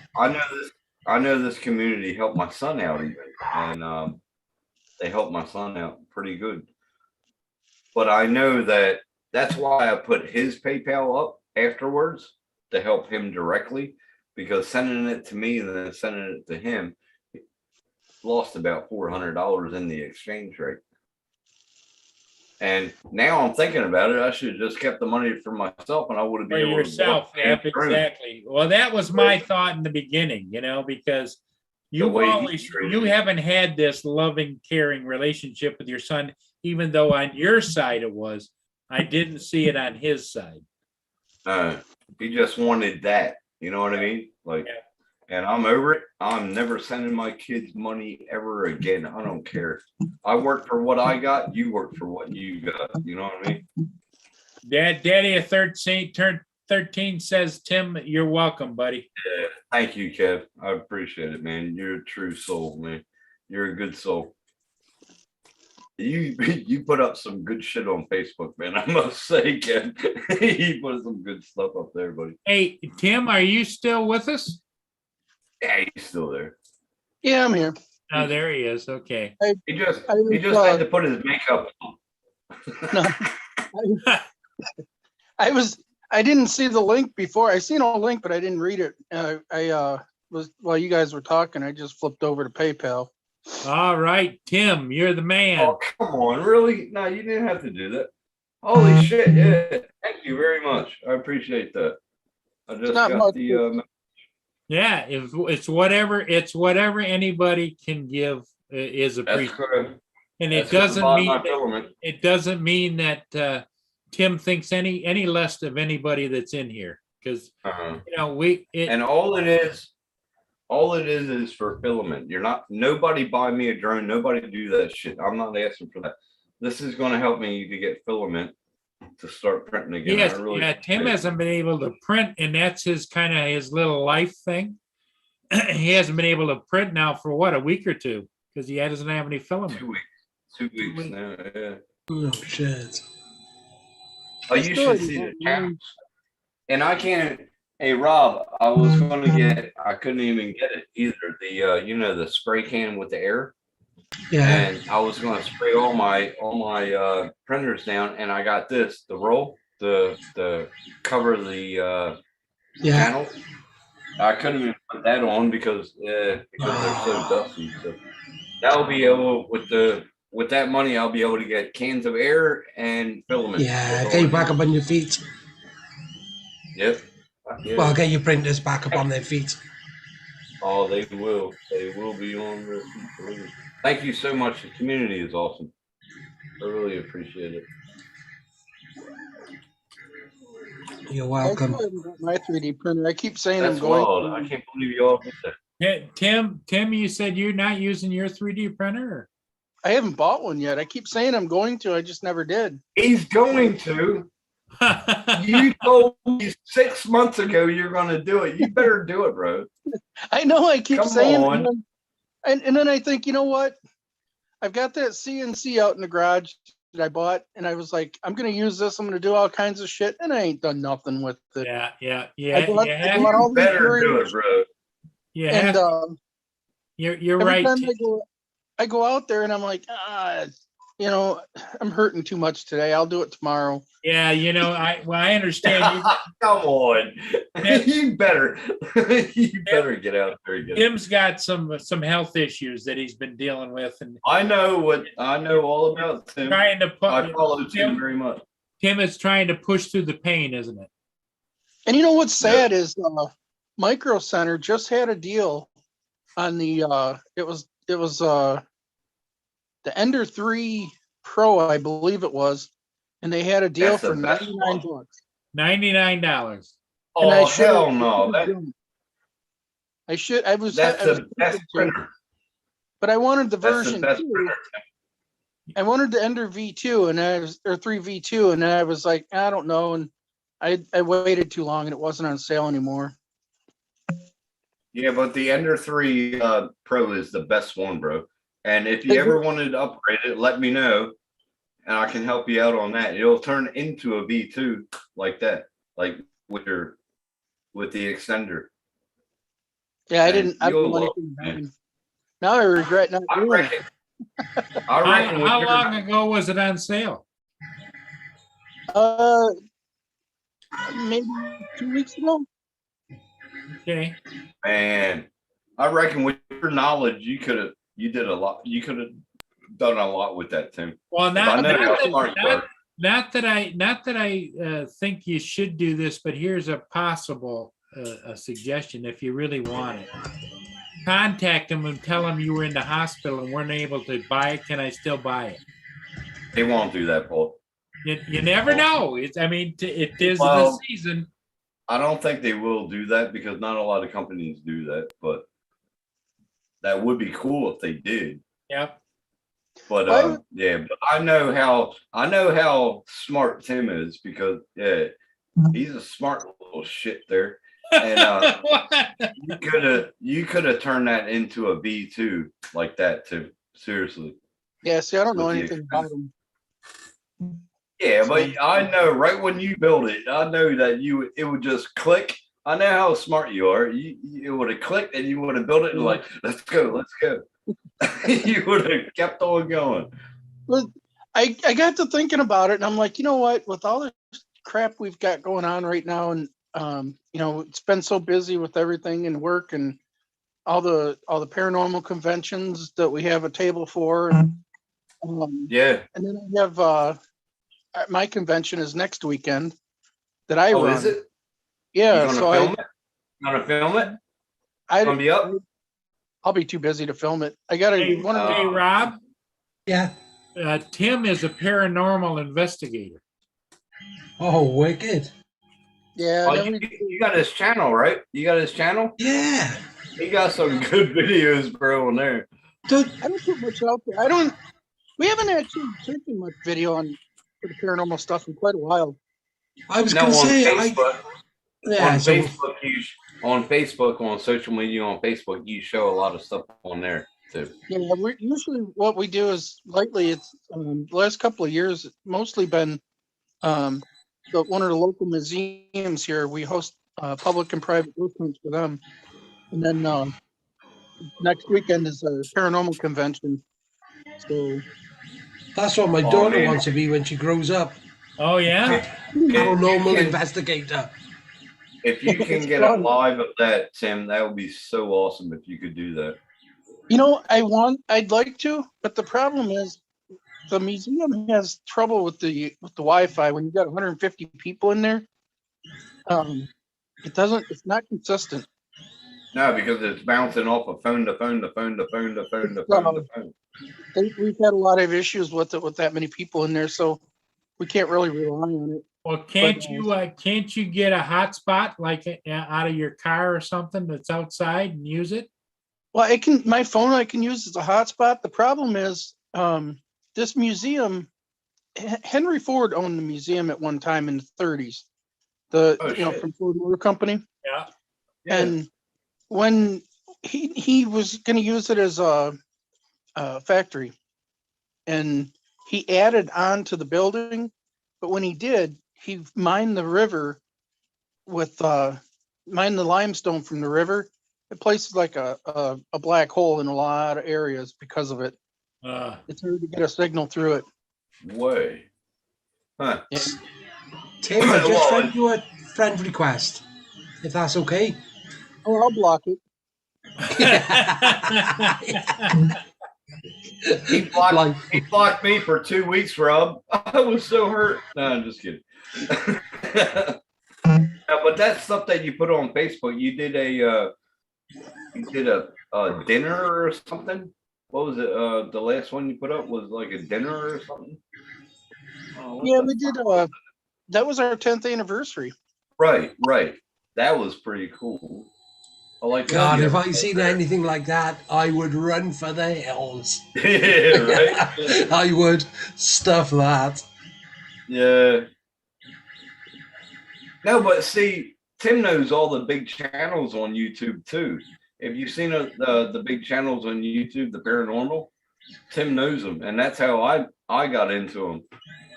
I know this community helped my son out even, and they helped my son out pretty good. But I know that's why I put his PayPal up afterwards to help him directly, because sending it to me and then sending it to him lost about $400 in the exchange rate. And now I'm thinking about it, I should have just kept the money for myself and I would have For been able yourself, to yep, exactly. Well, that was my thought in the beginning, because you've way he always, treated you me. haven't had this loving, caring relationship with your son, even though on your side it was. I didn't see it on his side. He just wanted that, you know what I mean? Like, Yeah. and I'm over it. I'm never sending my kids money ever again. I don't care. I work for what I got. You work for what you got. You know what I mean? Daddy of 13 says, Tim, you're welcome, buddy. Thank you, Kev. I appreciate it, man. You're a true soul, man. You're a good soul. You put up some good shit on Facebook, man. I must say, Kev. You put some good stuff up there, buddy. Hey, Tim, are you still with us? Yeah, he's still there. Yeah, I'm here. Oh, there he is. Okay. He just I was, had to put his makeup on. I didn't see the link before. I seen a link, but I didn't read it. I was while you guys were talking, I just flipped over to PayPal. All right, Tim, you're the man. Oh, come on, really? No, you didn't have to do that. Holy shit, yeah. Thank you very much. I appreciate that. I just not got much. the Yeah, it's whatever anybody can give is that's appreciated. correct. And it That's doesn't about mean my that, filament. it doesn't mean that Tim thinks any less of anybody that's in here, because Uh-huh. and And all it is for filament. Nobody buy me a drone, nobody do that shit. I'm not asking for that. This is gonna help me to get filament to start printing again. yes, I really Tim appreciate it. hasn't been able to print, and that's his kind of his little life thing. He hasn't been able to print now for what, a week or two, because he doesn't have any filament. 2 weeks. 2 weeks weeks. now, yeah. Oh, shit. Oh, you should see the camera. And I can't. Hey Rob, I couldn't even get it either. The spray can with the air, Yeah. and I was gonna spray all my printers down, and I got the roll, the cover the Yeah. panel. I couldn't even put that on because they're so dusty. So that'll be able with the with that money, I'll be able to get cans of air and filament. Yeah, That's all get you I back need. up on your feet. Yep. Fuck yeah. Well, get your printers back up on their feet. Oh, they will. They will be on their feet. Believe me. Thank you so much. The community is awesome. I really appreciate it. You're I welcome. still haven't got my 3D printer. I keep saying I'm That's going. wild. to. I can't believe you all did that. Tim, you said you're not using your 3D printer? I haven't bought one yet. I keep saying I'm going to. I just never did. He's going to. Or- You told me 6 months ago you're going to do it. You better do it, bro. I know I keep Come saying on. it. And then I think, you know what? I've got that CNC out in the garage that I bought, and I was like, I'm gonna use this. I'm gonna do all kinds of shit, and I ain't done nothing with it. Yeah. I bought- You I have, bought all You these better do drawings, it, bro. you and have, you're every right. time Tim. I go out there, and I'm like, you know, I'm hurting too much today. I'll do it tomorrow. Yeah, I understand. Come on. Yeah. You better get out there and get it. Tim's got some health issues that he's been dealing with, and I know all about Tim. trying to I put. follow Tim very much. Tim is trying to push through the pain, isn't it? And you know what's sad is Micro Center just had a deal on the it was the Ender 3 Pro, I believe it was, and they had a deal That's the for best 99 one. bucks. $99. And I Oh should- hell no! I was That's I was the best tempted to, printer. but I wanted the That's the version best 2. printer. I wanted the Ender V2 and I was or 3V2, and I was like, I don't know, and I waited too long and it wasn't on sale anymore. Yeah, but the Ender 3 Pro is the best one, bro. And if you Hey, ever wanted to upgrade it, let me know, and I can help you out on that. It'll turn into a V2 like that, like with the extender. Yeah, I And didn't you'll know love anything it, about man. him. Now I regret not I doing it. reckon. I reckon. with How your- long ago was it on sale? Maybe 2 weeks ago. Okay. Man, I reckon with your knowledge, you did a lot. You could have done a lot with that, Tim. Well, I know how smart you are. not that I think you should do this, but here's a possible a suggestion if you really want it. Contact them and tell them you were in the hospital and weren't able to buy it. Can I still buy it? They won't do that, Paul. You never know. It is the Well- season. I don't think they will do that because not a lot of companies do that, but that would be cool if they did. Yep. But Well- yeah, but I know how smart Tim is because he's a smart little shit there. And you could have turned that into a V2 like that too. Seriously. Yeah, see, I don't know With the anything about him. Yeah, but I know right when you build it, I know that it would just click. I know how smart you are. It would have clicked and you would have built it and like, let's go. You would have kept on going. But I got to thinking about it, and I'm like, you know what? With all the crap we've got going on right now, and you know, it's been so busy with everything and work and all the paranormal conventions that we have a table for, and Yeah. and then I have my convention is next weekend that I Oh, run. is it? Yeah, You gonna so film it? Gonna film it? I Gonna be up? I'll be too busy to film it. I gotta Hey, one of the- hey, Rob, Yeah. Tim is a paranormal investigator. Oh, wicked. yeah. Oh, then you got his channel, right? You got his channel? Yeah. He got some good videos, bro, on there. Dude, I don't put much out there. We haven't actually taken much video on for the paranormal stuff in quite a while. I was No, going to on say, Facebook. yeah, On so Facebook, on social media, on Facebook, you show a lot of stuff on there too. Yeah, we usually what we do is lately it's the last couple of years it's mostly been one of the local museums here. We host public and private ghost hunts for them, and then next weekend is a paranormal convention. So that's what my Oh, daughter man. wants to be when she grows up. Oh yeah. Paranormal can- investigator. If you can It's get a fun. live of that, Tim, that would be so awesome if you could do that. you know, I'd like to, but the problem is the museum has trouble with the Wi-Fi when you got 150 people in there. It's not consistent. No, because it's bouncing off of phone to phone to phone to phone to phone to phone to phone. We've had a lot of issues with it with that many people in there, so we can't really rely on it. Well, can't you get a hotspot like out of your car or something that's outside and use it? Well, my phone I can use as a hotspot. The problem is this museum, Henry Ford owned the museum at one time in the 30s. Shit. From Ford Motor Company. Yeah. And when he was going to use it as a factory, and he added on to the building, but when he did, he mined the river with mined the limestone from the river. It places like a black hole in a lot of areas because of it. It's hard to get a signal through it. Way. Huh. Yeah. Tim, I just sent you a friend request, if that's okay. Oh, I'll block it. He blocked me for 2 weeks, Rob. I was so hurt. No, I'm just kidding. But that's stuff that you put on Facebook. You did a dinner or something. What was it? The last one you put up was like a dinner or something. Yeah, we did. That was our 10th anniversary. Right. That was pretty cool. I like that. God, if I seen anything like that, I would run for the hills. Yeah, right. I would stuff that. Yeah. No, but see, Tim knows all the big channels on YouTube too. Have you seen the big channels on YouTube, the paranormal? Tim knows them, and that's how I got into them.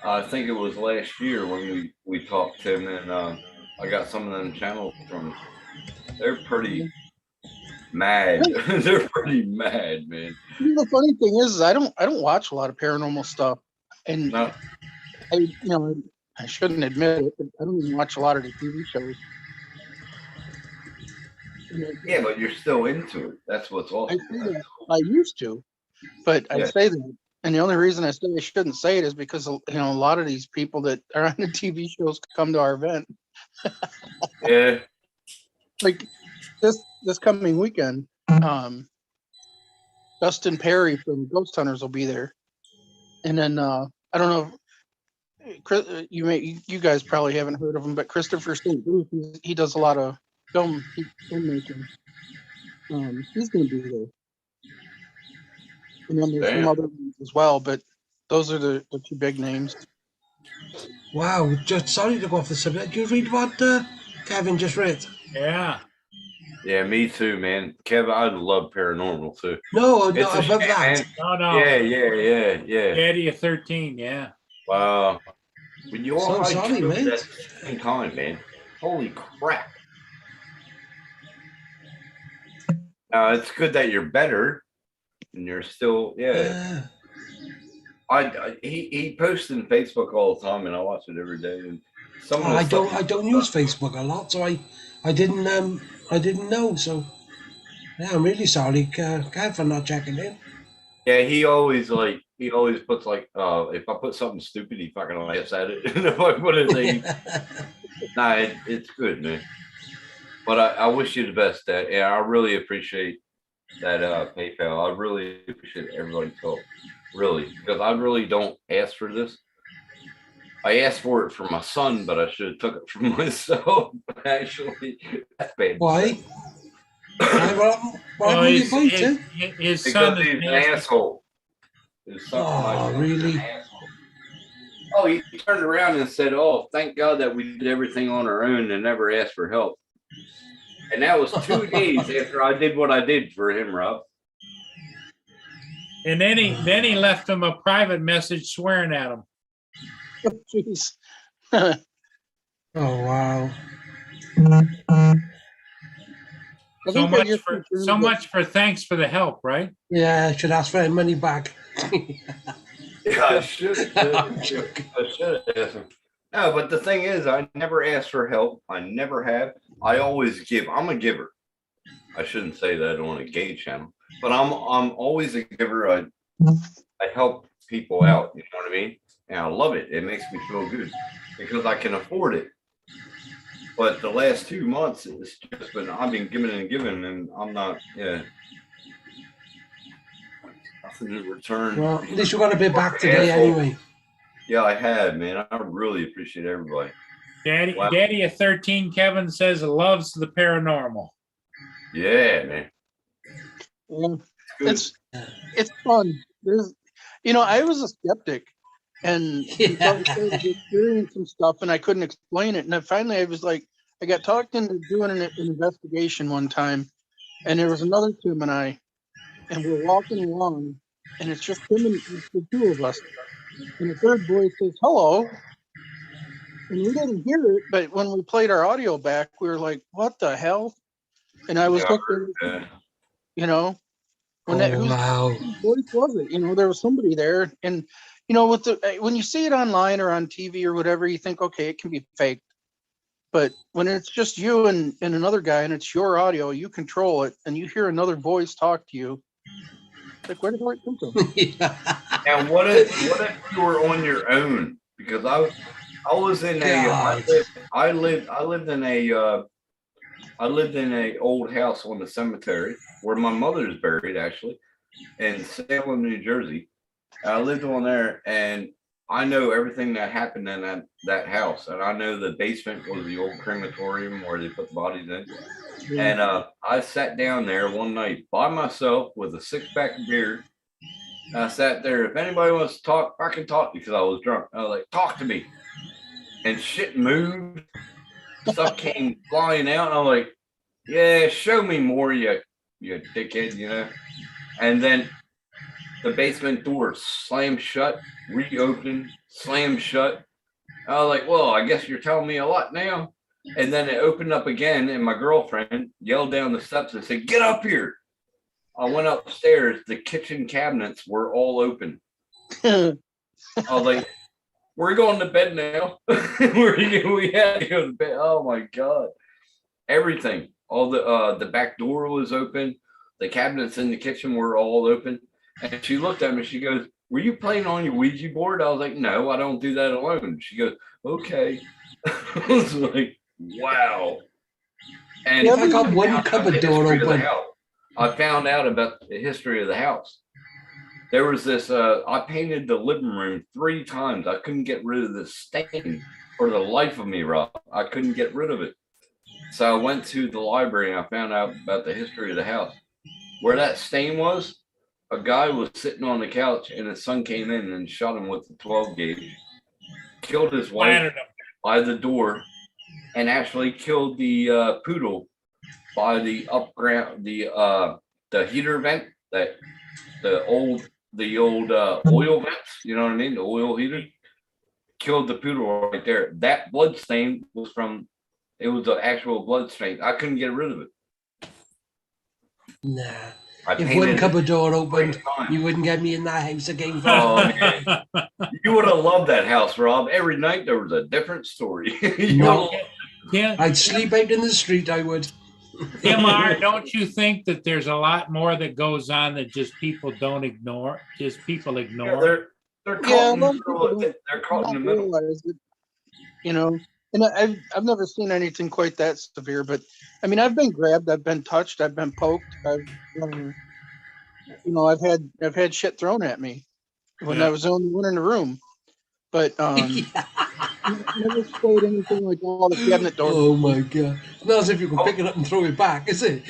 I think it was last year when we talked to him, and I got some of them channels from him. They're pretty mad. They're pretty mad, man. The funny thing is I don't watch a lot of paranormal stuff, and No. I shouldn't admit it, but I don't even watch a lot of the TV shows. Yeah, but you're still into it. That's what's I awesome. say that. I used to, but I Yeah. say that, and the only reason I say I shouldn't say it is because a lot of these people that are on the TV shows come to our event. Yeah. Like this coming weekend, Dustin Perry from Ghost Hunters will be there, and then I don't know. You guys probably haven't heard of him, but Christopher St. Booth, he does a lot of filmmaking. He's going to be there, and then there's some Damn. other ones as well, but those are the two big names. Wow, just sorry to go off the subject. Did you read what Kevin just read? Yeah. Yeah, me too, man. Kevin, I love paranormal too. No, It's no, a above shame, that. man. No. Yeah. Daddy of 13. Yeah. Wow. When you So all like sorry, two mate. at the same time, man. Holy crap. It's good that you're better and you're still, yeah. He posts in Facebook all the time, and I watch it every day. And some of the I stuff- don't use Facebook a lot, so I didn't know. So yeah, I'm really sorry, Kev, for not checking in. Yeah, he always puts like, if I put something stupid, he fucking laughs at it. And if I put it, it's good, man. But I wish you the best, Dad. Yeah, I really appreciate that PayPal. I really appreciate everybody's help, really, because I really don't ask for this. I asked for it for my son, but I should have took it for myself. Actually, that's bad. Why? Why Well, would you his, bite his, it? his Because son he's is an nasty. asshole. His son- Oh, my son's really? an asshole. Oh, he turned around and said, "Oh, thank God that we did everything on our own and never asked for help." And that was 2 days after I did what I did for him, Rob. And then he left him a private message swearing at him. Jeez. Oh wow. I So think I much just for confirmed so that- much for thanks for the help, right? Yeah, I should ask for money back. Yeah, I should. I'm joking. I should ask him. No, but the thing is, I never ask for help. I never have. I always give. I'm a giver. I shouldn't say that on a gay channel, but I'm always a giver. I help people out. You know what I mean? And I love it. It makes me feel good because I can afford it. But the last 2 months, it's just been, I've been giving and giving, and I'm not, yeah. Nothing in return. Well, at least you got a bit back today anyway. Yeah, I have, man. I really appreciate everybody. Daddy, Wow. Daddy of 13, Kevin says loves the paranormal. Yeah, man. Well, Good. it's fun. There's, I was a skeptic, and Yeah. I started experiencing some stuff, and I couldn't explain it. And then finally, I was like, I got talked into doing an investigation one time, and there was another Tim and I, and we're walking along, and it's just him and it's the two of us, and the third voice says hello, and we didn't hear it, but when we played our audio back, we were like, "What the hell?" And I was Yeah, looking, yeah. when that Oh, whose wow. voice was it? There was somebody there, and with when you see it online or on TV or whatever, you think, okay, it can be fake. But when it's just you and another guy, and it's your audio, you control it, and you hear another voice talk to you, like, where did it come from? Yeah. And what if you were on your own? Because I was in God. I lived in a old house on the cemetery where my mother is buried, actually, in Salem, New Jersey. I lived on there, and I know everything that happened in that house, and I know the basement was the old crematorium where they put the bodies in. And I sat down there one night by myself with a 6-pack of beer. And I sat there. If anybody wants to talk, I can talk, because I was drunk. I was like, talk to me. And shit moved. Stuff came flying out. And I'm like, yeah, show me more, you dickhead, And then the basement door slammed shut, reopened, slammed shut. I was like, well, I guess you're telling me a lot now. And then it opened up again, and my girlfriend yelled down the steps and said, get up here. I went upstairs. The kitchen cabinets were all open. I was like, we're going to bed now. We had to go to bed. Oh my God. Everything. All the back door was open. The cabinets in the kitchen were all open. And she looked at me. She goes, were you playing on your Ouija board? I was like, no, I don't do that alone. She goes, okay. I was like, wow. And I got one cupboard door open. I found out about the history of the house. There was this, I painted the living room 3 times. I couldn't get rid of this stain for the life of me, Rob. I couldn't get rid of it. So I went to the library and I found out about the history of the house. Where that stain was, a guy was sitting on the couch and his son came in and shot him with the 12 gauge, killed his wife by the door, and actually killed the poodle by the the heater vent, that the old oil vents, you know what I mean? The oil heater killed the poodle right there. That blood stain was it was an actual blood stain. I couldn't get rid of it. Nah. I If painted one it cupboard door 3 opened, times. you wouldn't get me in that house again. Oh, man. You would have loved that house, Rob. Every night there was a different story. No. Tim, I'd sleep out in the street, I would. R, don't you think that there's a lot more that goes on that just people don't ignore? Just people Yeah, ignore? they're Yeah, caught in a the lot of people middle. don't They're caught in the not middle. realize it, and I've never seen anything quite that severe, but I mean, I've been grabbed, I've been touched, I've been poked, I've had shit thrown at me when I was the only one in the room, but never sprayed anything like all the cabinet doors. Oh my God. It's not as if you can pick it up and throw it back, is it?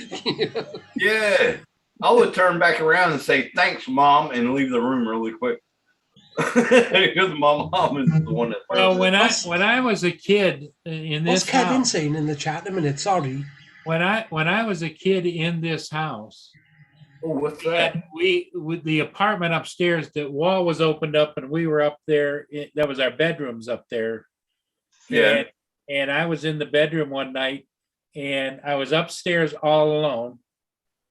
Yeah. I would turn back around and say, thanks, Mom, and leave the room really quick. Because my mom is the one that. Well, when I was a kid in What's this Kevin house, saying in the chat in a minute? Sorry. when I was a kid in this house, Oh, what's that? and we with the apartment upstairs, the wall was opened up and we were up there. That was our bedrooms up there. Yeah. And I was in the bedroom one night and I was upstairs all alone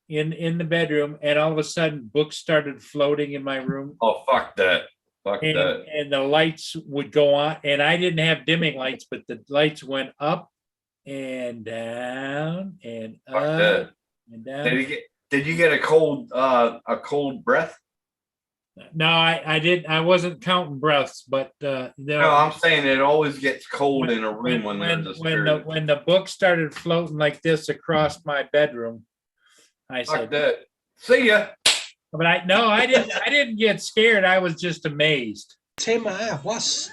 in the bedroom, and all of a sudden books started floating in my room. Oh, fuck that. Fuck that. And the lights would go on, and I didn't have dimming lights, but the lights went up and down and Fuck up that. and down. Did you get a cold breath? No, I didn't. I wasn't counting breaths, but No, I'm saying it always gets cold in a room when when there's a when spirit. when the book started floating like this across my bedroom, I Fuck said, that. See ya. but I didn't get scared. I was just amazed. Tim, what's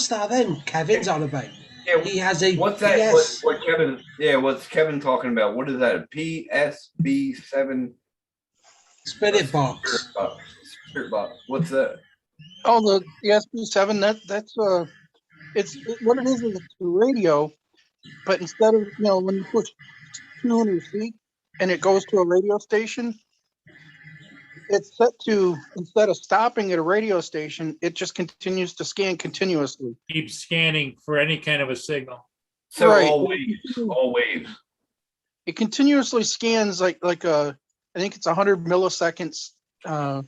that then? Kevin's on about. Yeah, He has a what's that? PS. What Kevin? Yeah, what's Kevin talking about? What is that? A PSB7 Spirit box. Spirit box. What's that? Oh, the SP7. That's what it is it's a radio, but instead of when you push 200 feet and it goes to a radio station, it's set to, instead of stopping at a radio station, it just continues to scan continuously. Keep scanning for any kind of a signal. So Right. all waves, all waves. It continuously scans like I think it's 100 milliseconds, or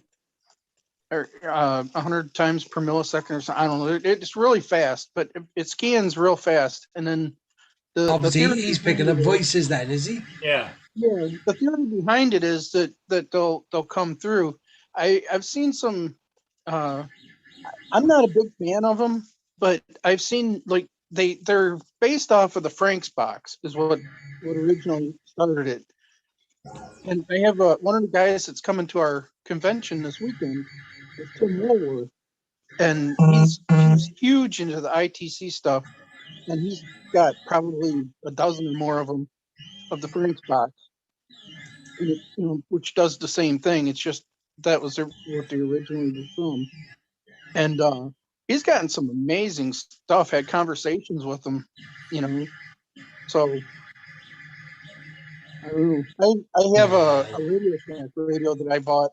100 times per millisecond or something. I don't know. It's really fast, but it scans real fast, and then the Obviously, theory he's picking up voices then, is he? Yeah. Yeah, the theory behind it is that they'll come through. I've seen some. I'm not a big fan of them, but I've seen like they're based off of the Frank's box is what originally started it. And I have one of the guys that's coming to our convention this weekend is Tim Woolworth, and he's huge into the ITC stuff, and he's got probably a dozen or more of them of the Frank's box, and which does the same thing. It's just that was what they originally was from, and he's gotten some amazing stuff. Had conversations with him, So I don't know. I have a Radio Shack radio that I bought,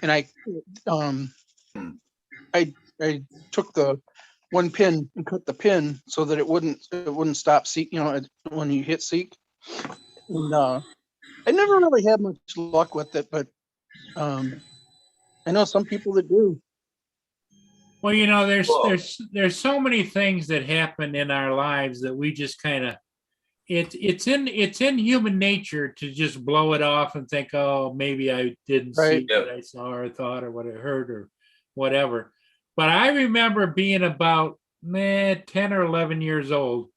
and I took the one pin and cut the pin so that it wouldn't stop seek. When you hit seek, and I never really had much luck with it, but I know some people that do. Well, there's so many things that happen in our lives that we just kind of it's in human nature to just blow it off and think, oh, maybe I didn't see Right. what I saw or thought or what I heard or whatever. But I remember being about 10 or 11 years old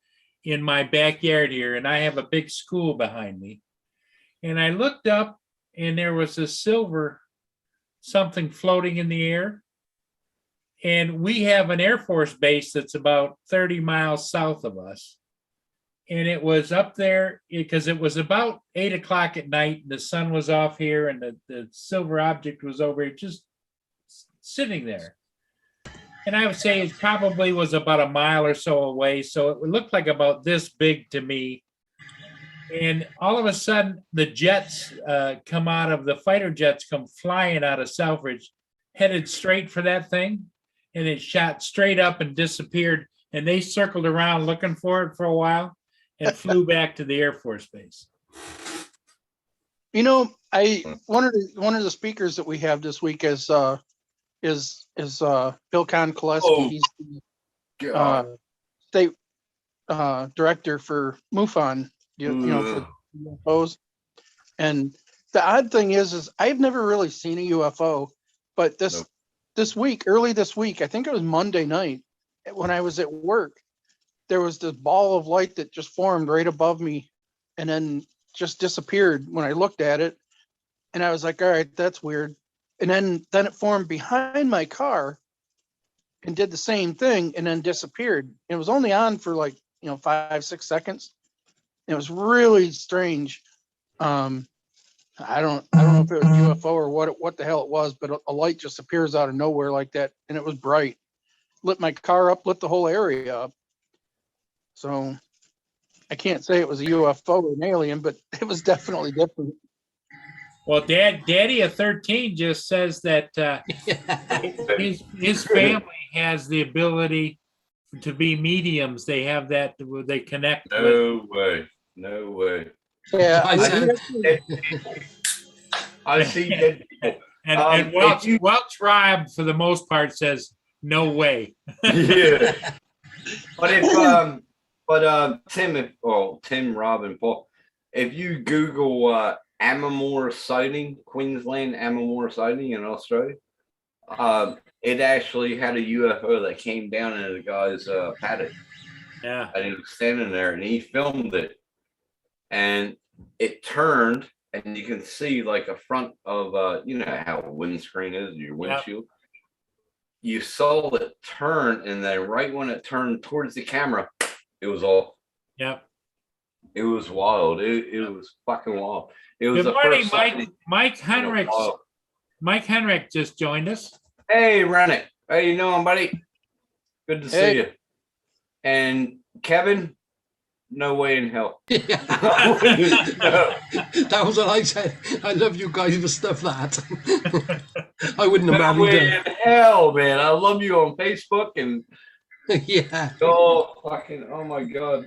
in my backyard here, and I have a big school behind me. And I looked up and there was a silver something floating in the air. And we have an Air Force base that's about 30 miles south of us. And it was up there because it was about 8 o'clock at night. The sun was off here and the silver object was over here, just sitting there. And I would say it probably was about a mile or so away. So it looked like about this big to me. And all of a sudden, the jets come out of the fighter jets, come flying out of Selfridge, headed straight for that thing. And it shot straight up and disappeared. And they circled around looking for it for a while and flew back to the Air Force Base. One of the speakers that we have this week is Bill Konkoleski. Oh, He's the God. state director for MUFON, for UFOs. And the odd thing is I've never really seen a UFO, but early this week, I think it was Monday night, when I was at work, there was this ball of light that just formed right above me and then just disappeared when I looked at it. And I was like, all right, that's weird. And then it formed behind my car and did the same thing and then disappeared. It was only on for 5-6 seconds. It was really strange. I don't know if it was UFO or what the hell it was, but a light just appears out of nowhere like that, and it was bright. Lit my car up, lit the whole area up. So I can't say it was a UFO or an alien, but it was definitely different. Well, Daddy of 13 just says that his family has the ability to be mediums. They have that, they connect with. No way. No way. Yeah, I see dead people. And Welch Rob, for the most part, says, no way. Yeah. But Tim, Rob, and Paul, if you Google Amamore sighting, Queensland Amamore sighting in Australia, It actually had a UFO that came down in the guy's paddock, Yeah, and he was standing there, and he filmed it, and it turned, and you can see like a front of you know how a windscreen is, your windshield. You saw it turn, and then right when it turned towards the camera, it was off. yep. It was wild. It was fucking wild. It was Good the morning, first Mike. sighting Mike in a Henrik. while. Mike Henrik just joined us. Hey, Rennick. How you doing, buddy? Good to Hey. see you. And Kevin, no way in hell. No. That was what I said. I love you guys for stuff that. I wouldn't have No way married in hell, man. I love you on Facebook and her. Yeah. oh fucking oh my god.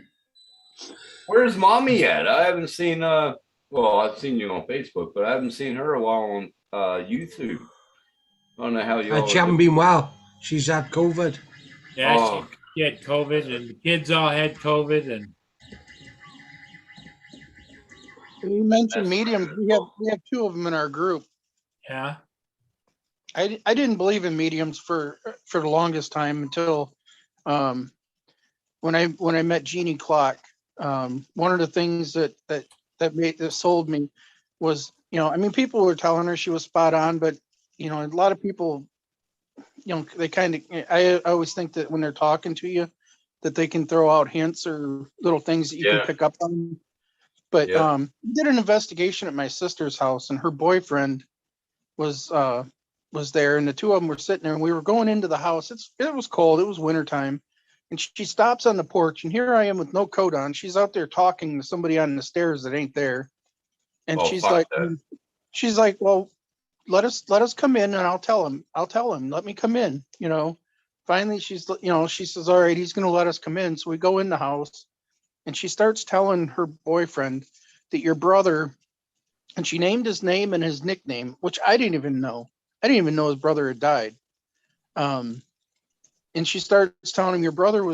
Where's mommy at? I haven't seen well, I've seen you on Facebook, but I haven't seen her a while on YouTube. I don't know how you all She hasn't been well. She's had COVID. Yeah, Oh. she had COVID, and the kids all had COVID, and You mentioned That's mediums. right. We have two of them in our group. yeah, I didn't believe in mediums for the longest time until when I met Jeannie Clock. One of the things that sold me was, I mean, people were telling her she was spot on, but a lot of people, they kind of, I always think that when they're talking to you, that they can throw out hints or little things that you Yeah. can pick up on. But Yeah. we did an investigation at my sister's house, and her boyfriend was there, and the two of them were sitting there, and we were going into the house. It was cold, it was wintertime, and she stops on the porch, and here I am with no coat on. She's out there talking to somebody on the stairs that ain't there, and Oh, she's fuck like, that. well, let us come in, and I'll tell him, let me come in. Finally, she says, all right, he's gonna let us come in. So we go in the house, and she starts telling her boyfriend that your brother, and she named his name and his nickname, which I didn't even know. I didn't even know his brother had died. And she starts telling him, your brother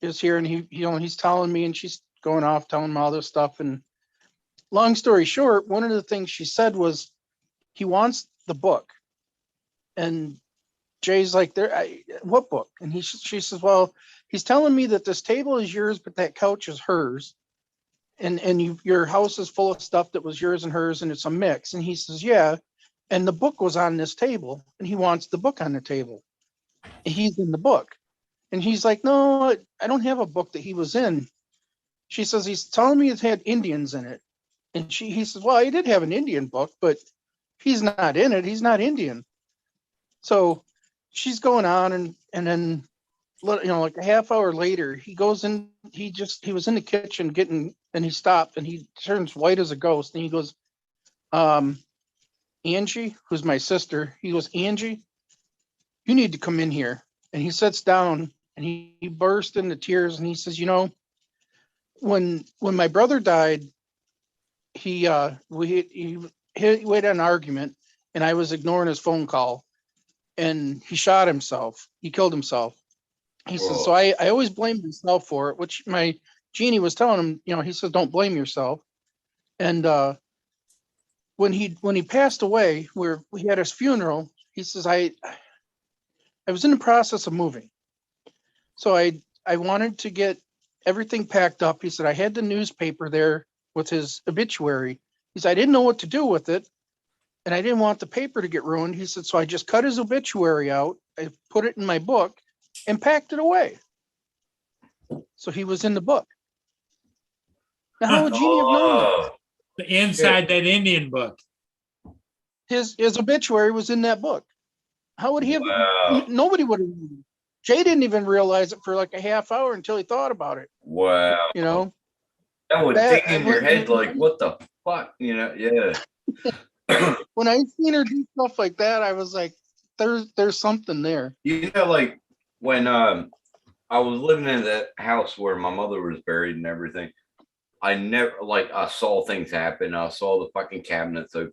is here, and he's telling me, and she's going off telling him all this stuff. And long story short, one of the things she said was, he wants the book. And Jay's like, what book? And she says, well, he's telling me that this table is yours, but that couch is hers. And your house is full of stuff that was yours and hers, and it's a mix. And he says, yeah. And the book was on this table, and he wants the book on the table. And he's in the book. And he's like, no, I don't have a book that he was in. She says, he's telling me it had Indians in it. And he says, well, he did have an Indian book, but he's not in it. He's not Indian. So she's going on, and then, like a half hour later, he goes in, he was in the kitchen and he stopped, and he turns white as a ghost, and he goes, Angie, who's my sister, he goes, Angie, you need to come in here. And he sits down, and he burst into tears, and he says, when my brother died, we had an argument, and I was ignoring his phone call, and he shot himself. He killed himself. He says, so I always blame myself for it, which my Jeannie was telling him, he says, don't blame yourself. And when he passed away, we had his funeral, he says, I was in the process of moving. So I wanted to get everything packed up. He said, I had the newspaper there with his obituary. He said, I didn't know what to do with it, and I didn't want the paper to get ruined. He said, so I just cut his obituary out, I put it in my book, and packed it away. So he was in the book. Now, how would Jeannie have known that? the inside that Indian book. His obituary was in that book. How would he have? Wow. Nobody would have. Jay didn't even realize it for like a half hour until he thought about it. Wow. That would dig in your head like, what the fuck? Yeah. When I seen her do stuff like that, I was like, there's something there. Like when I was living in that house where my mother was buried and everything, I saw things happen. I saw the fucking cabinets open.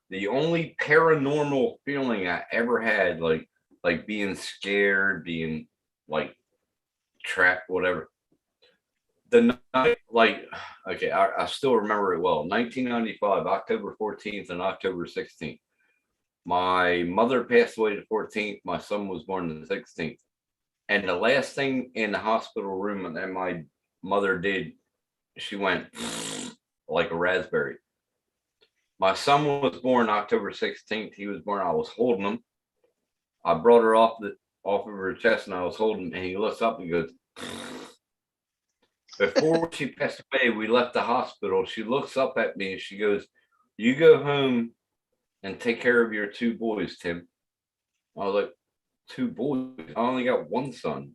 The only paranormal feeling I ever had, like being scared, being like trapped, whatever. The night, I still remember it well. 1995, October 14th and October 16th. My mother passed away the 14th. My son was born the 16th. And the last thing in the hospital room that my mother did, she went like a raspberry. My son was born October 16th. He was born. I was holding him. I brought her off of her chest and I was holding, and he looks up and goes. Before she passed away, we left the hospital. She looks up at me and she goes, "You go home and take care of your two boys, Tim." I was like, "Two boys? I only got one son,"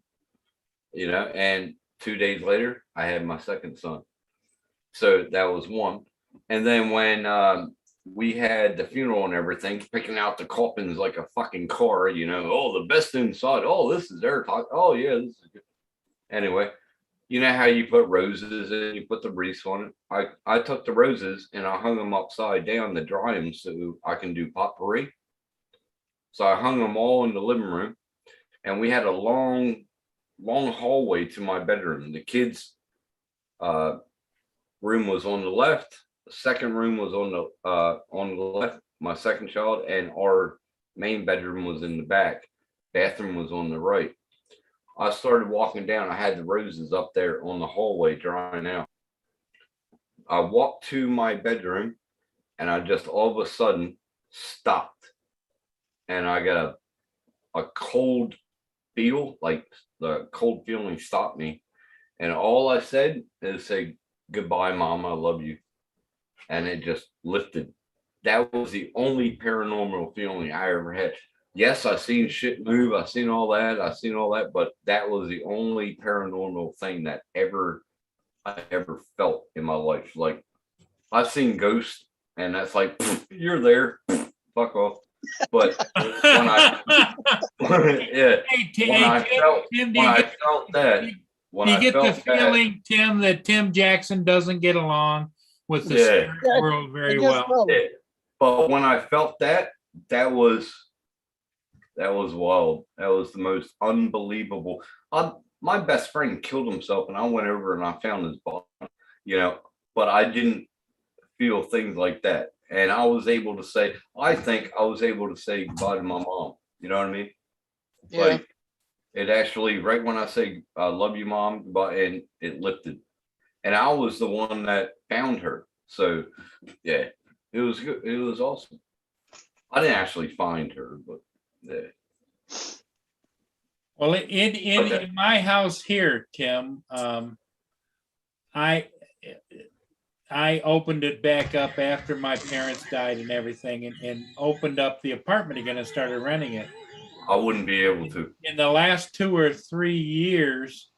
and 2 days later, I had my second son. So that was one. And then when we had the funeral and everything, picking out the coffins like a fucking car, oh, the best inside. Oh, this is airtight. Oh, yeah, this is good. Anyway, you know how you put roses and you put the wreaths on it? I took the roses and I hung them upside down to dry them so I can do potpourri. So I hung them all in the living room, and we had a long hallway to my bedroom. The kids' room was on the left. The second room was on the left, my second child, and our main bedroom was in the back. Bathroom was on the right. I started walking down. I had the roses up there on the hallway drying out. I walked to my bedroom and I just all of a sudden stopped. And I got a cold feel, like the cold feeling stopped me. And all I said is say, "Goodbye, Mom, I love you." And it just lifted. That was the only paranormal feeling I ever had. Yes, I seen shit move. I seen all that, but that was the only paranormal thing that I ever felt in my life. Like, I've seen ghosts, and that's like, "You're there, fuck off." But when I, yeah, when I felt that, do you get the feeling, Tim, that Tim Jackson doesn't get along with the spirit world very well? Yeah. But when I felt that was wild. That was the most unbelievable. My best friend killed himself, and I went over and I found his body, but I didn't feel things like that. And I think I was able to say goodbye to my mom. You know what I mean? Yeah. Like, it actually, right when I say, "I love you, Mom," goodbye, and it lifted. And I was the one that found her. So yeah, it was good. It was awesome. I didn't actually find her, but yeah. Well, in my house here, Tim, I opened it back up after my parents died and everything, and opened up the apartment again and started renting it. I wouldn't be able to. In the last 2 or 3 years,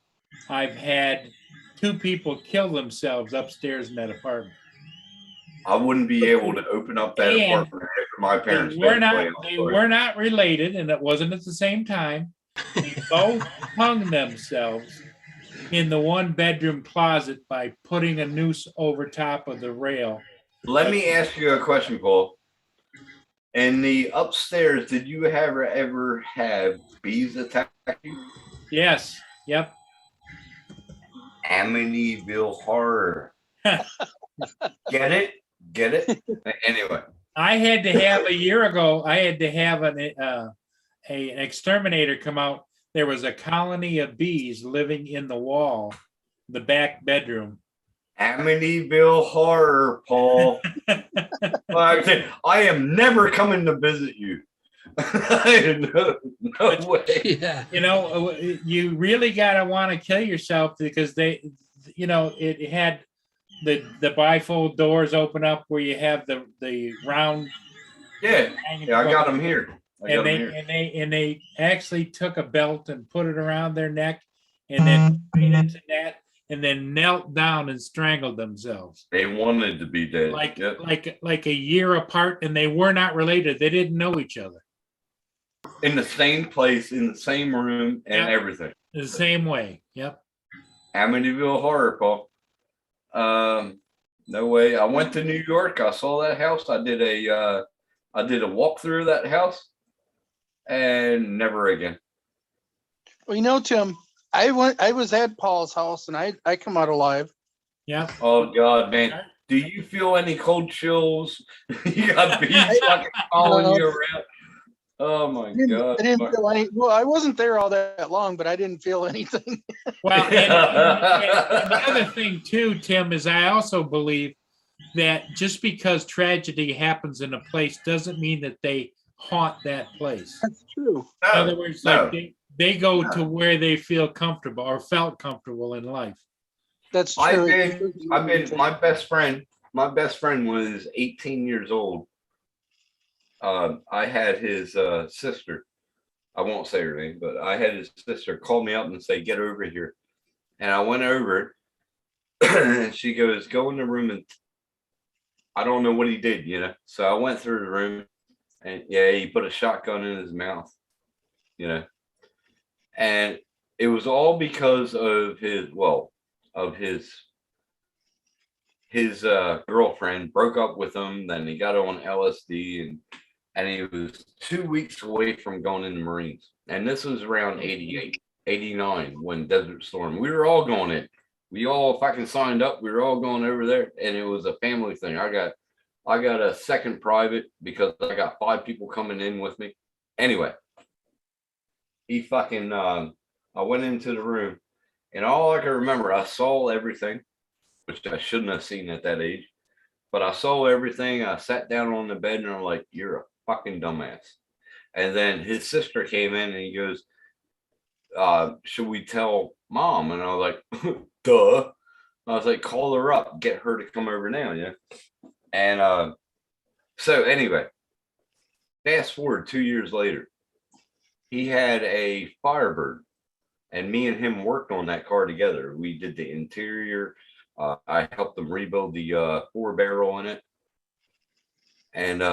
I've had 2 people kill themselves upstairs in that apartment. I wouldn't be able to open up that apartment after my parents. They were not related, and it wasn't at the same time. They both hung themselves in the one bedroom closet by putting a noose over top of the rail. Let me ask you a question, Paul. In the upstairs, did you ever have bees attack you? Yes. Yep. Amityville Horror. Get it? Anyway. I had to have a year ago, I had to have an exterminator come out. There was a colony of bees living in the wall, the back bedroom. Amityville Horror, Paul. I am never coming to visit you. No way. Yeah. You really gotta want to kill yourself, because they, it had the bifold doors open up where you have the round. Yeah, I got them here. And they actually took a belt and put it around their neck, and then made into that, and then knelt down and strangled themselves. They wanted to be dead. Like a year apart, and they were not related. They didn't know each other. In the same place, in the same room, and everything. The same way. Yep. Amityville Horror, Paul. No way. I went to New York. I saw that house. I did a walkthrough of that house, and never again. Well, Tim, I was at Paul's house and I come out alive. Yeah. Oh God, man. Do you feel any cold chills? You got bees fucking following you around. Oh my I god! didn't feel any, well, I wasn't there all that long, but I didn't feel anything. Well, and the other thing too, Tim, is I also believe that just because tragedy happens in a place doesn't mean that they haunt that place. That's true. In other words, no. like they go to where they feel comfortable or felt comfortable in life. That's I've true. been, my best friend was 18 years old. I had his sister, I won't say her name, but I had his sister call me up and say, get over here. And I went over and she goes, go in the room. And I don't know what he did, you know? So I went through the room and yeah, he put a shotgun in his mouth, you know? And it was all because of his girlfriend broke up with him. Then he got on LSD and he was 2 weeks away from going in the Marines. And this was around 88, 89 when Desert Storm, we were all going in. We all fucking signed up. We were all going over there and it was a family thing. I got a second private because I got 5 people coming in with me. Anyway, he fucking, I went into the room and all I can remember, I saw everything, which I shouldn't have seen at that age, but I saw everything. I sat down on the bed and I'm like, you're a fucking dumbass. And then his sister came in and he goes, should we tell mom? And I was like, duh. I was like, call her up, get her to come over now, yeah. And so anyway, fast forward 2 years later, he had a Firebird and me and him worked on that car together. We did the interior. I helped them rebuild the 4-barrel in it. And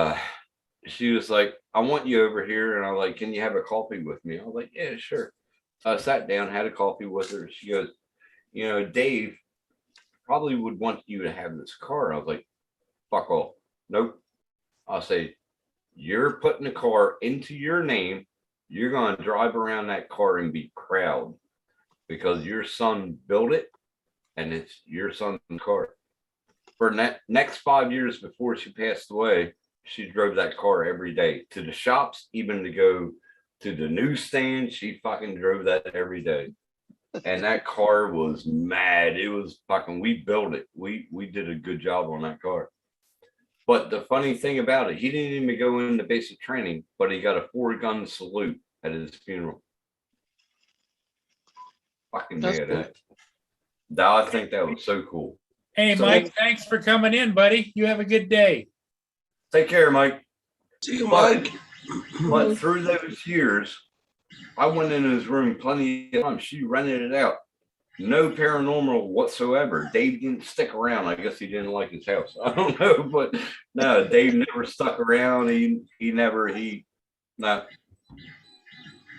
she was like, I want you over here. And I was like, can you have a coffee with me? I was like, yeah, sure. So I sat down, had a coffee with her. She goes, you know, Dave probably would want you to have this car. I was like, fuck off. Nope. I'll say, you're putting the car into your name. You're going to drive around that car and be proud because your son built it and it's your son's car. For next 5 years before she passed away, she drove that car every day to the shops, even to go to the newsstand. She fucking drove that every day. And that car was mad. It was fucking, we built it. We did a good job on that car. But the funny thing about it, he didn't even go into basic training, but he got a 4-gun salute at his funeral. Fucking That's mad cool. at it. I think that was so cool. Hey, So- Mike, thanks for coming in, buddy. You have a good day. Take care, Mike. See you, Mike. But through those years, I went in his room plenty of times. She rented it out. No paranormal whatsoever. Dave didn't stick around. I guess he didn't like his house. I don't know, but no, Dave never stuck around. No.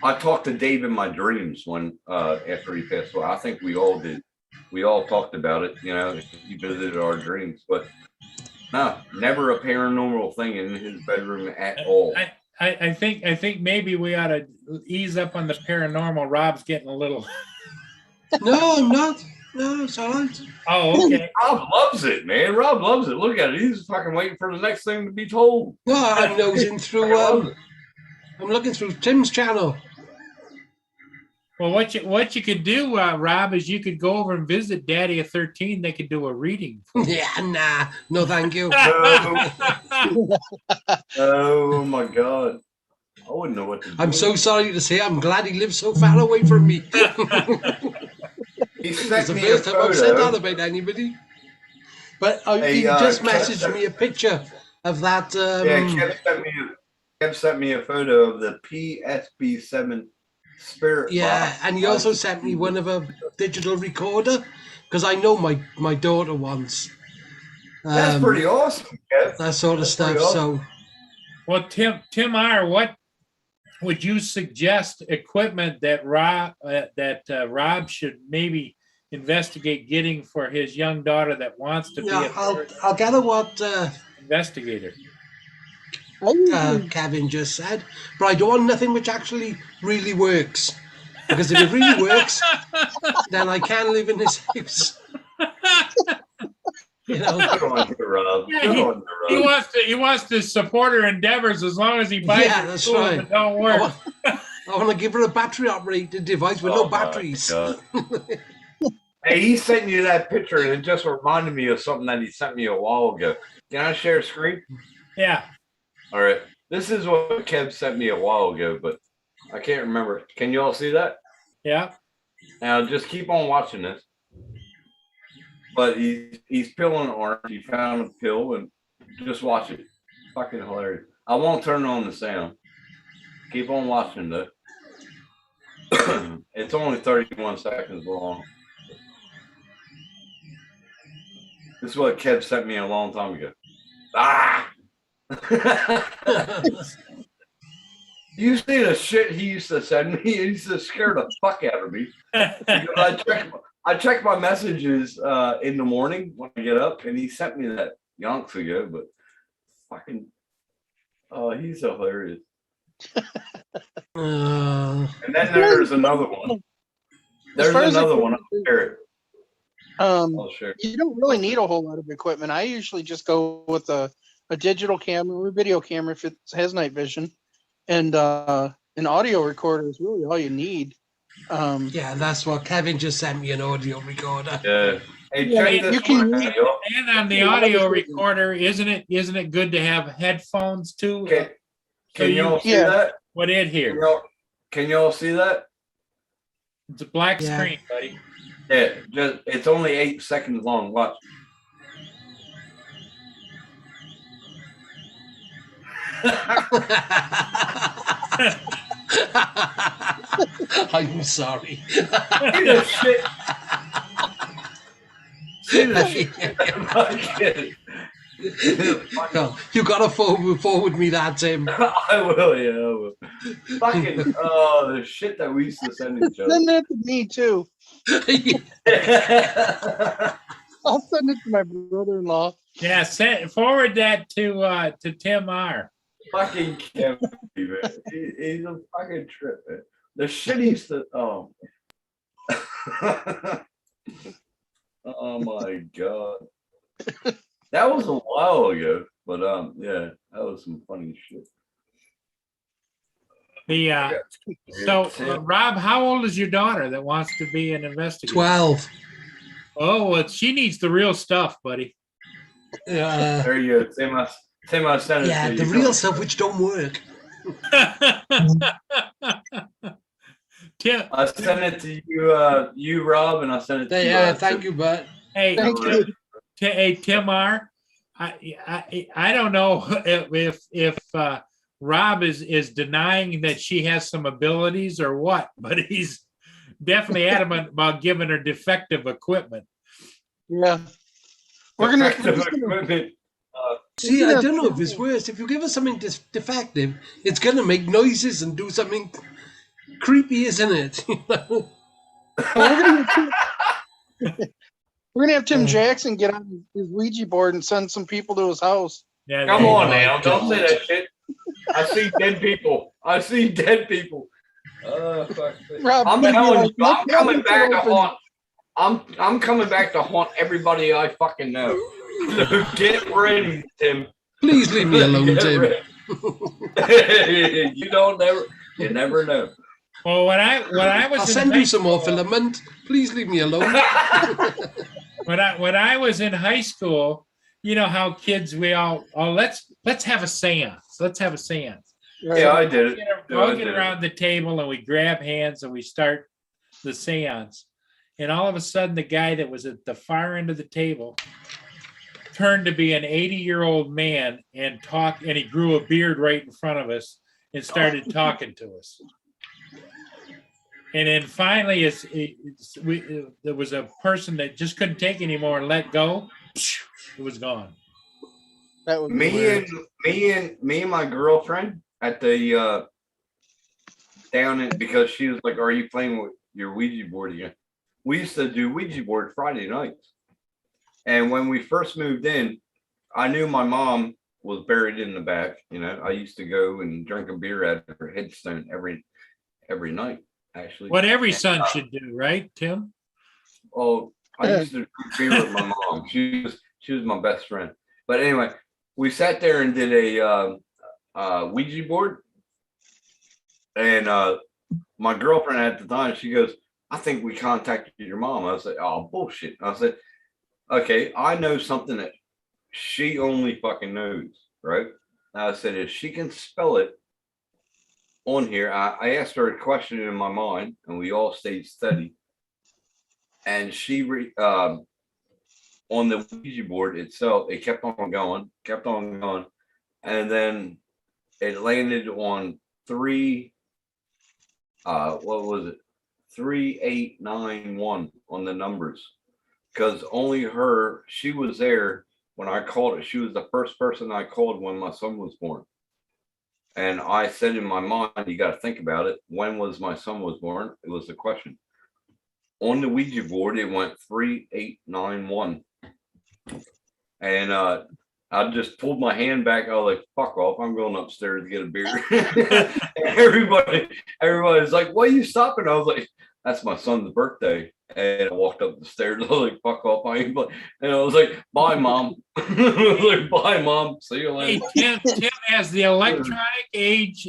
I talked to Dave in my dreams when after he passed away. I think we all did. We all talked about it, you know, he visited our dreams, but no, never a paranormal thing in his bedroom at all. I think maybe we ought to ease up on the paranormal. Rob's getting a little. No, I'm not. No, it's all right. Oh, okay. Rob loves it, man. Rob loves it. Look at it. He's fucking waiting for the next thing to be told. No, I'm nosing through. I'm looking through Tim's channel. Well, what you could do, Rob, is you could go over and visit Daddy at 13. They could do a reading. Yeah, nah, no, thank you. Oh my God. I wouldn't know what to do. I'm so sorry to say, I'm glad he lives so far away from me. He It's sent the me a first time I've said that photo. about anybody. But Hey, he just Kev messaged sent- me a picture of that. Yeah, Kev sent me a photo of the PSP7 Spirit Yeah, box. and he also sent me one of a digital recorder because I know my daughter wants That's pretty awesome, Kev. that sort of That's stuff. pretty So Well, Tim R., what would you suggest equipment that Rob should maybe investigate getting for his young daughter that wants to be yeah, a I'll gather what investigator? Kevin just said, but I don't want nothing which actually really works. Because if it really works, then I can live in this house. You know, Good on you, Rob. Yeah, Good he- on you, Rob. He wants to support her endeavors as long as he buys Yeah, her that's tools right. that don't I work. want, I want to give her a battery operated device with Oh no my batteries. God. Hey, he sent you that picture and it just reminded me of something that he sent me a while ago. Can I share screen? Yeah. All right. This is what Kev sent me a while ago, but I can't remember. Can you all see that? Yeah. Now just keep on watching this. But he's peeling an orange. He found a pill and just watch it. Fucking hilarious. I won't turn on the sound. Keep on watching though. It's only 31 seconds long. This is what Kev sent me a long time ago. Ah! You see the shit he used to send me? He used to scare the fuck out of me. Because I check my messages in the morning when I get up, and he sent me that yonks ago, but fucking, oh, he's hilarious. Uh, And then there's another one. There's far as another one. equipment- I'll share it. Um, I'll share it. you don't really need a whole lot of equipment. I usually just go with a digital camera or video camera if it has night vision, and an audio recorder is really all you need. yeah, that's what Kevin just sent me, an audio recorder. Yeah. Hey, Yeah, check you this can one use- out, y'all. And on the Yeah, audio obviously. recorder, isn't it good to have headphones too? Can, So can you- y'all see Yeah. that? What it Can here? y'all see that? It's a black Yeah. screen, buddy. Yeah, just it's only 8 seconds long. Watch. I'm sorry. See the shit. See the shit. Fucking- No, you gotta forward me that, Tim. I will, yeah, I will. Fucking the shit that we used to send each other. Send that to me too. I'll send it to my brother-in-law. Yeah, forward that to Tim R. Fucking Kevin, man. He's a fucking trip, man. The shit he used to oh my god. That was a while ago, but yeah, that was some funny shit. The Rob, how old is your daughter that wants to be an investigator? 12. Oh, well, she needs the real stuff, buddy. There you go. Tim, I sent it Yeah, to the you. real stuff which don't work. Tim, I sent it to you, Rob, and I sent it to you. Yeah, thank you, Bert. hey, Thank you. Hey, Tim R. I don't know if Rob is denying that she has some abilities or what, but he's definitely adamant about giving her defective equipment. Yeah. We're Defective just gonna equipment. See, I don't know if it's worse. If you give us something defective, it's gonna make noises and do something creepy, isn't it? You know? we're gonna have Tim Jackson get on his Ouija board and send some people to his house. Yeah, Come there you on go. now, don't say that shit. I see dead people. I see dead people. Fuck. Rob, I'm maybe telling like, you, I'm let's coming have back to it open. haunt. I'm coming back to haunt everybody I fucking know. Get ready, Tim. Please leave me alone, Get Tim. ready. You never know. Well, when I was I'll in send high you some more school- filament. Please leave me alone. when I was in high school, you know how kids let's have a seance. Let's have a seance. Yeah, I did it. We all get around the table and we grab hands and we start the seance. And all of a sudden, the guy that was at the far end of the table turned to be an 80-year-old man and he grew a beard right in front of us and started talking to us. And then finally, there was a person that just couldn't take anymore and let go. It was gone. That would be Me weird. and my girlfriend at the down in, because she was like, "Are you playing with your Ouija board again?" We used to do Ouija board Friday nights, and when we first moved in, I knew my mom was buried in the back. You know, I used to go and drink a beer at her headstone every night. Actually, What every son should do, right, Tim? Oh, I used to drink beer with my mom. She was my best friend. But anyway, we sat there and did a Ouija board. And my girlfriend at the time, she goes, I think we contacted your mom. I was like, oh, bullshit. I said, okay, I know something that she only fucking knows, right? And I said, if she can spell it on here, I asked her a question in my mind, and we all stayed steady. And she, on the Ouija board itself, it kept on going. And then it landed on 3, what was it? 3891 on the numbers. Because only her, she was there when I called it. She was the first person I called when my son was born. And I said in my mind, you got to think about it. When was my son was born? It was the question. On the Ouija board, it went 3891. And I just pulled my hand back. I was like, fuck off. I'm going upstairs to get a beer. And everybody's like, why are you stopping? I was like, that's my son's birthday. And I walked up the stairs. I was like, fuck off. And I was like, bye, mom. I was like, bye, mom. See you Hey, later. Tim, has the electronic age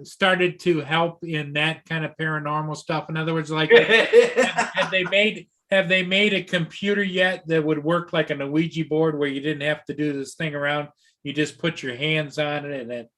started to help in that kind of paranormal stuff? In other words, like, have they made a computer yet that would work like an Ouija board where you didn't have to do this thing around? You just put your hands on it and then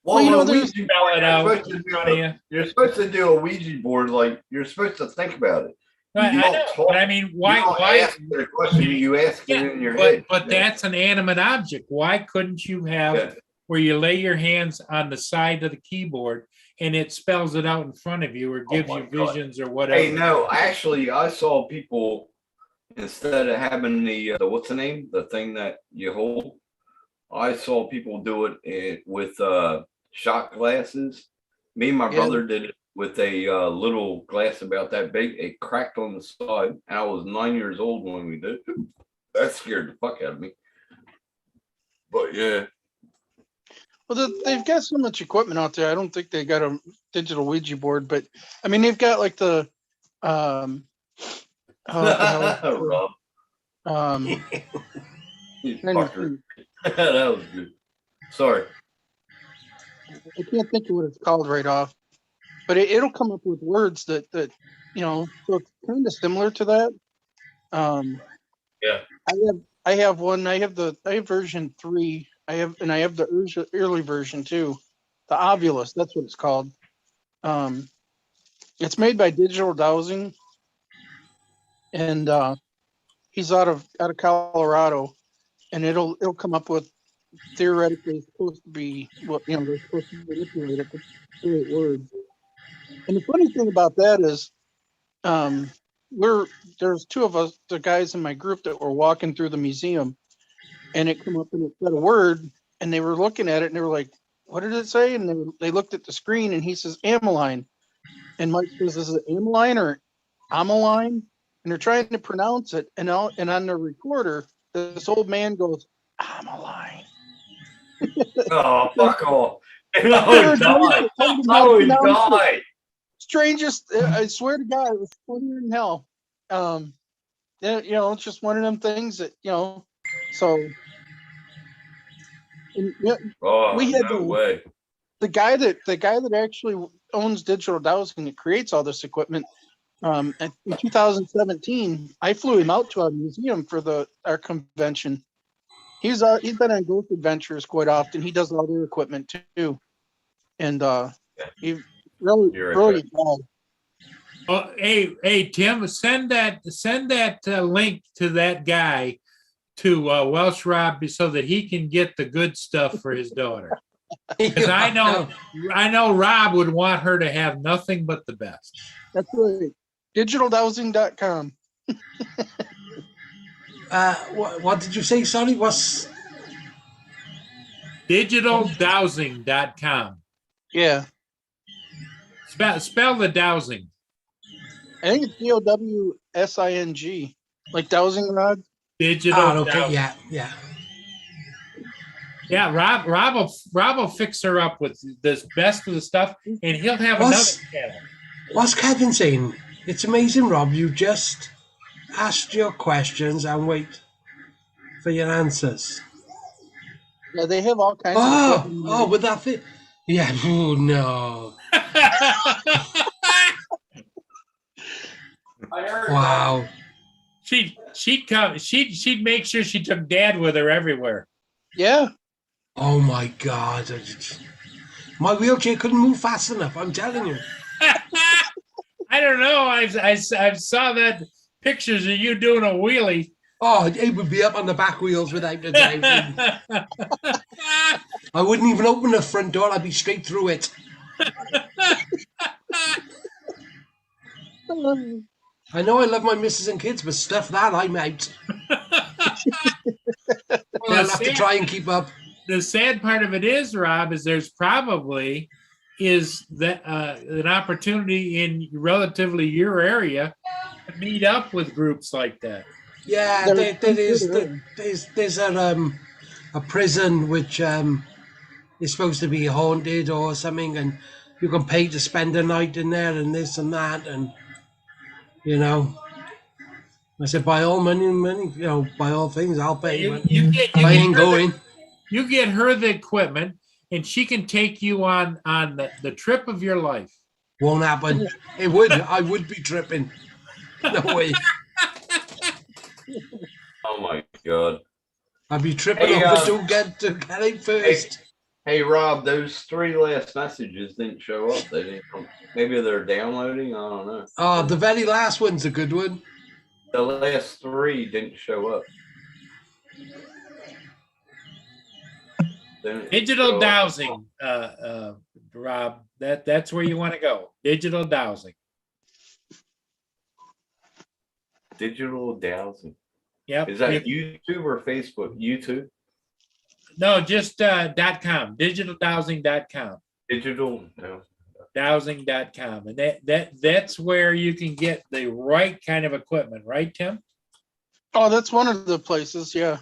Well, you know, a there's- Ouija spell it out board, in front of you. you're supposed to do a Ouija board, like you're supposed to think about it. Right, You I don't know, talk- but I mean, You why? don't ask the question, you ask it in your head. But that's an animate object. Why couldn't you have Yeah. where you lay your hands on the side of the keyboard and it spells it out in front of you or gives my you God. visions or whatever? Hey, no, actually, I saw people, instead of having the what's the name, the thing that you hold, I saw people do it with shot glasses. Me and my Yeah. brother did it with a little glass about that big. It cracked on the side, and I was 9 years old when we did it. That scared the fuck out of me. But yeah, Well, they've got so much equipment out there. I don't think they got a digital Ouija board, but I mean, they've got like the, oh, what the hell? Rob, Um, you trying to fucker. think. That was good. Sorry. I can't think of what it's called right off, but it'll come up with words that you know. So it's kind of similar to that. Yeah. I have one. I have version 3. I have the early version too, the Ovulus. That's what it's called. It's made by Digital Dowsing, and he's out of Colorado, and it'll come up with theoretically it's supposed to be what they're supposed to manipulate it to create words. And the funny thing about that is, there's 2 of us, the guys in my group, that were walking through the museum, and it came up and it said a word, and they were looking at it and they were like, "What did it say?" And they looked at the screen, and he says Ameline, and Mike says, "Is it Ameline or Ameline?" And they're trying to pronounce it, and on the recorder, this old man goes, "Ameline." Oh, fuck off. I would die. I would die. Strangest, I swear to God, it was funnier than hell. Yeah, it's just one of them things that, so. And, Oh, We had no to- way. the guy that actually owns Digital Dowsing that creates all this equipment, in 2017, I flew him out to our museum for our convention. He's been on Ghost Adventures quite often. He does all their equipment too, and he really You're brilliant guy. Oh, hey, Tim, send that link to that guy to Welsh Rob so that he can get the good stuff for his daughter. Because I know Rob would want her to have nothing but the best. That's right. DigitalDowsing.com. What did you say? Sorry, was DigitalDowsing.com. Yeah, Spell the dowsing. I think it's DOWSING, like dowsing rod. Digital okay, dowsing. yeah. Yeah, Rob will fix her up with the best of the stuff, and he'll have What's- another channel. What's Kevin saying? It's amazing, Rob. You just asked your questions and wait. for your answers. Yeah, they have all kinds of Oh, equipment. oh, with that thing. Yeah. Oh no. I heard Wow. She'd come. She'd make sure she took Dad with her everywhere. Yeah. Oh my God. My wheelchair couldn't move fast enough. I'm telling you. I don't know. I saw that pictures of you doing a wheelie. Oh, it would be up on the back wheels without a doubt. I wouldn't even open the front door. I'd be straight through it. I know I love my missus and kids, but stuff that, I'm out. I'll have to try and keep up. The sad part of it is, Rob, is there's probably is that an opportunity in relatively your area to meet up with groups like that. Yeah, there's a prison which is supposed to be haunted or something, and you can pay to spend a night in there and this and that, and you know. I said, by all money, by all things, I'll pay. But I ain't going. You get her the equipment, and she can take you on the trip of your life. Won't happen. It would. I would be tripping. No way. Oh my God. I'd be tripping Hey, over to get it first. Hey, Rob, those 3 last messages didn't show up. They didn't come. Maybe they're downloading. I don't know. Oh, the very last one's a good one. The last 3 didn't show up. Didn't Digital show up. dowsing, Rob. That's where you want to go. Digital dowsing. Digital dowsing. Yep. Is that YouTube or Facebook? YouTube? No, just .com. Digitaldowsing.com. Digital? No. Dowsing.com. And that's where you can get the right kind of equipment, right, Tim? Oh, that's one of the places. Yeah.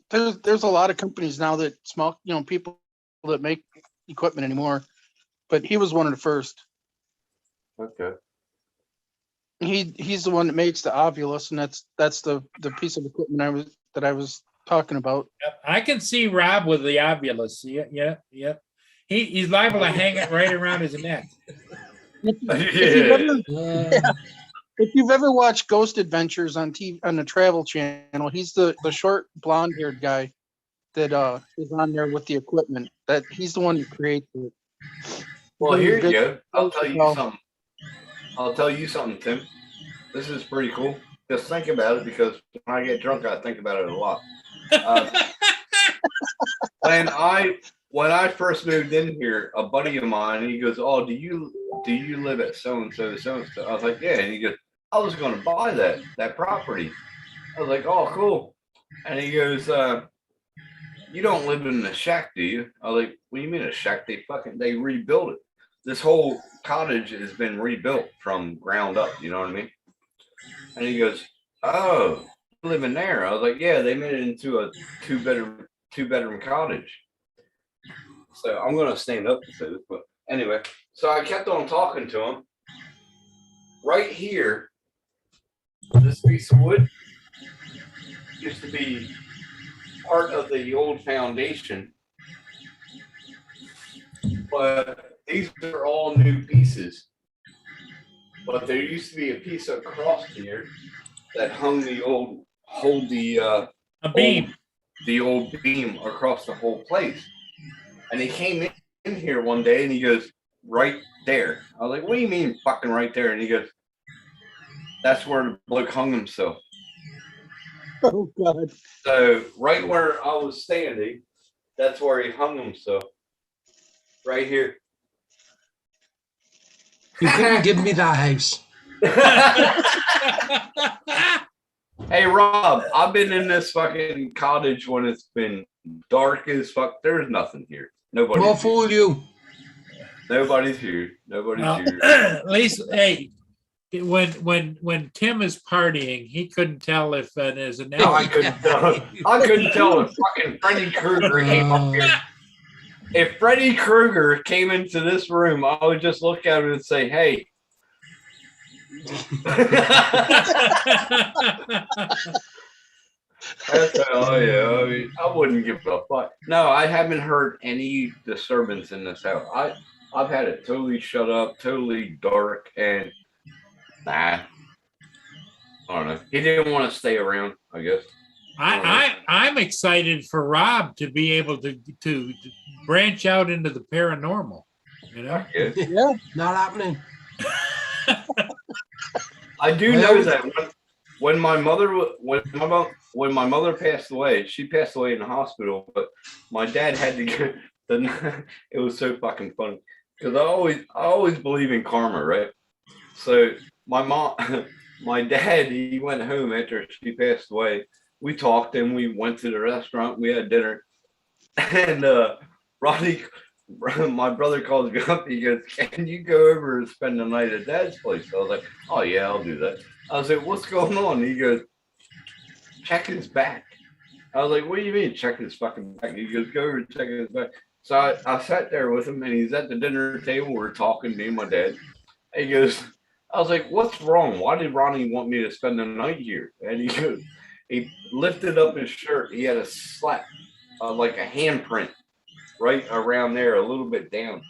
There's a lot of companies now that small, people that make equipment anymore, but he was one of the first. Okay. He's the one that makes the Ovulus, and that's the piece of equipment I was talking about. Yep. I can see Rob with the Ovulus. Yeah. He's liable to hang it right around his neck. If you've ever watched Ghost Adventures on TV on the Travel Channel, he's the short blonde-haired guy that is on there with the equipment. That he's the one who creates it. Well, here you go. I'll tell you something, Tim. This is pretty cool. Just think about it, because when I get drunk, I think about it a lot. When I first moved in here, a buddy of mine, he goes, "Oh, do you live at so and so, so and so?" I was like, "Yeah." And he goes, "I was going to buy that property." I was like, "Oh, cool." And he goes, "You don't live in a shack, do you?" I was like, "What do you mean a shack? They rebuilt it. This whole cottage has been rebuilt from ground up. You know what I mean?" And he goes, "Oh, you live in there?" I was like, "Yeah, they made it into a two bedroom cottage." So I'm gonna stand up to say this, but anyway, so I kept on talking to him. Right here, this piece of wood used to be part of the old foundation, but these are all new pieces. But there used to be a piece across here that hung the old beam. The old beam across the whole place. And he came in here one day and he goes, "Right there." I was like, "What do you mean fucking right there?" And he goes, "That's where the bloke hung himself." Oh God! So right where I was standing, that's where he hung himself. Right here. You couldn't give me that house. Hey Rob, I've been in this fucking cottage when it's been dark as fuck. There's nothing here. Nobody's We'll here. fool you. Nobody's here. Nobody's Well, here. at least, hey, when Tim is partying, he couldn't tell if there's a No, I couldn't tell. I couldn't tell if fucking Freddy Krueger came up here. If Freddy Krueger came into this room, I would just look at him and say, "Hey." Oh yeah, I mean, I wouldn't give a fuck. No, I haven't heard any disturbance in this house. I've had it totally shut up, totally dark, and nah. I don't know. He didn't want to stay around, I guess. I'm excited for Rob to be able to branch out into the paranormal. You know, Yeah. Yeah, Not happening. I do Well- know that when my mother passed away, she passed away in the hospital, but my dad had to go. It was so fucking funny because I always believe in karma, right? So my dad, he went home after she passed away. We talked and we went to the restaurant. We had dinner, and Ronnie, my brother calls me up. He goes, "Can you go over and spend the night at Dad's place?" I was like, "Oh yeah, I'll do that." I was like, "What's going on?" He goes, "Check his back." I was like, "What do you mean check his fucking back?" He goes, "Go over and check his back." So I sat there with him, and he's at the dinner table. We're talking, me and my dad. He goes, I was like, "What's wrong? Why did Ronnie want me to spend the night here?" And he goes, he lifted up his shirt. He had a slap, like a handprint right around there, a little bit down.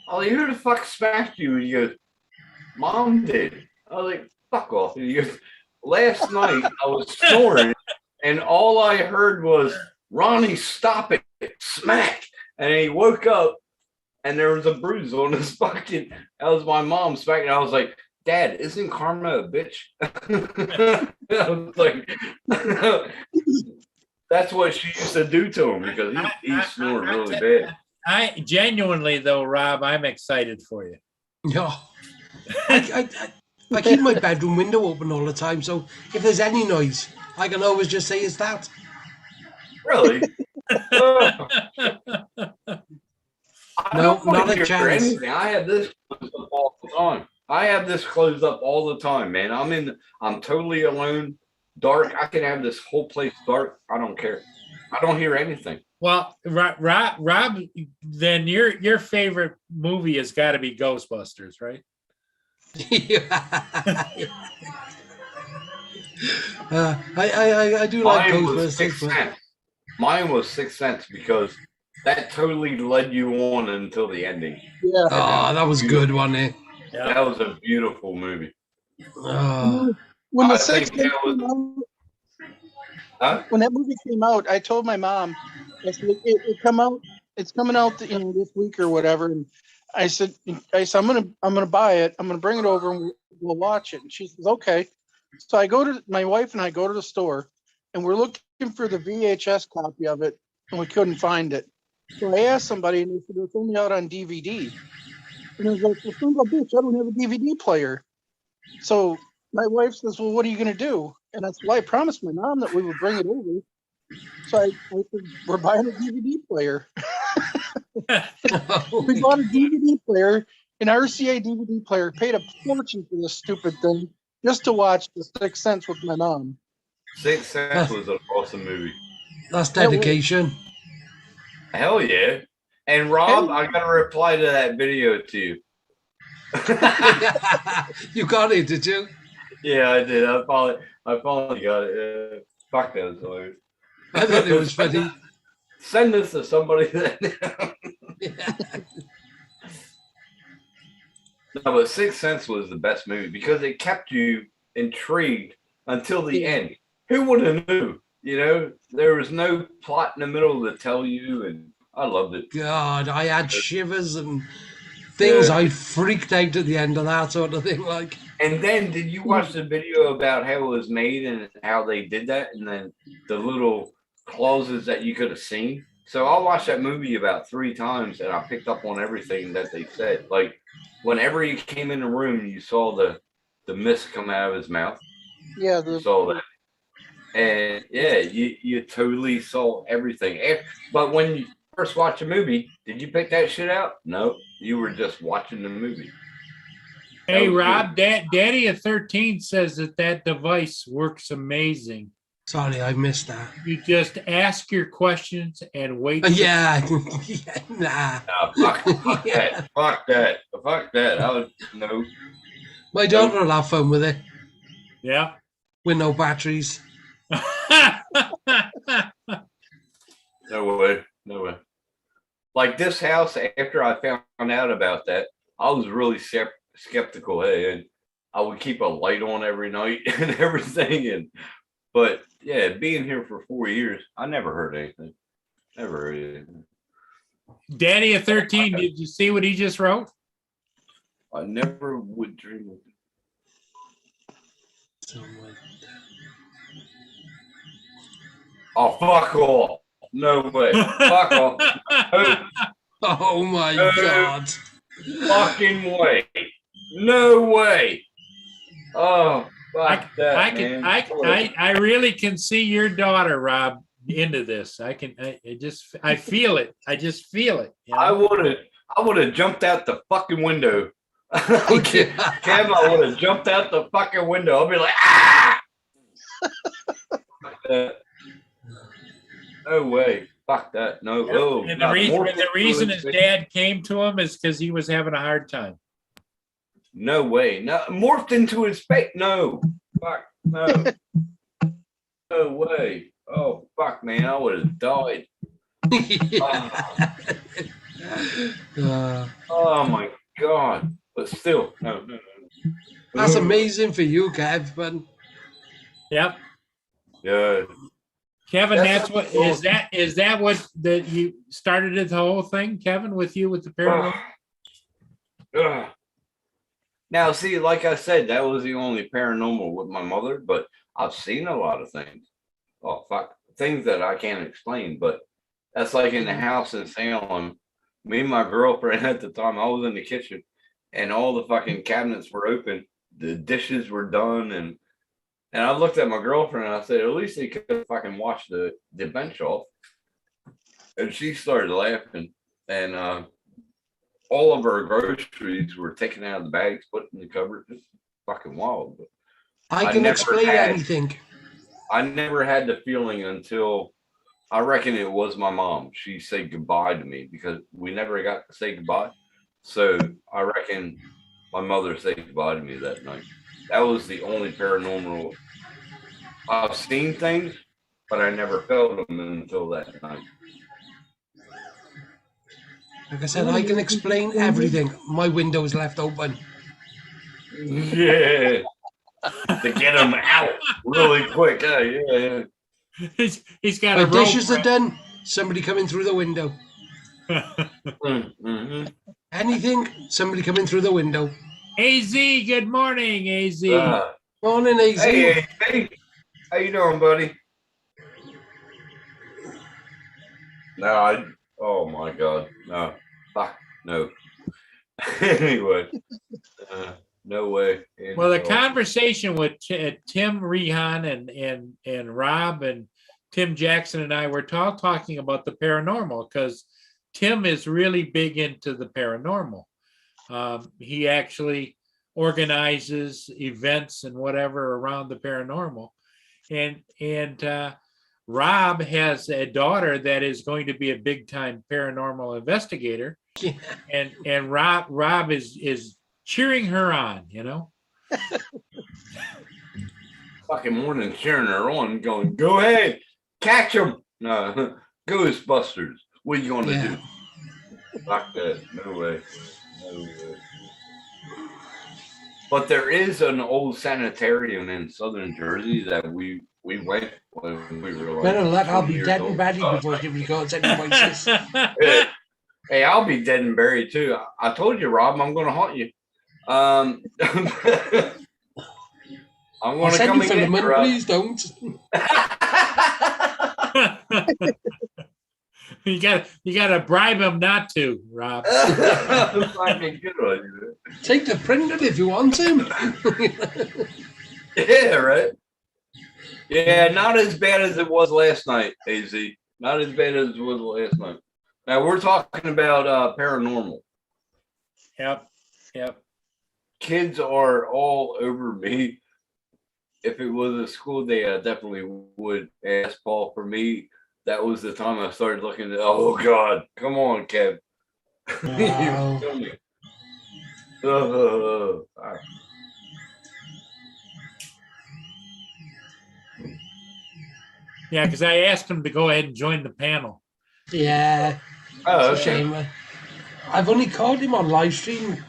I was like, "Who the fuck smacked you?" And he goes, "Mom did." I was like, "Fuck off." And he goes, "Last night I was snoring and all I heard was, 'Ronnie, stop it,' smack." And he woke up and there was a bruise on his fucking, that was my mom smacking. I was like, "Dad, isn't karma a bitch?" I was like, that's what she used to do to him because he snored really bad. I genuinely though, Rob, I'm excited for you. Yeah. I keep my bedroom window open all the time, so if there's any noise, I can always just say it's that. Really? Oh, I No, don't wanna not a hear chance. anything. I have this closed up all the time. I have this closed up all the time, man. I'm totally alone, dark. I can have this whole place dark. I don't care. I don't hear anything. Well, Rob, then your favorite movie has got to be Ghostbusters, right? I do like Mine was Sixth Ghostbusters, but Sense. Mine was Sixth Sense because that totally led you on until the ending. yeah. oh, that was good, wasn't it? Yeah. That was a beautiful movie. Oh, When the I Sixth think Sense that was- came out, Huh? when that movie came out, I told my mom, I said, it come out, it's coming out, this week or whatever. And I said, I'm gonna buy it. I'm gonna bring it over and we'll watch it. And she says, "Okay." So my wife and I go to the store and we're looking for the VHS copy of it and we couldn't find it. So I asked somebody and they said, "It's only out on DVD." And I was like, "Well, son of a bitch, I don't have a DVD player." So my wife says, "Well, what are you going to do?" And I said, "Well, I promised my mom that we would bring it over." So I said, "We're buying a DVD player." We bought a DVD player, an RCA DVD player, paid a fortune for this stupid thing just to watch The Sixth Sense with my mom. Sixth Sense was an awesome movie. that's dedication. Hell yeah. And Rob, I got to reply to that video to you. You got it, did you? Yeah, I did. I finally got it. Fuck that. Was hilarious. I thought it was funny. Send this to somebody that. No, but Sixth Sense was the best movie because it kept you intrigued until the end. Who would have knew? You know, there was no plot in the middle to tell you, and I loved it. God, I had shivers and things. Yeah. I freaked out at the end of that sort of thing. Like, And then, did you watch the video about how it was made and how they did that, and then the little clauses that you could have seen? So I watched that movie about 3 times, and I picked up on everything that they said. Like whenever he came in the room, you saw the mist come out of his mouth. Yeah, You saw that, and yeah, you totally saw everything. But when you first watched a movie, did you pick that shit out? No, you were just watching the movie. Hey, That was Rob, Daddy at 13 says that device works amazing. sorry, I missed that. You just ask your questions and wait. Yeah, yeah, nah. Nah, fuck that. Fuck that. I was no. My daughter will have fun with it Yeah. with no batteries. No way. No way. Like this house, after I found out about that, I was really skeptical. Hey, and I would keep a light on every night and everything. But yeah, being here for 4 years, I never heard anything. Never heard anything. Daddy of 13, did you see what he just wrote? I never would dream of it. Oh, fuck off. No way. Fuck off. No Oh my No. God. fucking way. No way. Oh, fuck that, I can, man. I really can see your daughter, Rob, into this. I feel it. I just feel it. You know? I would have jumped out the fucking window. Cam, I would have jumped out the fucking window. I'll be like, ah! No way. Fuck that. No. Oh, And God, more the reason his food. dad came to him is because he was having a hard time. No way. No, morphed into his face. No. Fuck. No. No way. Oh, fuck, man. I would have died. Oh, my God. But still, no. That's amazing for you, Kev. But Yep. Yeah. Kevin, That's that's what cool. is that what you started the whole thing, Kevin, with you with the paranormal? Ugh. Now, see, like I said, that was the only paranormal with my mother, but I've seen a lot of things. Oh, fuck. Things that I can't explain, but that's like in the house in Salem. Me and my girlfriend at the time, I was in the kitchen and all the fucking cabinets were open. The dishes were done. And I looked at my girlfriend and I said, at least they could have fucking washed the bench off. And she started laughing. And all of our groceries were taken out of the bags, put in the cupboard. It's fucking wild. But I can never explain had- anything. I never had the feeling until I reckon it was my mom. She said goodbye to me because we never got to say goodbye. So I reckon my mother said goodbye to me that night. That was the only paranormal. I've seen things, but I never felt them until that night. Like I said, I can explain everything. My window is left open. Yeah. To get them out really quick. Yeah. He's got My a rope. dishes are done. Somebody coming through the window. Mm-hmm. Anything, somebody coming through the window. AZ, good morning, AZ. Morning, AZ. Hey, how you doing, buddy? No, oh my God, no, fuck, no. Anyway, no way. Well, the conversation with Tim Rehan and Rob and Tim Jackson and I were talking about the paranormal because Tim is really big into the paranormal. He actually organizes events and whatever around the paranormal. And Rob has a daughter that is going to be a big time paranormal investigator. Yeah. And Rob is cheering her on, you know. fucking morning cheering her on, going, go ahead, catch him. No, Ghostbusters. What are you gonna Yeah. do? Fuck that. No way. No way. But there is an old sanitarium in southern Jersey that we went when we were like. Better luck, I'll 20 be years dead old. and buried before it records any voices. Hey, I'll be dead and buried too. I told you, Rob, I'm gonna haunt you. I'm I'll gonna send come you for the and get money, you, please don't. You gotta bribe him not to, Rob. Fucking good on you, Take the printer if you want him. man. Yeah, right. Yeah, not as bad as it was last night, AZ. Not as bad as it was last night. Now we're talking about paranormal. Yep. Kids are all over me. If it was a school day, I definitely would ask Paul. For me, that was the time I started looking at, oh God, come on, Kev. Wow. You kill me. Yeah, because I asked him to go ahead and join the panel. Yeah, Oh, it's a okay. shame. I've only caught him on live stream.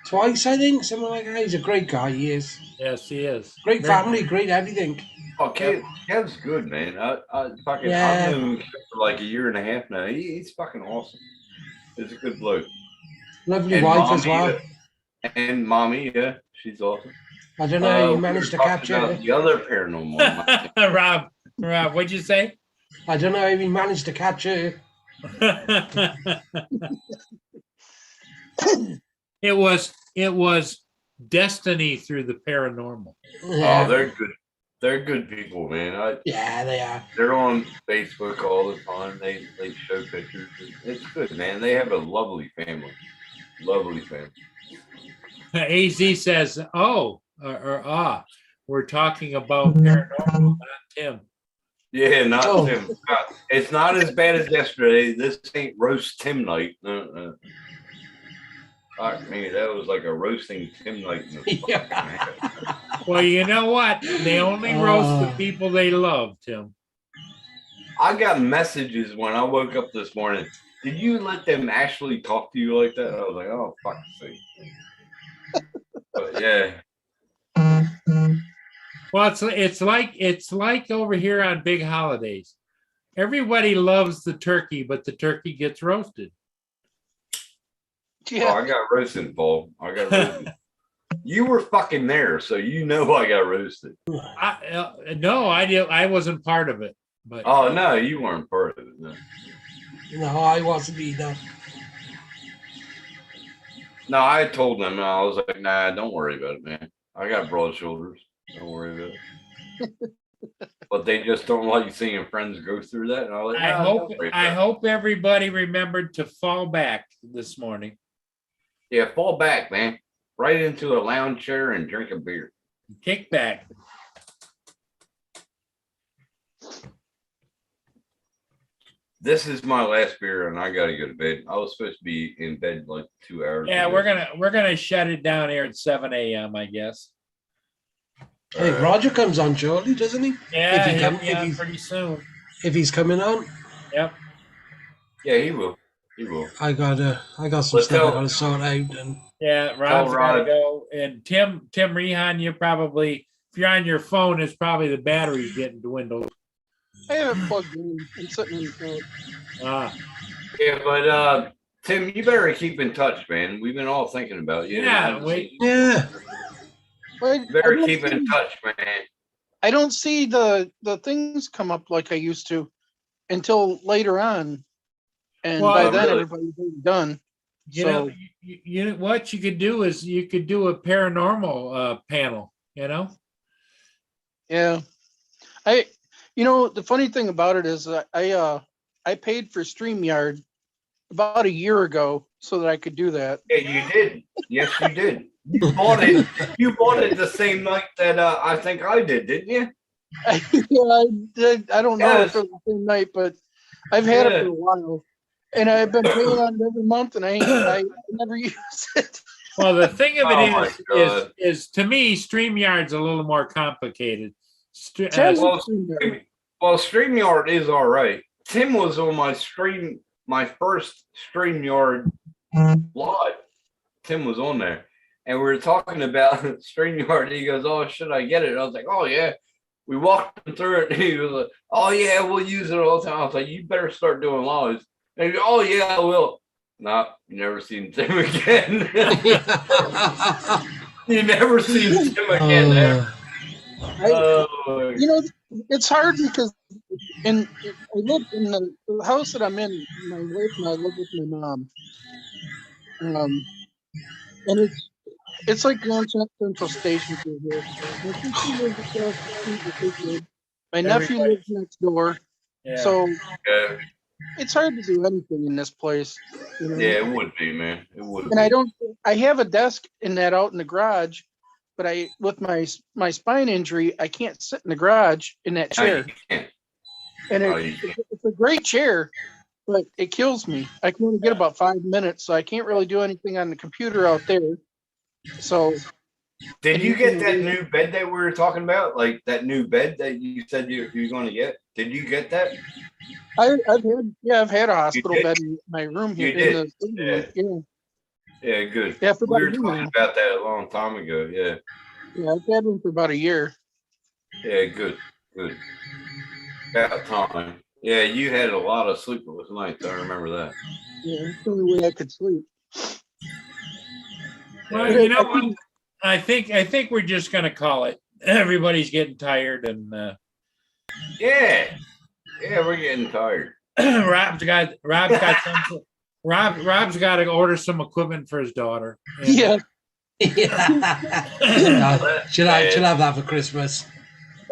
Twice, I think, something like that. He's a great guy. He is Yes, he is. great Very- family, great everything. Oh, Kev's good, man. I've Yeah. known Kev for like a year and a half now. He's fucking awesome. He's a good bloke. Lovely And wife as mommy, well. And mommy, yeah, she's awesome. I don't know how you We managed were to talking capture about it. the other paranormal. Rob, what'd you say? I don't know how you managed to capture it. It was destiny through the paranormal. Yeah. Oh, they're good. They're good people, man. Yeah, they are. They're on Facebook all the time. They show pictures. It's good, man. They have a lovely family. Lovely family. AZ says, "Oh, we're talking about paranormal, not Tim." Yeah, not Oh. Tim. It's not as bad as yesterday. This ain't roast Tim night. Fuck me, that was like a roasting Tim night. In the Yeah. fucking house. Well, you know what? They only roast the Oh. people they love, Tim. I got messages when I woke up this morning. Did you let them actually talk to you like that? I was like, oh, fuck's sake. But yeah. Well, it's like over here on big holidays. Everybody loves the turkey, but the turkey gets roasted. Oh, Yeah, I got roasted, Paul. I got roasted. You were fucking there, so you know I got roasted. No, I wasn't part of it. But Oh no, you weren't part of it. No, No, I wasn't either. no, I told them. I was like, nah, don't worry about it, man. I got broad shoulders. Don't worry about it. But they just don't like seeing friends go through that. And I was like, I nah, hope don't worry about I it. hope everybody remembered to fall back this morning. Yeah, fall back, man. Right into a lounge chair and drink a beer. Kick back. This is my last beer, and I gotta go to bed. I was supposed to be in bed like 2 hours. Yeah, ago. we're gonna shut it down here at 7 a.m. I guess. Hey, Roger comes on shortly, doesn't he? Yeah, he he'll come- be if on he- pretty soon. If he's coming on, Yep. Yeah, he will. He will. I got some Let's stuff I tell- gotta sort out. And Yeah, Rob's gotta Rod. go. And Tim Rehan, you probably, if you're on your phone, it's probably the battery's getting dwindled. I have it plugged in. I'm sitting in the front. Ah, Yeah, but Tim, you better keep in touch, man. We've been all thinking about you. yeah. Wait. yeah, But You better keep in touch, man. I don't see the things come up like I used to until later on, and Well, by Oh, then really? everybody's already done. You So know, you what you could do is you could do a paranormal panel. You know. yeah, the funny thing about it is that I paid for StreamYard about a year ago so that I could do that. Yeah, you did. Yes, you did. You bought it. You bought it the same night that I think I did, didn't you? Yeah, I did. I don't know Yes. if it was the same night, but I've had it Yeah. for a while, and I've been paying on it every month, and I never use it. Well, the thing of Oh my it God. is to me, StreamYard's a little more complicated. Tell well, me StreamYard. Well, StreamYard is all right. Tim was on my first StreamYard live. Tim was on there. And we were talking about StreamYard. He goes, oh, should I get it? I was like, oh, yeah. We walked him through it. And he was like, oh, yeah, we'll use it all the time. I was like, you better start doing lives. And he goes, oh, yeah, I will. Nah, you never seen Tim again. You never seen Tim again. Ever. Oh, It's hard because I live in the house that I'm in. My wife and I live with my mom, and it's like Grand Central Station through here. My sister lives across the street with her kid. My nephew Everybody- lives next door, Yeah. so yeah. it's hard to do anything in this place. You know? Yeah, it would be, man. It would And be. I have a desk in that out in the garage, but with my spine injury, I can't sit in the garage in that No, chair. you can't. And No, you can't. it's a great chair, but it kills me. I can only get about 5 minutes, so I can't really do anything on the computer out there. So Did you get that new bed that we were talking about? Like that new bed that you said you were going to get? Did you get that? I've had a hospital did? bed in my room here. You In did? the living room. Yeah, good. Yeah, for We about were a year talking now. about that a long time ago. Yeah. Yeah, I've had one for about a year. Yeah, good. Good. About time. Yeah, you had a lot of sleepless nights. I remember that. Yeah, it's the only way I could sleep. Well, Yeah. you know what? I think we're just gonna call it. Everybody's getting tired, and Yeah. Yeah, we're getting tired. Rob's got something. Rob's got to order some equipment for his daughter. And, Yeah. No, she'll have that for Christmas.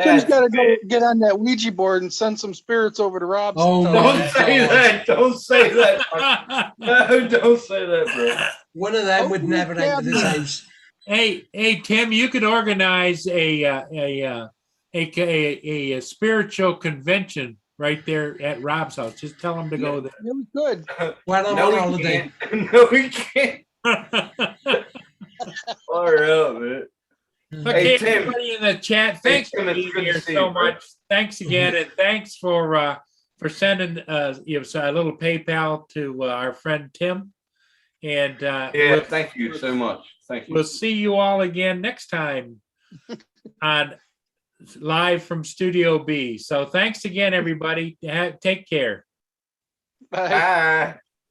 Tim's got to go it. get on that Ouija board and send some spirits over to Rob's. Oh, house. my Don't say God. that. Don't say that. No, don't say that, bro. One of them would never enter this house. Hey, Tim, you could organize a spiritual convention right there at Rob's house. Just tell him to go It was good. When I'm No, on we holiday. can't. No, we can't. there. Fire up, man. Okay, Hey, Tim. everybody in the chat, thanks Tim, for it's being good to here see so you, bro. much. Thanks again, and thanks for sending a little PayPal to our friend Tim. And Yeah, thank you so much. Thank you. we'll see you all again next time on live from Studio B. So thanks again, everybody. Take care. Bye. Bye.